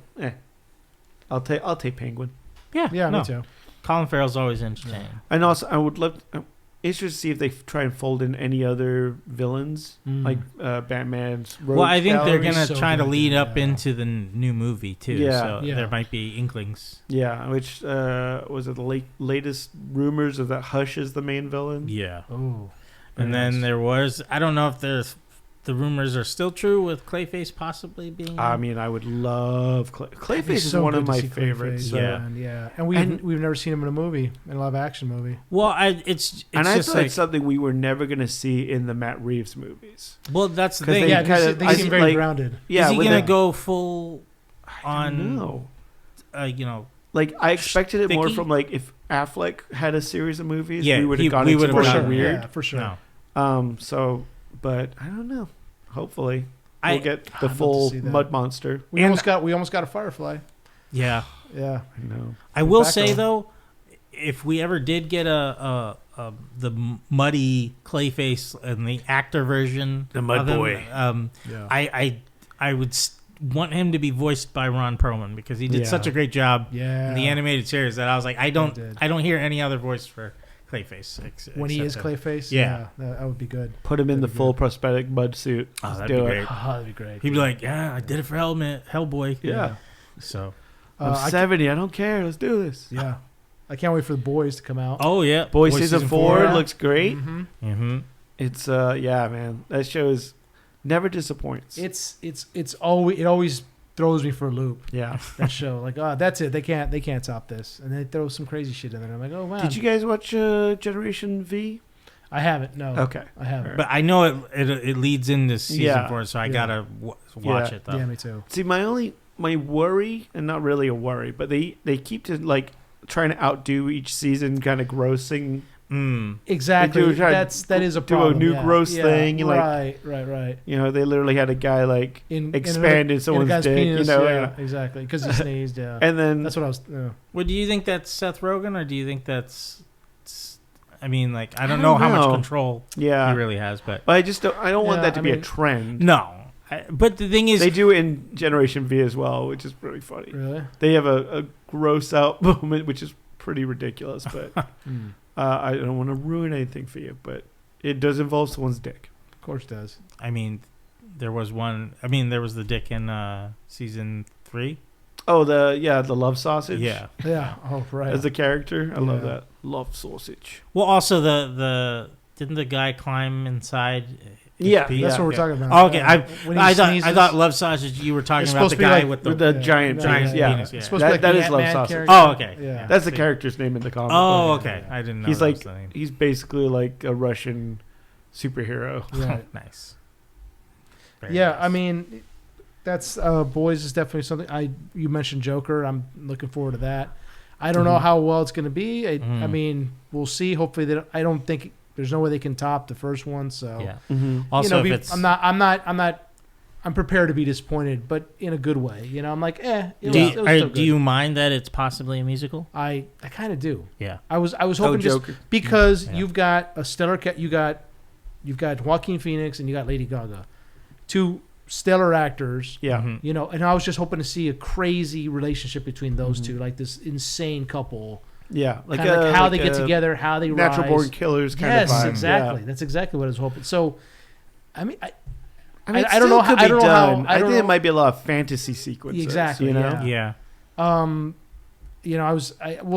I'll take Penguin. Yeah, me too. Colin Farrell's always entertaining. And also, I would love. Interested to see if they try and fold in any other villains like Batman's. Rogue Well, I think they're Gallery. gonna try to lead up into the new movie too. Yeah. So there might be inklings. Yeah, which was it the latest rumors of that Hush is the main villain? Yeah. Oh. And then there was, I don't know if the rumors are still true with Clayface possibly being. I mean, I would love Clayface is one of my favorites. Yeah. And we've never seen him in a movie, in a live action movie. Well, it's and just I thought it's something we were never going to see in the Matt Reeves movies. Well, that's the thing. They seem very grounded. Yeah, is he going to go full on? No. Like I expected it more from like if Affleck had a series of movies, we would have gone we into would have something weird. Yeah, for sure. No. But I don't know. Hopefully, we'll get the full mud monster. We almost got a Firefly. Yeah. Yeah. I know. I will say though, if we ever did get the muddy Clayface and the actor version, the Mud Boy, I would want him to be voiced by Ron Perlman because he did such a great job in the animated series that I was like, I don't hear any other voice for Clayface when he is Clayface. Yeah, that would be good. Put him in the full prosthetic mud suit. Oh, that'd be great. That'd be great. He'd be like, "Yeah, I did it for Hellboy." Yeah. So I'm 70. I don't care. Let's do this. Yeah. I can't wait for the Boys to come out. Oh yeah, Boys season 4 looks great. Mm-hmm. It's man, that show is never disappoints. It always throws me for a loop. Yeah, that show, like, that's it. They can't top this, and they throw some crazy shit in there. I'm like, oh wow. Did you guys watch Generation V? I haven't. No. Okay, I haven't. But I know it leads into season 4, so I gotta watch it though. Yeah, me too. See, my worry, and not really a worry, but they keep to like trying to outdo each season, kind of grossing. Exactly. That is a problem. Do a new gross thing. Right. They literally had a guy like expanded someone's dick. Penis, exactly. Because he sneezed. Yeah. And then that's what I was. Well, do you think that's Seth Rogen, or do you think that's? I mean, like, I don't know how much control he really has, but I just don't. I don't want that to be a trend. No. But the thing is, they do it in Generation V as well, which is really funny. Really? They have a gross out moment, which is pretty ridiculous, but. I don't want to ruin anything for you, but it does involve someone's dick. Of course it does. I mean, there was the dick in season 3. Oh, the love sausage. Yeah. Oh, right. As a character, I love that love sausage. Well, also the didn't the guy climb inside? That's what we're talking about. Oh, okay, I thought love sausage. You were talking about the guy with the giant penis. Yeah, it's supposed to be like that is love sausage. Character. Oh, okay. Yeah. That's the character's name in the comic. Oh, okay. I didn't know. He's like he's basically like a Russian superhero. Right. Nice. Very nice. I mean, that's Boys is definitely something. You mentioned Joker. I'm looking forward to that. I don't know how well it's going to be. I mean, we'll see. Hopefully, I don't think. There's no way they can top the first one. So Also, I'm prepared to be disappointed, but in a good way. I'm like, Do you mind that it's possibly a musical? I kind of do. Yeah. I was hoping just because you've got a stellar you've got Joaquin Phoenix and you got Lady Gaga, two stellar actors. Yeah. Mm-hmm. And I was just hoping to see a crazy relationship between those two, like this insane couple. Yeah, like how they get together, how they natural rise. born killers kind of vibe. Yes, exactly. Yeah. That's exactly what I was hoping. So, I mean, I don't know how. I think it might be a lot of fantasy sequences. Exactly. Yeah. We'll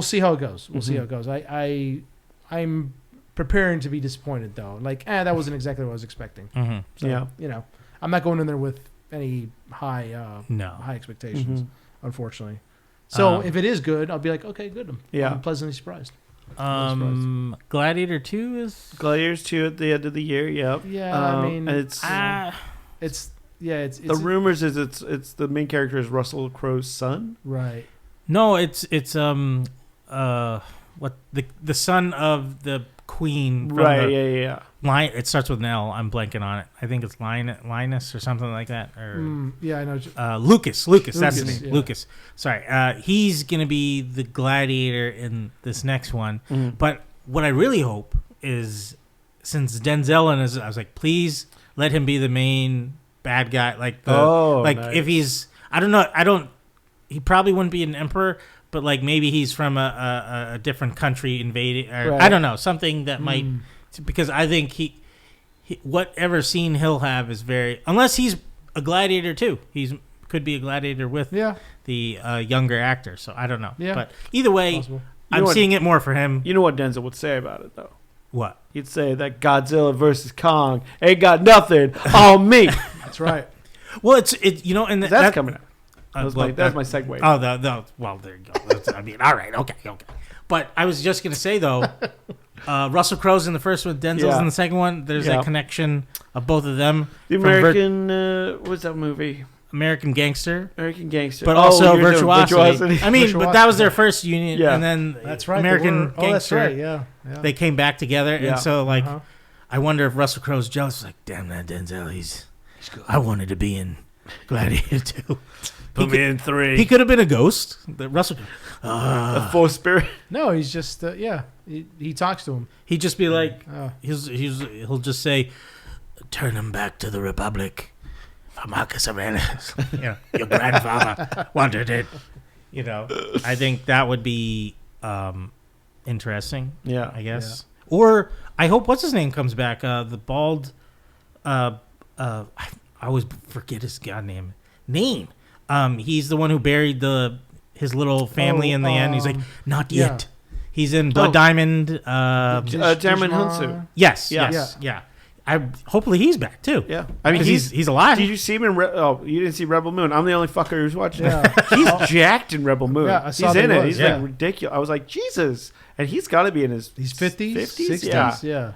see how it goes. We'll see how it goes. I'm preparing to be disappointed though. Like, that wasn't exactly what I was expecting. Mm-hmm. So, I'm not going in there with any high expectations, unfortunately. So if it is good, I'll be like, okay, good. I'm pleasantly surprised. Gladiator 2 is Gladiator 2 at the end of the year. Yep. Yeah, I mean, it's the rumors is it's the main character is Russell Crowe's son. Right. No, it's the son of the queen. From Right. The Yeah. Lion. It starts with an L. I'm blanking on it. I think it's Linus or something like that. Or Yeah, I know. Lucas. That's his name. Yeah. Lucas. Sorry. He's gonna be the gladiator in this next one. But what I really hope is, since Denzel and I was like, please let him be the main bad guy. Like nice. if he's, I don't know, he probably wouldn't be an emperor, but like maybe he's from a different country invading, or Right. I don't know, something that might, because I think he whatever scene he'll have is very, unless he's a gladiator too. Could be a gladiator with the younger actor. So I don't know. Yeah. But either way, I'm seeing it more for him. You know what Denzel would say about it though? What? He'd say that Godzilla versus Kong ain't got nothing on me. That's right. Well, it's you know, and that's coming out. That's my segue. Oh, well, there you go. I mean, all right, okay. But I was just gonna say though, Russell Crowe's in the first one, Denzel's in the second one. There's a connection of both of them. The American, what's that movie? American Gangster. But also Virtuosity. I mean, but that was their first union, Yeah. and then That's right. American Gangster. That's right. Yeah. They came back together, and so like, I wonder if Russell Crowe's jealous. Like, damn that Denzel, he's good. I wanted to be in Gladiator 2. Put me in 3. He could have been a ghost. Russell. A full spirit. No, he's just He talks to him. He'd just be like, he'll just say, "Turn him back to the Republic." For Marcus Aurelius, your grandfather wanted it. I think that would be interesting. Yeah, I guess. Yeah. Or I hope what's his name comes back. The bald. I always forget his name. He's the one who buried his little family in the end. He's like, not yet. He's in Blood Diamond. Diamond Hunsu. Yes. Hopefully he's back too. Yeah, I mean he's alive. Did you see him in? You didn't see Rebel Moon. I'm the only fucker who's watching it. He's jacked in Rebel Moon. Yeah, I saw he's in it. He's like ridiculous. I was like, Jesus, and he's got to be in his 50s, 60s. Yeah.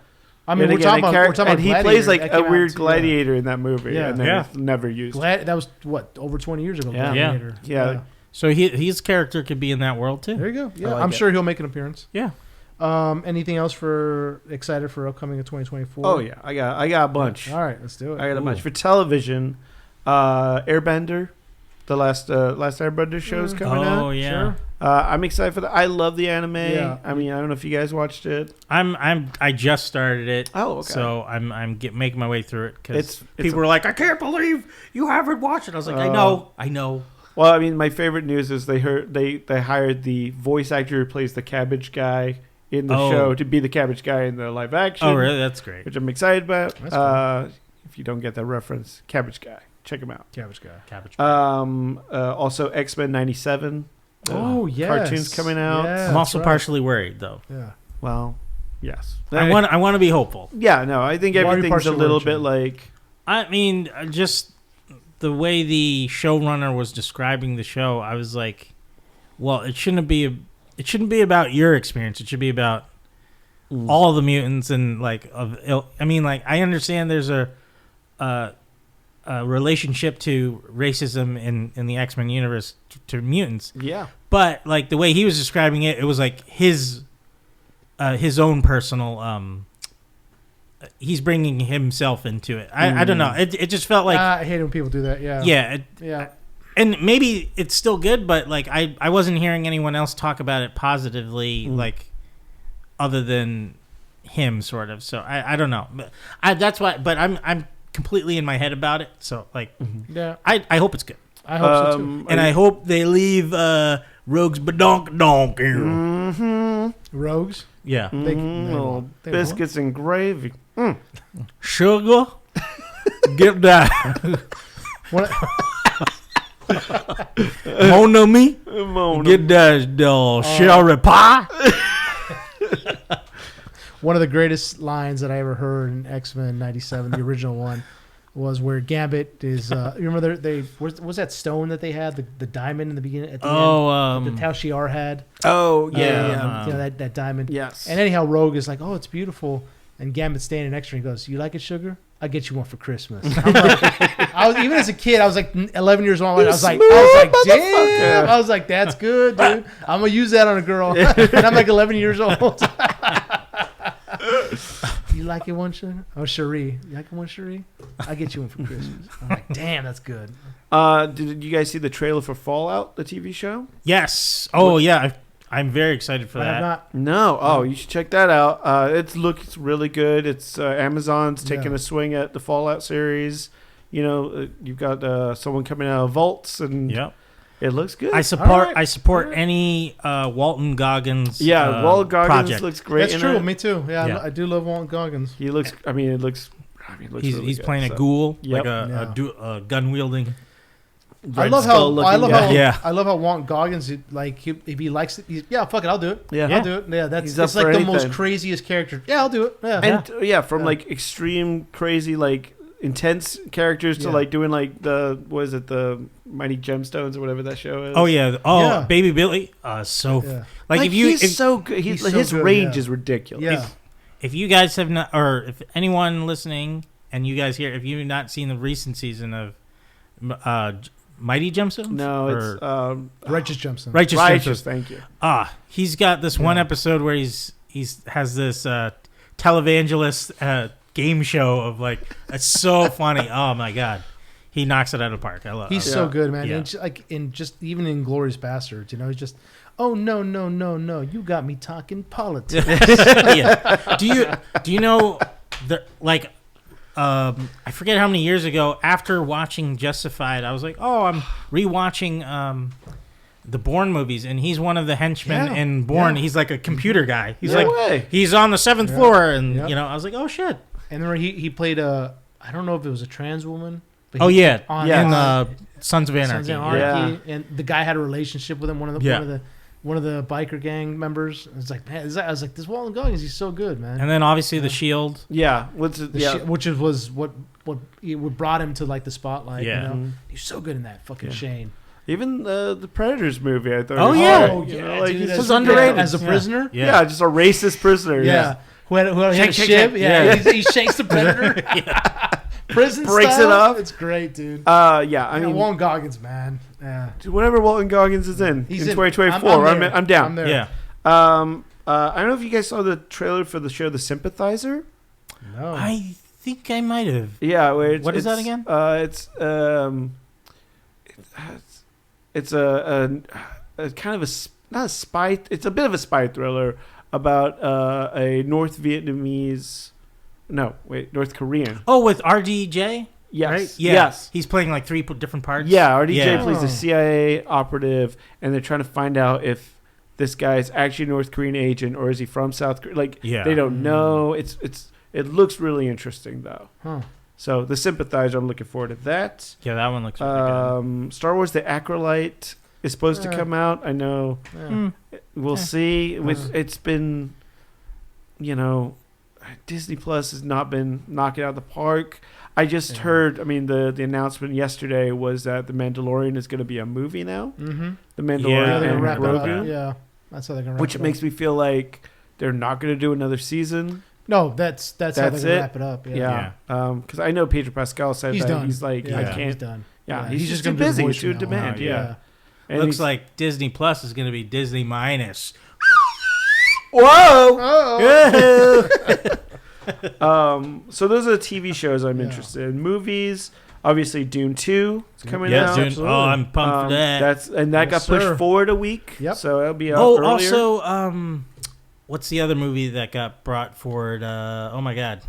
I mean, we're talking about and he plays like a weird gladiator in that movie. Yeah, and then it's never used. That was over 20 years ago. Yeah. Yeah. So his character could be in that world too. There you go. Yeah, I'm sure he'll make an appearance. Yeah. Anything else excited for upcoming in 2024? Oh yeah, I got a bunch. All right, let's do it. I got a bunch for television. Airbender, the last Airbender show is coming out. Oh yeah. Sure. I'm excited for that. I love the anime. Yeah. I mean, I don't know if you guys watched it. I just started it. Oh, okay. So I'm making my way through it because people were like, I can't believe you haven't watched it. I was like, I know. Well, I mean, my favorite news is they hired the voice actor who plays the Cabbage Guy in the show to be the Cabbage Guy in the live action. Oh, really? That's great. Which I'm excited about. That's cool. If you don't get that reference, Cabbage Guy, check him out. Cabbage Guy. Also X-Men 97. Yes. Cartoons coming out. Yeah, I'm also partially worried though. Yeah. Well, yes. I want to be hopeful. Yeah. No, I think everything's a little bit like. I mean, just the way the showrunner was describing the show, I was like, well, it shouldn't be about your experience. It should be about all the mutants and I mean, like, I understand there's a relationship to racism in the X-Men universe to mutants. Yeah. But like the way he was describing it, it was like his own personal. He's bringing himself into it. I don't know. It just felt like I hate when people do that. Yeah. Yeah. Yeah. And maybe it's still good, but like I wasn't hearing anyone else talk about it positively, like other than him, sort of. So I don't know. But that's why. But I'm completely in my head about it. So like, yeah. I hope it's good. I hope so too. And I hope they leave Rogues Badonk. Rogues. Yeah. They biscuits and gravy. Sugar. Get that. Mon ami. Get that sherry pie. One of the greatest lines that I ever heard in X-Men 97, the original one, was where Gambit is. You remember was that stone that they had, the diamond in the beginning at the end that Tal Shiar had. Oh yeah, you know that diamond. Yes. And anyhow, Rogue is like, oh, it's beautiful, and Gambit's standing next to her and he goes, "You like it, sugar? I'll get you one for Christmas." I'm like, even as a kid, I was like 11 years old. I was like, damn. I was like, that's good, dude. I'm gonna use that on a girl, and I'm like 11 years old. You like it one, Cherie? Oh, Cherie. You like it one, Cherie? I'll get you one for Christmas. I'm like, damn, that's good. Did you guys see the trailer for Fallout, the TV show? Yes. Oh, yeah. I'm very excited for I that. have not. No. Oh, you should check that out. It looks really good. It's Amazon's taking a swing at the Fallout series. You know, you've got someone coming out of vaults, and it looks good. I support any Walton Goggins. Yeah, Walton Goggins project. looks great. That's true. Me too. Yeah, I do love Walton Goggins. He looks. I mean, it looks. He's really playing a ghoul, like a gun wielding. I love how Walton Goggins if he likes it, fuck it, I'll do it. I'll do it. Yeah, it's like the most craziest character. Yeah, I'll do it. Yeah, from like extreme crazy like intense characters to like doing like the Mighty Gemstones or whatever that show is. Oh yeah, Baby Billy. Like if he's so good. His range is ridiculous. Yeah. If you guys have not, or if anyone listening and you guys here, if you've not seen the recent season of Mighty Gemstones? No, it's Righteous Gemstones. Righteous, thank you. He's got this one episode where he has this televangelist game show of like, it's so funny. Oh my god, he knocks it out of the park. I love. He's so good, man. Yeah. And even in Glorious Bastards, he's just. Oh no, you got me talking politics. Do you know I forget how many years ago, after watching Justified, I was like, I'm rewatching the Bourne movies, and he's one of the henchmen in Bourne. He's like a computer guy. He's he's on the 7th floor, and I was like, oh shit. And then he played I don't know if it was a trans woman. But in Sons of Anarchy. And the guy had a relationship with him. One of the biker gang members. It's like, man, I was like, this Walton Goggins, he's so good, man. And then obviously the Shield. Yeah, which was what brought him to like the spotlight. Yeah, he's so good in that fucking Shane. Even the Predators movie, I thought. He was underrated as a prisoner. Yeah, just a racist prisoner. Yeah, who had a ship. He shakes the Predator. Prison breaks style? It up. It's great, dude. I mean, Walton Goggins, man. Yeah. Whatever Walton Goggins is in 2024, I'm down. I'm there. Yeah. I don't know if you guys saw the trailer for the show The Sympathizer. No. I think I might have. Yeah. What is that again? It's a kind of not a spy. It's a bit of a spy thriller about a North Korean. Oh, with RDJ? Yes. Right? Yeah. Yes. He's playing like 3 different parts. Yeah, RDJ plays a CIA operative, and they're trying to find out if this guy is actually a North Korean agent or is he from South Korea. They don't know. It looks really interesting though. Huh. So The Sympathizer, I'm looking forward to that. Yeah, that one looks really good. Star Wars The Acolyte is supposed to come out. I know. We'll see. It's been, Disney Plus has not been knocking out the park. I just heard, the announcement yesterday was that The Mandalorian is going to be a movie now. Mm-hmm. The Mandalorian and Grogu. Yeah, that's how they're going to wrap it up. Which makes me feel like they're not going to do another season. No, that's how they're going to wrap it up. Yeah. Because I know Pedro Pascal said he's that. Done. He's like, I can't. He's done. Yeah, he's just too busy. He's too demand. Yeah. And looks like Disney Plus is going to be Disney minus. Whoa! So those are the TV shows I'm interested in. Movies, obviously Dune 2 is coming out. Dune. Oh, I'm pumped for that. That got pushed forward a week. Yep. So it'll be out earlier. Also, what's the other movie that got brought forward? Oh my god.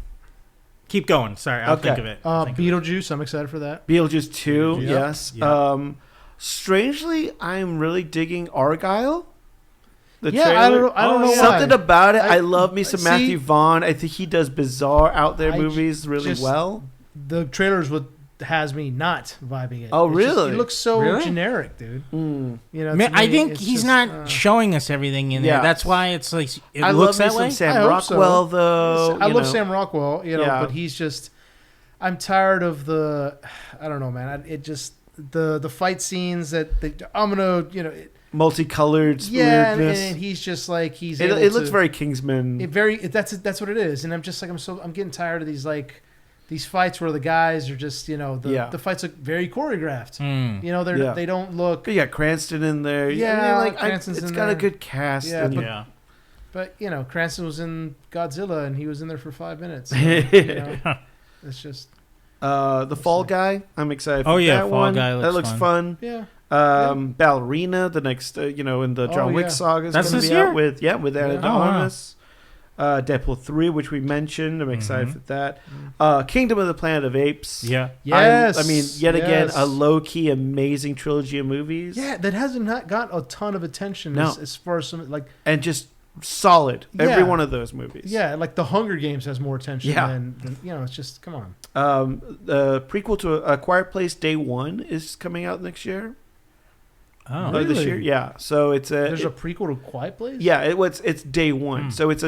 Keep going. Sorry, I'll think of it. Beetlejuice, I'm excited for that. Beetlejuice 2, yes. Yep. Strangely, I'm really digging Argyle. I don't know why. Something about it. I love me some Matthew Vaughn. I think he does bizarre out there movies really well. The trailers has me not vibing it. Oh, really? It looks so generic, dude. Man, I think he's not showing us everything in there. Yeah. That's why it's like it looks that way. Sam Rockwell, though. I love Sam Rockwell, but he's just. I'm tired of I don't know, man. It just the fight scenes that I'm gonna multicolored weirdness. And he's just like it looks very Kingsman. That's what it is, and I'm just like I'm getting tired of these fights where the guys are just the fights look very choreographed. They don't look. You got Cranston in there. Yeah, Cranston's it's in got there. a good cast. Yeah, But Cranston was in Godzilla, and he was in there for 5 minutes. So, it's just the Fall Guy. I'm excited. For that Fall one. Guy looks fun. Yeah. Ballerina, the next, in the John Wick saga is going to be out with Anna de Armas. Deadpool 3, which we mentioned. I'm excited for that. Kingdom of the Planet of Apes. Yeah. Yes. Again, a low-key amazing trilogy of movies. Yeah, that hasn't got a ton of attention as far as some, and just solid. Every one of those movies. Yeah, like The Hunger Games has more attention than it's just, come on. The prequel to A Quiet Place Day One is coming out next year. Oh, really? This year, yeah. So there's a prequel to Quiet Place. Yeah, it's day one. So it's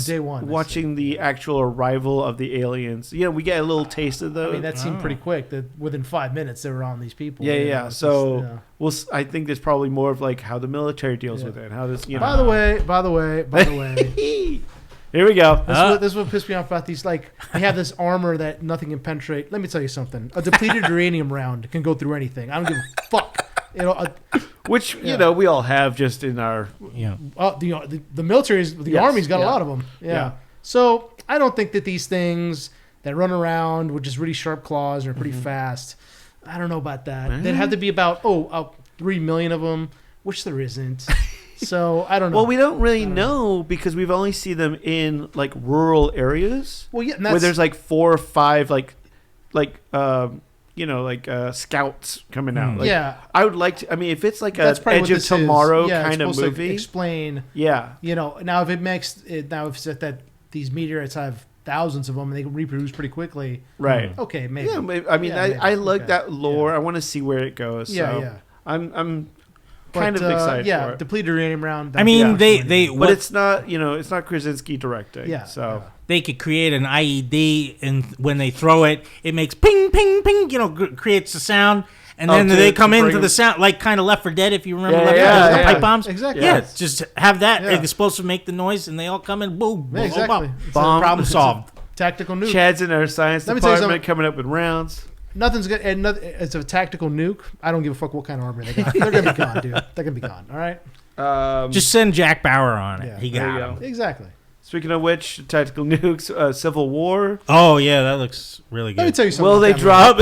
day one. Watching the actual arrival of the aliens. We get a little taste of those. I mean, that seemed pretty quick. That within 5 minutes they were on these people. Yeah. So I think there's probably more of how the military deals with it. How this. By the way. Here we go. This is what pissed me off about these. They have this armor that nothing can penetrate. Let me tell you something. A depleted uranium round can go through anything. I don't give a fuck. Which we all have just in our the military's army's got a lot of them. Yeah. So I don't think that these things that run around with just really sharp claws and are pretty fast. I don't know about that. They'd have to be about 3 million of them, which there isn't. So I don't know. Well, we don't really know because we've only seen them in rural areas. Well, yeah, where there's 4 or 5 scouts coming out. I would like to. I mean, if it's an Edge of Tomorrow kind of movie, explain. Yeah. Now if it makes it, now if it's that these meteorites have thousands of them and they can reproduce pretty quickly, right? Okay, maybe. Yeah, I mean, I like that lore. I want to see where it goes. Yeah. I'm kind of excited for it. Depleted uranium round. I mean, but it's not, it's not Krasinski directing. Yeah. So they could create an IED, and when they throw it, it makes ping, ping, ping. Creates a sound, and then they come into the sound, kind of Left 4 Dead, if you remember Left 4 Dead, the pipe bombs. Exactly. Yeah, just have that explosive make the noise, and they all come in, boom, yeah, exactly. Bomb, problem solved. Tactical nuke. Chad's in our science department coming up with rounds. Nothing's good, and it's a tactical nuke. I don't give a fuck what kind of armor they got. They're gonna be gone, dude. They're gonna be gone. All right. Just send Jack Bauer on it. Yeah, he got him. Exactly. Speaking of which, tactical nukes, Civil War. Oh yeah, that looks really good. Let me tell you something. Will they drop?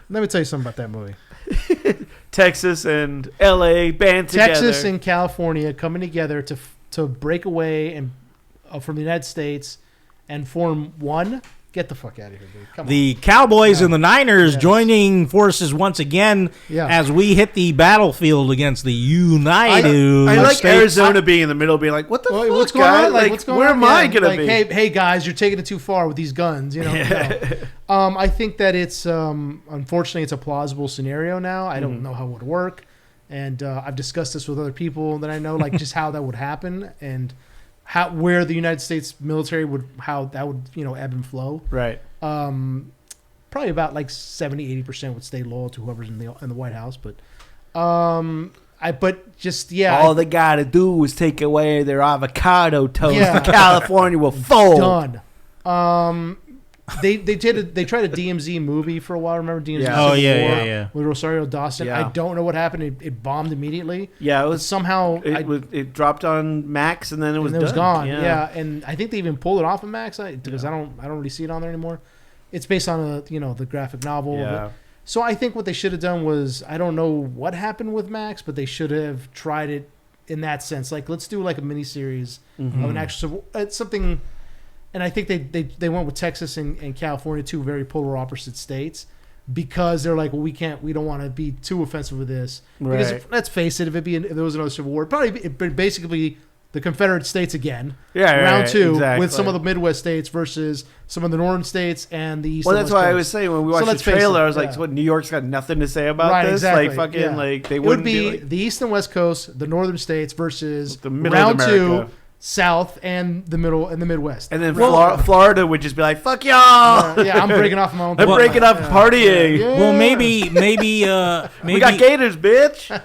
Let me tell you something about that movie. Texas and L.A. band together. Texas and California coming together to break away and from the United States and form one. Get the fuck out of here, dude. Come on. The Cowboys and the Niners joining forces once again as we hit the battlefield against the United I like States. Arizona being in the middle, being like, what the fuck, what's going guy? on? What's going where on? am I going to be? Hey, guys, you're taking it too far with these guns. No. I think that it's, unfortunately, it's a plausible scenario now. I don't know how it would work. And I've discussed this with other people that I know, just how that would happen and where the United States military how that would ebb and flow. Right. Probably about 70-80% would stay loyal to whoever's in the White House, but all they gotta do is take away their avocado toast. Yeah. California will fold. Done. They tried a DMZ movie for a while. Remember DMZ? Yeah. Oh yeah. With Rosario Dawson. Yeah. I don't know what happened. It bombed immediately. Yeah, it was somehow it dropped on Max and then it was gone. Yeah, and I think they even pulled it off of Max because I don't really see it on there anymore. It's based on the graphic novel. Yeah. So I think what they should have done was, I don't know what happened with Max, but they should have tried it in that sense. Let's do a miniseries of an actual something. And I think they went with Texas and California, two very polar opposite states, because they're we don't want to be too offensive with this. Right. Because let's face it, if there was another civil war, it'd basically the Confederate States again. Yeah, round two exactly. with some of the Midwest states versus some of the northern states and the East. Well, that's why I was saying when we watched the trailer, I was like, "What? New York's got nothing to say about this? Exactly. They would wouldn't be the East and West Coast, the northern states versus the middle round of America. two. South and the middle and the Midwest, and then Florida would just be like, "Fuck y'all!" I'm breaking off my own. I'm breaking up partying. Yeah. Well, maybe we got Gators, bitch.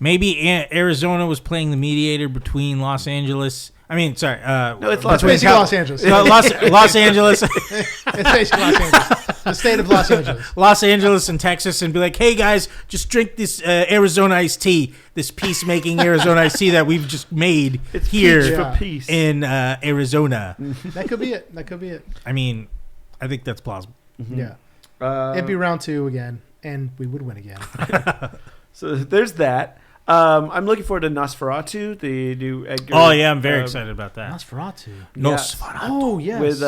Maybe Arizona was playing the mediator between Los Angeles. I mean, sorry. No, it's Los Angeles. Los Angeles. It's basically Los Angeles. The state of Los Angeles. Los Angeles and Texas, and be like, hey guys, just drink this Arizona iced tea, this peacemaking Arizona iced tea that we've just made here for peace. in Arizona. That could be it. I mean, I think that's plausible. Mm-hmm. Yeah. It'd be round 2 again, and we would win again. So there's that. I'm looking forward to Nosferatu, the new Edgar. Oh yeah, I'm very excited about that. Nosferatu. Nosferatu. Oh yes. With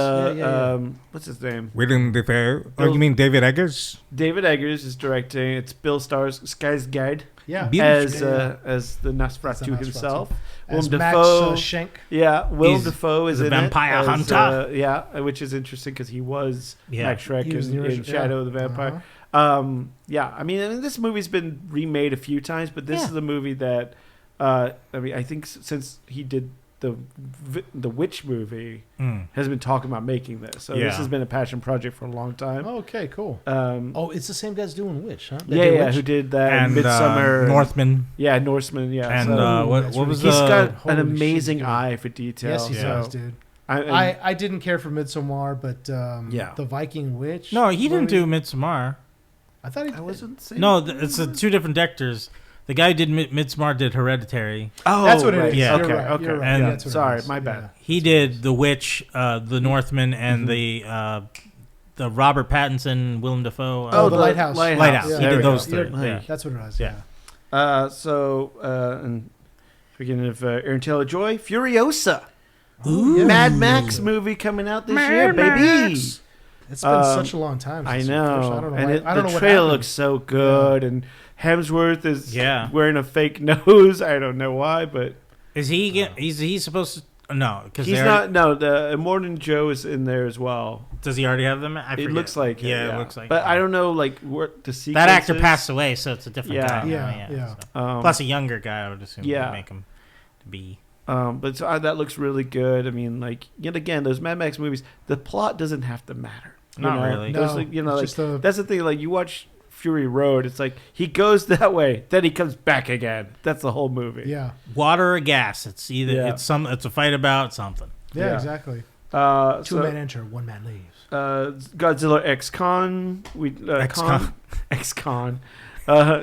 what's his name? Willem Dafoe. Oh, you mean David Eggers? David Eggers is directing. It's Bill Starr's Skarsgård. Yeah. As the Nosferatu himself. As Willem Max Dafoe. Schenk. Yeah, Willem Dafoe is a in vampire it hunter. Which is interesting because he was Max Schreck in Shadow of the Vampire. I mean, this movie's been remade a few times, but this is a movie that, I think since he did the Witch movie, has been talking about making this. So this has been a passion project for a long time. Okay, cool. It's the same guys doing Witch, huh? Witch? Who did that? And Midsummer, Northman. Yeah, Norseman. Yeah, and what was he's got an Holy amazing shit, eye for detail. Yes, he does, dude. I didn't care for Midsommar, but the Viking Witch. No, he didn't do Midsommar. I thought he. I wasn't saying. No, it's two different directors. The guy who did Midsommar did Hereditary. Oh, that's what it is. Yeah, You're right. And sorry, my bad. He did The Witch, The Northman, and the Robert Pattinson, Willem Dafoe. The Lighthouse. Lighthouse. Yeah. He did those three. That's what it was. Yeah. And speaking of Aaron Taylor Joy, Furiosa. Ooh. Mad Max movie coming out this year, baby. It's been such a long time. I know. I don't know. And the trailer looks so good, and Hemsworth is wearing a fake nose. I don't know why, but is he? He's supposed to? No, because he's not. No, the Immortan Joe is in there as well. Does he already have them? It looks like it looks like. But I don't know, like what the sequence. That actor passed away, so it's a different guy. Yeah. So. Plus a younger guy, I would assume. Yeah. Would make him to be. But that looks really good. I mean, like yet again, those Mad Max movies, the plot doesn't have to matter. Not really. No, that's the thing. Like you watch Fury Road, it's like he goes that way, then he comes back again. That's the whole movie. Yeah. Water or gas. It's either it's a fight about something. Yeah. Exactly. 2 men enter, 1 man leaves. Godzilla X-Con. X-Con.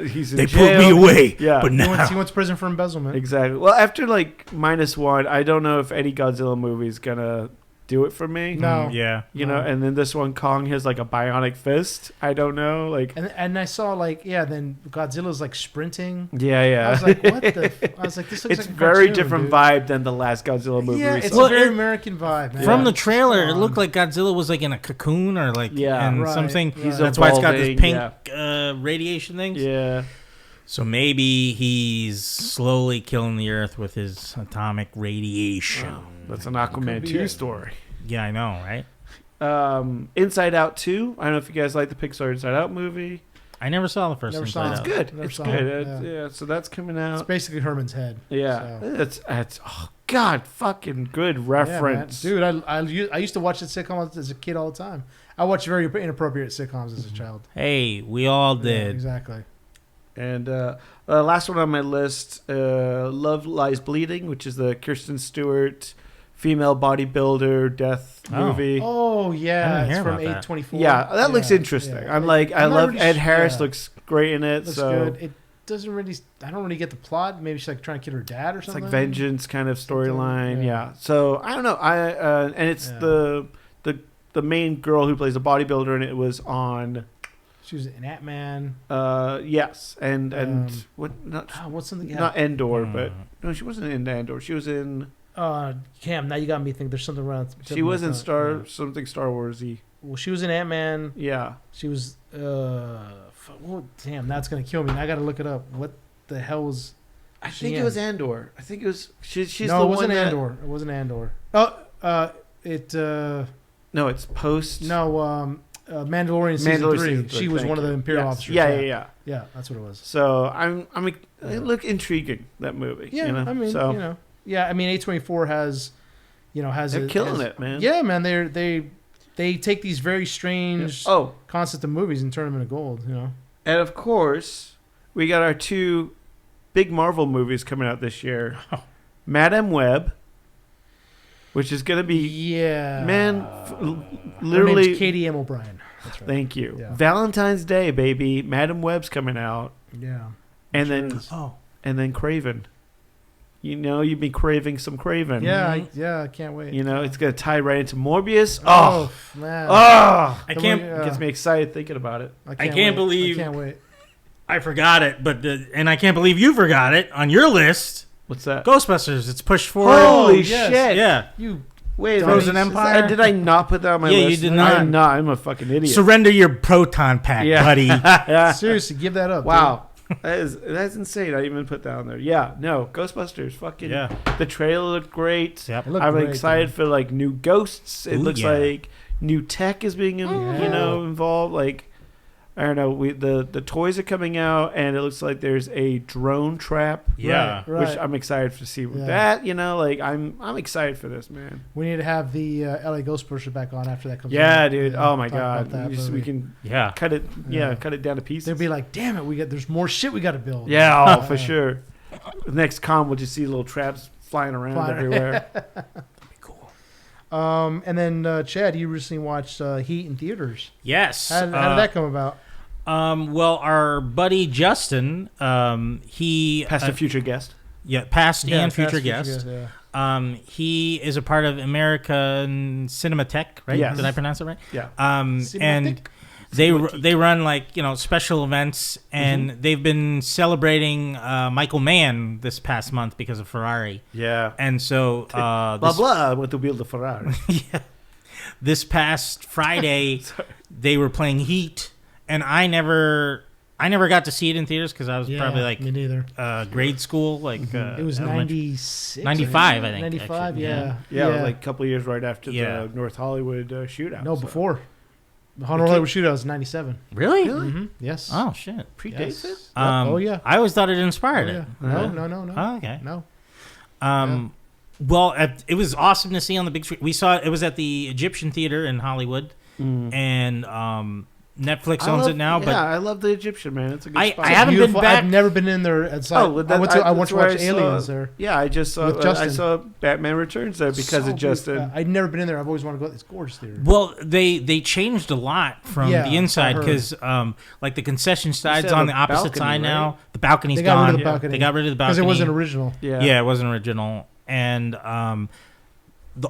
He's in They jail. put me away. Yeah. But now he went to prison for embezzlement. Exactly. Well, after like -1, I don't know if any Godzilla movie is gonna do it for me. No. You know, and then this one, Kong has like a bionic fist. I don't know, like. And I saw then Godzilla's like sprinting. Yeah. I was like, what the? I was like, this looks it's like a very cartoon, different dude. vibe than the last Godzilla movie. Yeah, we it's saw. a very American vibe, man. From the trailer, it looked like Godzilla was like in a cocoon or like something. Right. That's why it's got this Evolving, pink radiation thing. Yeah. So maybe he's slowly killing the Earth with his atomic radiation. That's an Aquaman 2 story. Yeah, I know, right? Inside Out 2. I don't know if you guys like the Pixar Inside Out movie. I never saw the first one. It's good. It's good. Yeah, so that's coming out. It's basically Herman's head. Yeah. So. It's oh god, fucking good reference. Yeah, dude, I used to watch that sitcom as a kid all the time. I watched very inappropriate sitcoms as a child. Hey, we all did. Yeah, exactly. And last one on my list, Love Lies Bleeding, which is the Kirsten Stewart female bodybuilder death movie. Oh yeah, it's from 8/24. Yeah, that looks interesting. Yeah. I love Ed Harris. Looks great in it. Looks so good. It doesn't really. I don't really get the plot. Maybe she's like trying to kill her dad or something. It's like vengeance kind of storyline. Yeah. So I don't know. And it's the main girl who plays a bodybuilder, and it was on. She was in Ant-Man. Yes, and what? What's something? Not Endor, but no, she wasn't in Endor. She was in. Cam, now you got me thinking. There's something around. She was in Star Warsy. Well, she was in Ant-Man. Yeah. She was. Damn, that's gonna kill me. I gotta look it up. What the hell was? I think it was Andor. I think it was. She's no, the it wasn't one Andor. It wasn't Andor. Oh, No, it's post. No, Mandalorian season 3. She was one of the Imperial officers. Yeah. Yeah, that's what it was. So it looked intriguing, that movie. Yeah, you know? I mean, so. you know, yeah, I mean, A24 has they're killing it, man. Yeah, man, they take these very strange concepts of movies and turn them into gold. You know, and of course we got our 2 big Marvel movies coming out this year. Madam Web. Which is gonna be literally her name's Katie M. O'Brien. That's right. Thank you. Yeah. Valentine's Day, baby. Madam Web's coming out. Yeah. And Sure then is. and then Craven. You know, you've been craving some Craven. Yeah, I can't wait. You know, it's gonna tie right into Morbius. Oh man. Oh, I can't. it gets me excited thinking about it. I can't believe- I can't wait. I forgot it, and I can't believe you forgot it on your list. What's that? Ghostbusters. It's pushed forward. Holy yes. shit! Yeah. You Wait, Frozen is Empire? did I not put that on my Yeah, list? you did not. I'm not. I'm a fucking idiot. Surrender your proton pack, buddy. Yeah. seriously give that up. Wow. That's insane. I even put that on there. Yeah, no, Ghostbusters. Fucking Yeah. The trailer looked great. Yep. It looked I'm great, excited dude. for like new ghosts. It Ooh, looks yeah. like new tech is being involved. Like I don't know. The toys are coming out, and it looks like there's a drone trap. Yeah. Right. Which I'm excited to see with Yeah. that. You know, like I'm excited for this, man. We need to have the LA Ghostbusters back on after that comes out. Yeah, dude. Yeah, Oh my talk about god. that We movie. can Yeah. cut it. Yeah. Cut it down to pieces. They'll be like, damn it, there's more shit we got to build. Yeah, oh, for sure. The next con, we'll just see little traps flying around everywhere. Cool. And then Chad, you recently watched Heat in theaters. Yes. How did that come about? Well, our buddy Justin, he Past a future guest. past and past future guest. Yeah. He is a part of American Cinematheque, right? Yes. Did I pronounce it right? Yeah. And they run like special events, and they've been celebrating Michael Mann this past month because of Ferrari. Yeah. And so Blah blah with the wheel of Ferrari. yeah, this past Friday they were playing Heat, and I never got to see it in theaters because I was probably like me neither. grade school, like It was elementary. 96, 95, I think, 95, actually. yeah. Yeah, it was like a couple of years right after Yeah. the North Hollywood shootout. No, so. before. The Hollywood shootout was 97. Really? Mm-hmm. Yes. Oh shit! Predates it? Yes. Oh yeah. I always thought it inspired Oh, it. yeah. No. Oh, okay. No. Well, it was awesome to see on the big screen. We saw it was at the Egyptian Theater in Hollywood, and Netflix owns it now. But I love the Egyptian, man. It's a good I spot. haven't been Beautiful. back. I've never been in there. It's like, Oh, I went that's to where I watch saw- Aliens there. Yeah, I just saw. With Justin. I saw Batman Returns there because So of Justin. beautiful. I'd never been in there. I've always wanted to go. It's gorgeous theater. Well, they changed a lot from Yeah, the inside I heard. because like the concession side's said on the the opposite balcony, side now. right? The balcony's They got gone. rid of the balcony. They got rid of the Because balcony it wasn't original. Yeah, it wasn't original, and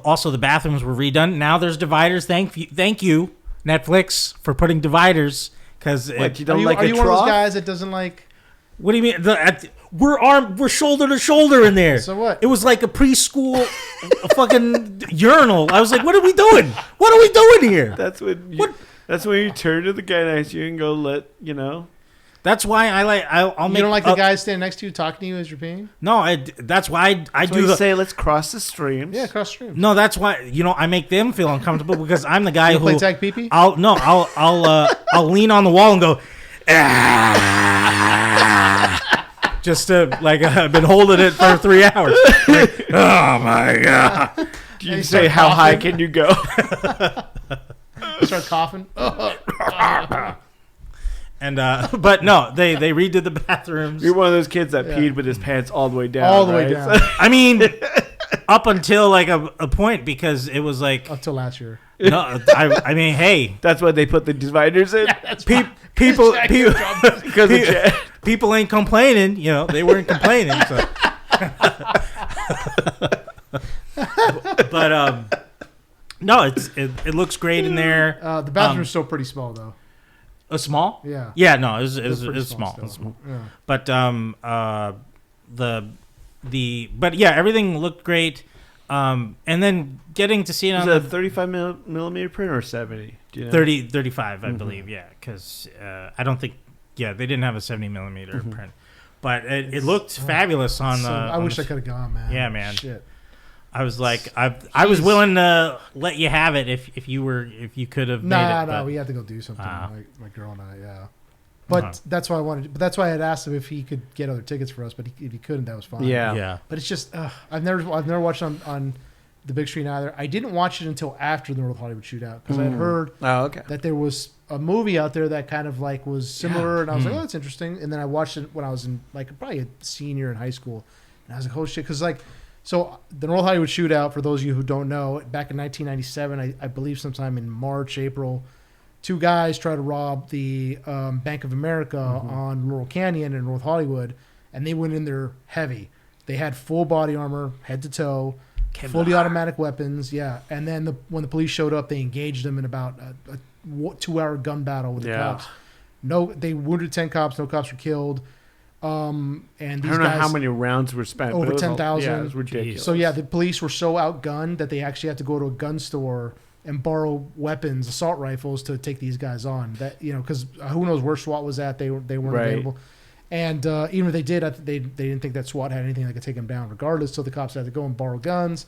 also the bathrooms were redone. Now there's dividers. Thank you, Netflix, for putting dividers. Because What, you don't Are like you a one of those trough? guys that doesn't like? what do you mean? We're shoulder to shoulder in there. So what? It was like a preschool fucking urinal. I was like, what are we doing? What are we doing here? That's when. What? That's when you turn to the guy next to you and go, That's why I'll make. You don't like the guy standing next to you talking to you as you're peeing? No, that's why I So do you the. say, let's cross the streams. Yeah, across the stream. No, that's why I make them feel uncomfortable because I'm the guy You who play tag pee-pee? I'll lean on the wall and go. Just to I've been holding it for 3 hours. Oh my god! Do you you say, start how high coughing? can you go? Start coughing. And but no, they redid the bathrooms. You're one of those kids that Yeah. peed with his pants all the way down. All the way right? down. I mean, up until a point because it was like Until last year. no. I mean, hey, That's why they put the dividers in. people Because of Jack. people ain't complaining. They weren't complaining. So. But no, it looks great in there. The bathroom's still pretty small though. A small? Yeah. Yeah, no, it was pretty small. still. It's small. Yeah. But but yeah, everything looked great. And then getting to see it Is on it a the 35 millimeter print or 70? Do you know? 35, I believe, yeah, because I don't think, they didn't have a 70 millimeter print, but it looked fabulous on the. I wish I could have gone, man. Yeah, man. Shit. I was like, I was willing to let you have it if you could have made it. No, but- we had to go do something. Ah. My girl and I, yeah. But that's why I wanted. But that's why I had asked him if he could get other tickets for us. But if he couldn't, that was fine. Yeah. yeah. But it's just I've never watched it on the big screen either. I didn't watch it until after the North Hollywood shootout because I had heard Oh, okay. that there was a movie out there that kind of like was similar, and I was like, oh, that's interesting. And then I watched it when I was in probably a senior in high school, and I was like, oh shit, because so the North Hollywood shootout, for those of you who don't know, back in 1997, I believe sometime in March, April, two guys try to rob the Bank of America on Laurel Canyon in North Hollywood, and they went in there heavy. They had full body armor, head to toe, fully automatic weapons. Yeah, and then when the police showed up, they engaged them in about a 2-hour gun battle with the cops. No, they wounded 10 cops. No cops were killed. And these I don't know how many rounds were spent. Over 10,000. Yeah, it was ridiculous. So the police were so outgunned that they actually had to go to a gun store and borrow weapons, assault rifles, to take these guys on. That because who knows where SWAT was at? They weren't available. And even if they did, they didn't think that SWAT had anything that could take them down, regardless. So the cops had to go and borrow guns.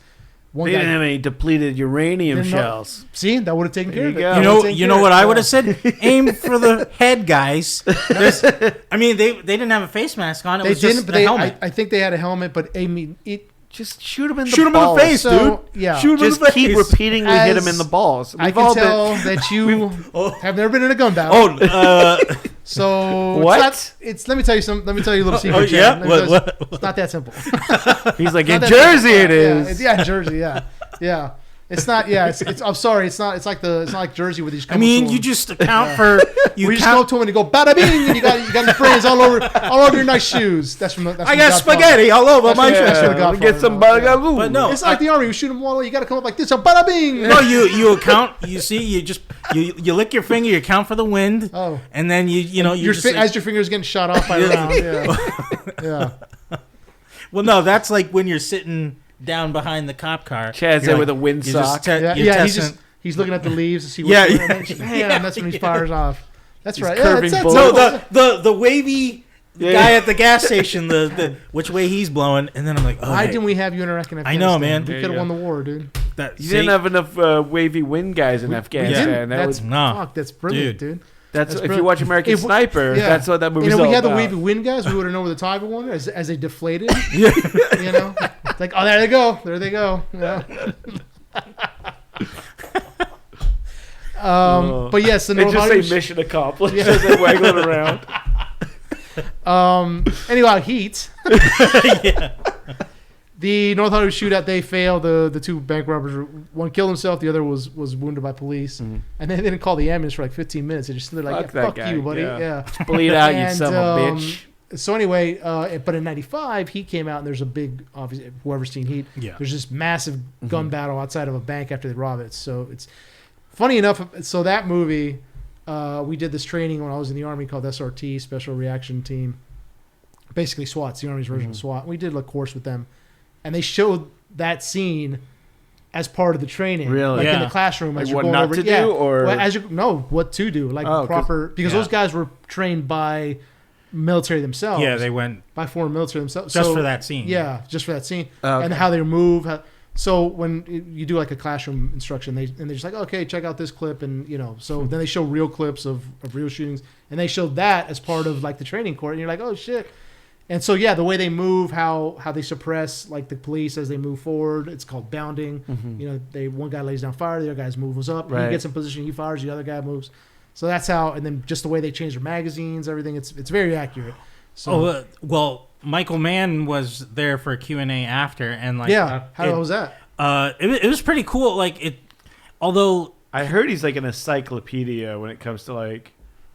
They didn't have any depleted uranium shells. See, that would have taken care of it. You know what I would have said? Aim for the head, guys. I mean, they didn't have a face mask on. It was just a helmet. I think they had a helmet, but I mean, just shoot him in the balls. Face, dude. Yeah. Shoot him in the face. Just keep repeatedly hit him in the balls. I can tell that you have never been in a gun battle. So what? Let me tell you something. Let me tell you a little secret. Yeah. It's not that simple. He's like, in Jersey it is. Yeah, in Jersey. Yeah. It's not. Yeah, it's. I'm sorry. It's not. It's like Jersey with these. I mean, you just account for. You just go to him and you go bada bing, and you got sprays all over your nice shoes. That's from. I got spaghetti all over my shoes. Get some bugaboo. But no, it's like the army. You shoot them all. You got to come up like this. So bada bing. No, you account. You see, you lick your finger. You count for the wind. Oh, and then as your finger's getting shot off by a round. Yeah. Well, no, that's like when you're sitting down behind the cop car. Chad's there with a windsock. He's looking at the leaves to see what's going on. And that's when he fires off. That's right. The wavy guy at the gas station, the which way he's blowing, and then I'm like, why didn't we have you in Iraq and Afghanistan? I know, man. We could have won the war, dude. You didn't have enough wavy wind guys in Afghanistan. That's brilliant, dude. That's if you watch American Sniper, that's what that movie's all about. If we had the wavy wind guys, we would have known where the Tiger won as they deflated. It's like, oh, there they go. Yeah. But yes, the North Hollywood. Just say mission accomplished as they're waggling around. Anyhow, Heat. The North Hollywood shootout, they failed. The two bank robbers, one killed himself, the other was wounded by police. And then they didn't call the ambulance for like 15 minutes. They just stood there like, fuck you, buddy. Yeah. Bleed out, you son of a bitch. So anyway, but in 95, Heat came out, and there's a big, obviously, whoever's seen Heat, there's this massive gun battle outside of a bank after they rob it. So it's funny enough. So that movie, we did this training when I was in the Army called SRT, Special Reaction Team. Basically SWAT, the Army's version of SWAT. We did a course with them. And they showed that scene as part of the training, really, in the classroom, as you're going over. What not to do, or what to do, like proper, because those guys were trained by military themselves. Yeah, they went by foreign military themselves just for that scene. Yeah, just for that scene, and how they move. So when you do like a classroom instruction, they're just like, okay, check out this clip, and so then they show real clips of real shootings, and they showed that as part of like the training course, and you're like, oh shit. And so, the way they move, how they suppress like the police as they move forward, it's called bounding. One guy lays down fire, the other guy moves up. Right. He gets in position, he fires, the other guy moves. So that's how. And then just the way they change their magazines, everything. It's very accurate. So, well, Michael Mann was there for a Q&A after, and like, how was that? It was pretty cool. Like it, although I heard he's like an encyclopedia when it comes to like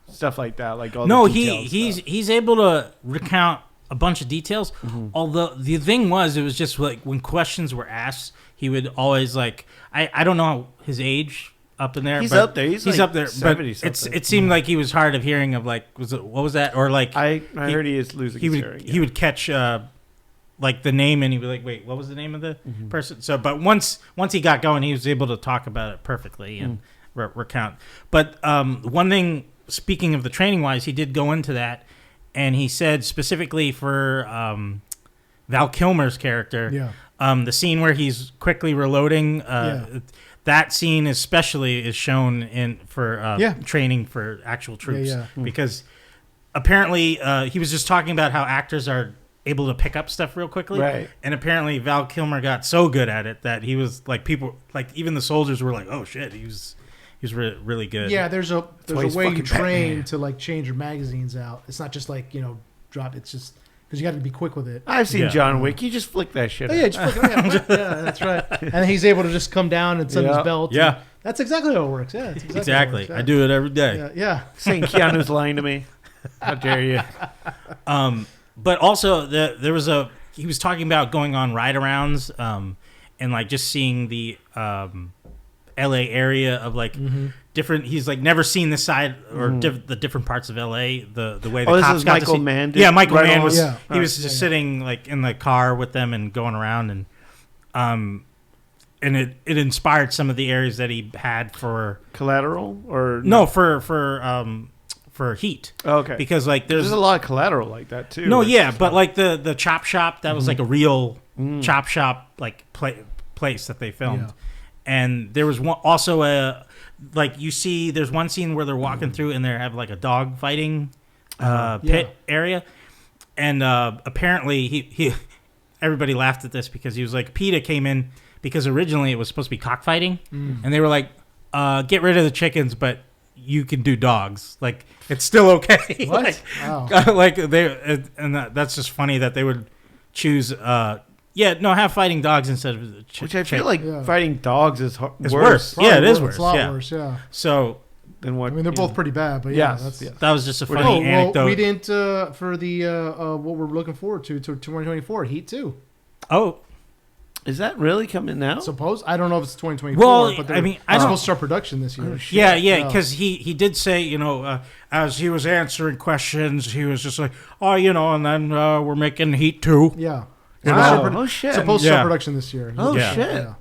stuff like that. Like all the details he's able to recount a bunch of details. Although the thing was, it was just like when questions were asked, he would always like, I don't know his age up in there. He's up there. He's like up there. 70 but it seemed like he was hard of hearing of like, what was that? Or like I heard he is losing his hearing. He would catch like the name, and he'd be like, wait, what was the name of the person? So, but once he got going, he was able to talk about it perfectly and recount. But one thing, speaking of the training wise, he did go into that. And he said specifically for Val Kilmer's character, the scene where he's quickly reloading, that scene especially is shown in for training for actual troops. Because apparently he was just talking about how actors are able to pick up stuff real quickly. Right. And apparently Val Kilmer got so good at it that he was like, people, like even the soldiers were like, oh shit, he was really good. Yeah, there's a way you train to like change your magazines out. It's not just like drop. It's just because you got to be quick with it. I've seen John Wick. You just flick that shit. Yeah, just flick it. Yeah, that's right. And he's able to just come down and send his belt. Yeah, That's exactly how it works. Yeah, that's exactly. How it works, yeah. I do it every day. Yeah. Saying Keanu's lying to me. How dare you? But also he was talking about going on ride-arounds, and like just seeing the LA area of like different. He's like never seen this side or the different parts of LA. The way the cops got Michael to see. Mann. Yeah, Michael Mann was. Yeah. He was just sitting like in the car with them and going around, and it inspired some of the areas that he had for Collateral or no for Heat. Oh, okay. Because like there's a lot of Collateral like that too. No, yeah, but like the chop shop that was like a real chop shop like place that they filmed. Yeah. And there was also there's one scene where they're walking through and they have like a dog fighting pit area, and apparently he everybody laughed at this because he was like PETA came in because originally it was supposed to be cockfighting, and they were like, get rid of the chickens, but you can do dogs. Like it's still okay. What? That's just funny that they would choose. Have fighting dogs instead of which I feel like fighting dogs is worse. Probably it is worse. It's a lot worse. Yeah. So then what? I mean, they're both pretty bad, but that was just a funny anecdote. We didn't for the what we're looking forward to 2024 Heat 2. Oh. Is that really coming now? I don't know if it's 2024, but I mean, I'm supposed to start production this year. Yeah, because he did say, as he was answering questions, he was just like, and then we're making Heat 2. Yeah. Shit. Supposed to start production this year. Shit. Yeah.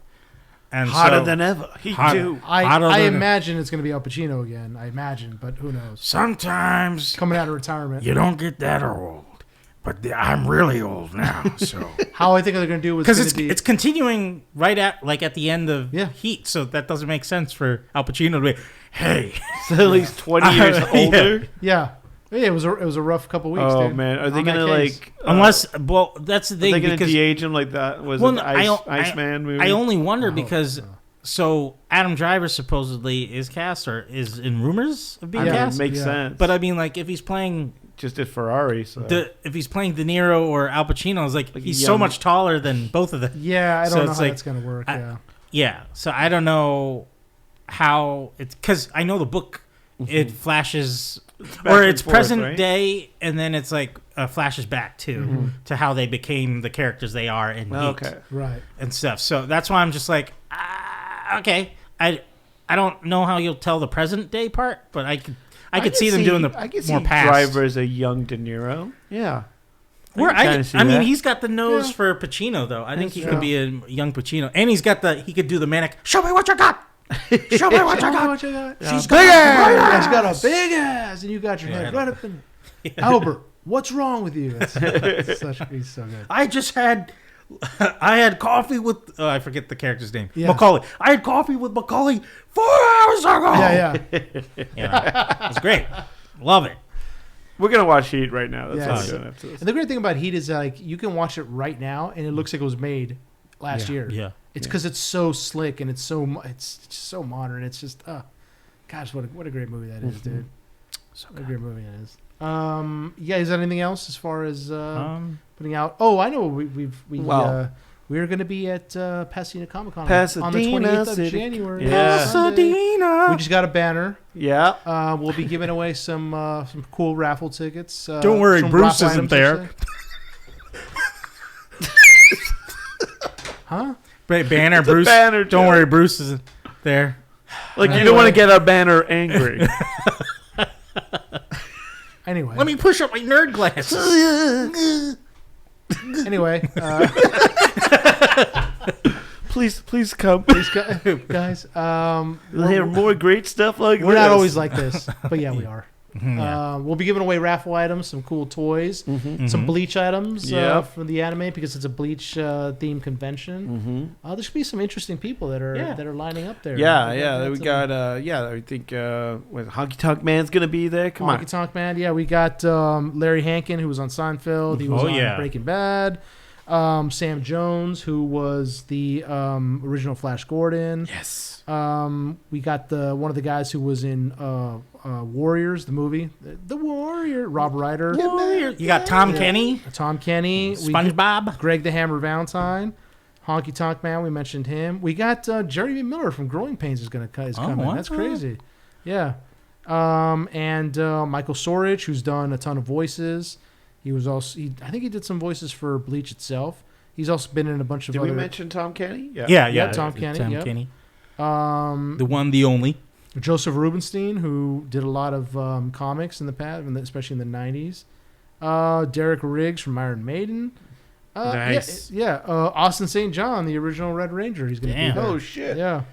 And hotter than ever. Heat 2. I imagine it's going to be Al Pacino again. I imagine, but who knows? Sometimes coming out of retirement, you don't get that old. But I'm really old now, so how I think they're going to do is because it's continuing right at the end of Heat, so that doesn't make sense for Al Pacino to be, hey, so at least 20 years older. Yeah, it was a rough couple weeks. Oh dude, man, are they going to unless that's the thing? Are they going to de-age him like that? Was it the Iceman movie? I only wonder because. So Adam Driver supposedly is cast or is in rumors of being cast. It makes sense. But I mean, like if he's playing. Just did Ferrari. So. If he's playing De Niro or Al Pacino, it's like he's so much taller than both of them. Yeah, I don't know how that's going to work. So I don't know how it's because I know the book. It flashes or it's present day, and then it's like flashes back to how they became the characters they are in Heat, right, and stuff. So that's why I'm just like, okay, I don't know how you'll tell the present day part, but I could see them doing the more past. Driver as a young De Niro. Yeah. I mean, he's got the nose for Pacino, though. I think he could be a young Pacino. And he could do the manic, show me what you got! Show me what you got! She's big ass! She's got a big ass! And you got your head right up in it. Albert, what's wrong with you? He's so good. I had coffee with I forget the character's name. Yeah. Macaulay. I had coffee with Macaulay 4 hours ago. Yeah. It was great. Love it. We're gonna watch Heat right now. That's all we're doing after this. And the great thing about Heat is like you can watch it right now, and it looks like it was made last year. Yeah. It's because it's so slick and it's just so modern. It's just gosh, what a great movie that is, dude. What a great movie that is. Is there anything else as far as putting out? Oh, I know. We're going to be at Pasadena Comic Con on the 28th of January. Yeah. Pasadena. We just got a banner. Yeah. We'll be giving away some cool raffle tickets. Don't worry, Bruce isn't there. Huh? Banner, Bruce. Banner, don't worry, Bruce isn't there. Like you don't want to get our banner angry. Anyway, let me push up my nerd glasses. Anyway, please come, guys. We'll hear more great stuff like we're this. Not always like this, but yeah, we are. We'll be giving away raffle items, some cool toys, some Bleach items from the anime because it's a Bleach themed convention. There should be some interesting people that are lining up there. Yeah. We got I think Honky Tonk Man's gonna be there. Come on, Honky Tonk Man. Yeah, we got Larry Hankin, who was on Seinfeld. He was on Breaking Bad. Sam Jones, who was the original Flash Gordon. Yes. We got one of the guys who was in Warriors, the movie. The Warrior, Rob Ryder. You got Tom Kenny. Tom Kenny. SpongeBob. Greg the Hammer Valentine. Honky Tonk Man, we mentioned him. We got Jerry Miller from Growing Pains is coming. Wow. That's crazy. Yeah. And Michael Sorich, who's done a ton of voices. He was also, I think he did some voices for Bleach itself. He's also been in a bunch of Did other... we mention Tom Kenny? Yeah. Tom Kenny. Kenny. The one, the only. Joseph Rubinstein, who did a lot of comics in the past, especially in the 90s. Derek Riggs from Iron Maiden. Nice. Austin St. John, the original Red Ranger. He's going to be there. Oh, shit. Yeah.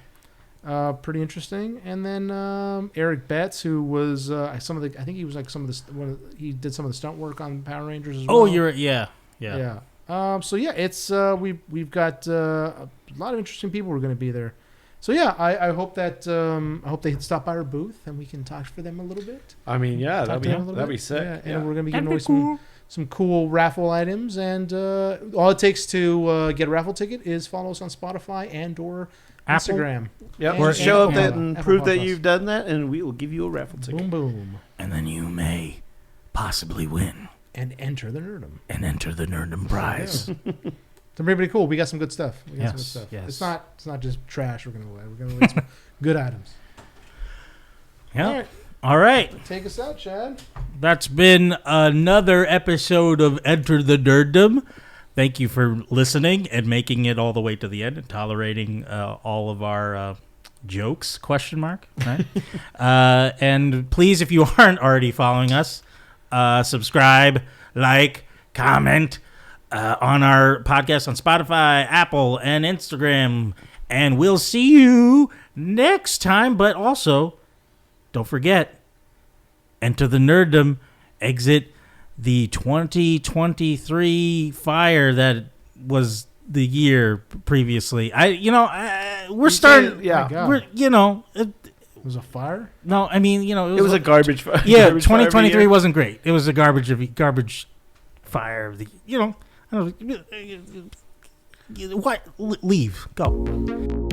Pretty interesting. And then Eric Betts, who was I think he was like he did some of the stunt work on Power Rangers as well. Oh, yeah. So yeah, it's we've got a lot of interesting people who are going to be there. So yeah, I hope that I hope they stop by our booth and we can talk for them a little bit. I mean, yeah, that'd be sick. Yeah, and we're going to be giving away some cool raffle items, and all it takes to get a raffle ticket is follow us on Spotify and or Instagram. Yep. Or show up and prove Apple that Podcasts. you've done that, and we will give you a raffle ticket. Boom, boom. And then you may possibly win. And enter the Nerdom. Prize. It's pretty cool. We got some good stuff. Yes. It's not just trash we're going to win. We're going to win some good items. Yeah. All right. Take us out, Chad. That's been another episode of Enter the Nerdom. Thank you for listening and making it all the way to the end and tolerating all of our jokes, ? Right? And please, if you aren't already following us, subscribe, like, comment on our podcast on Spotify, Apple, and Instagram. And we'll see you next time. But also, don't forget, enter the Nerdom, exit the 2023 fire that was the year previously. We're starting. Yeah, it was a fire. No, I mean, it was a garbage fire. Yeah, 2023 wasn't great. It was a garbage fire of the. I don't know. What? Leave. Go.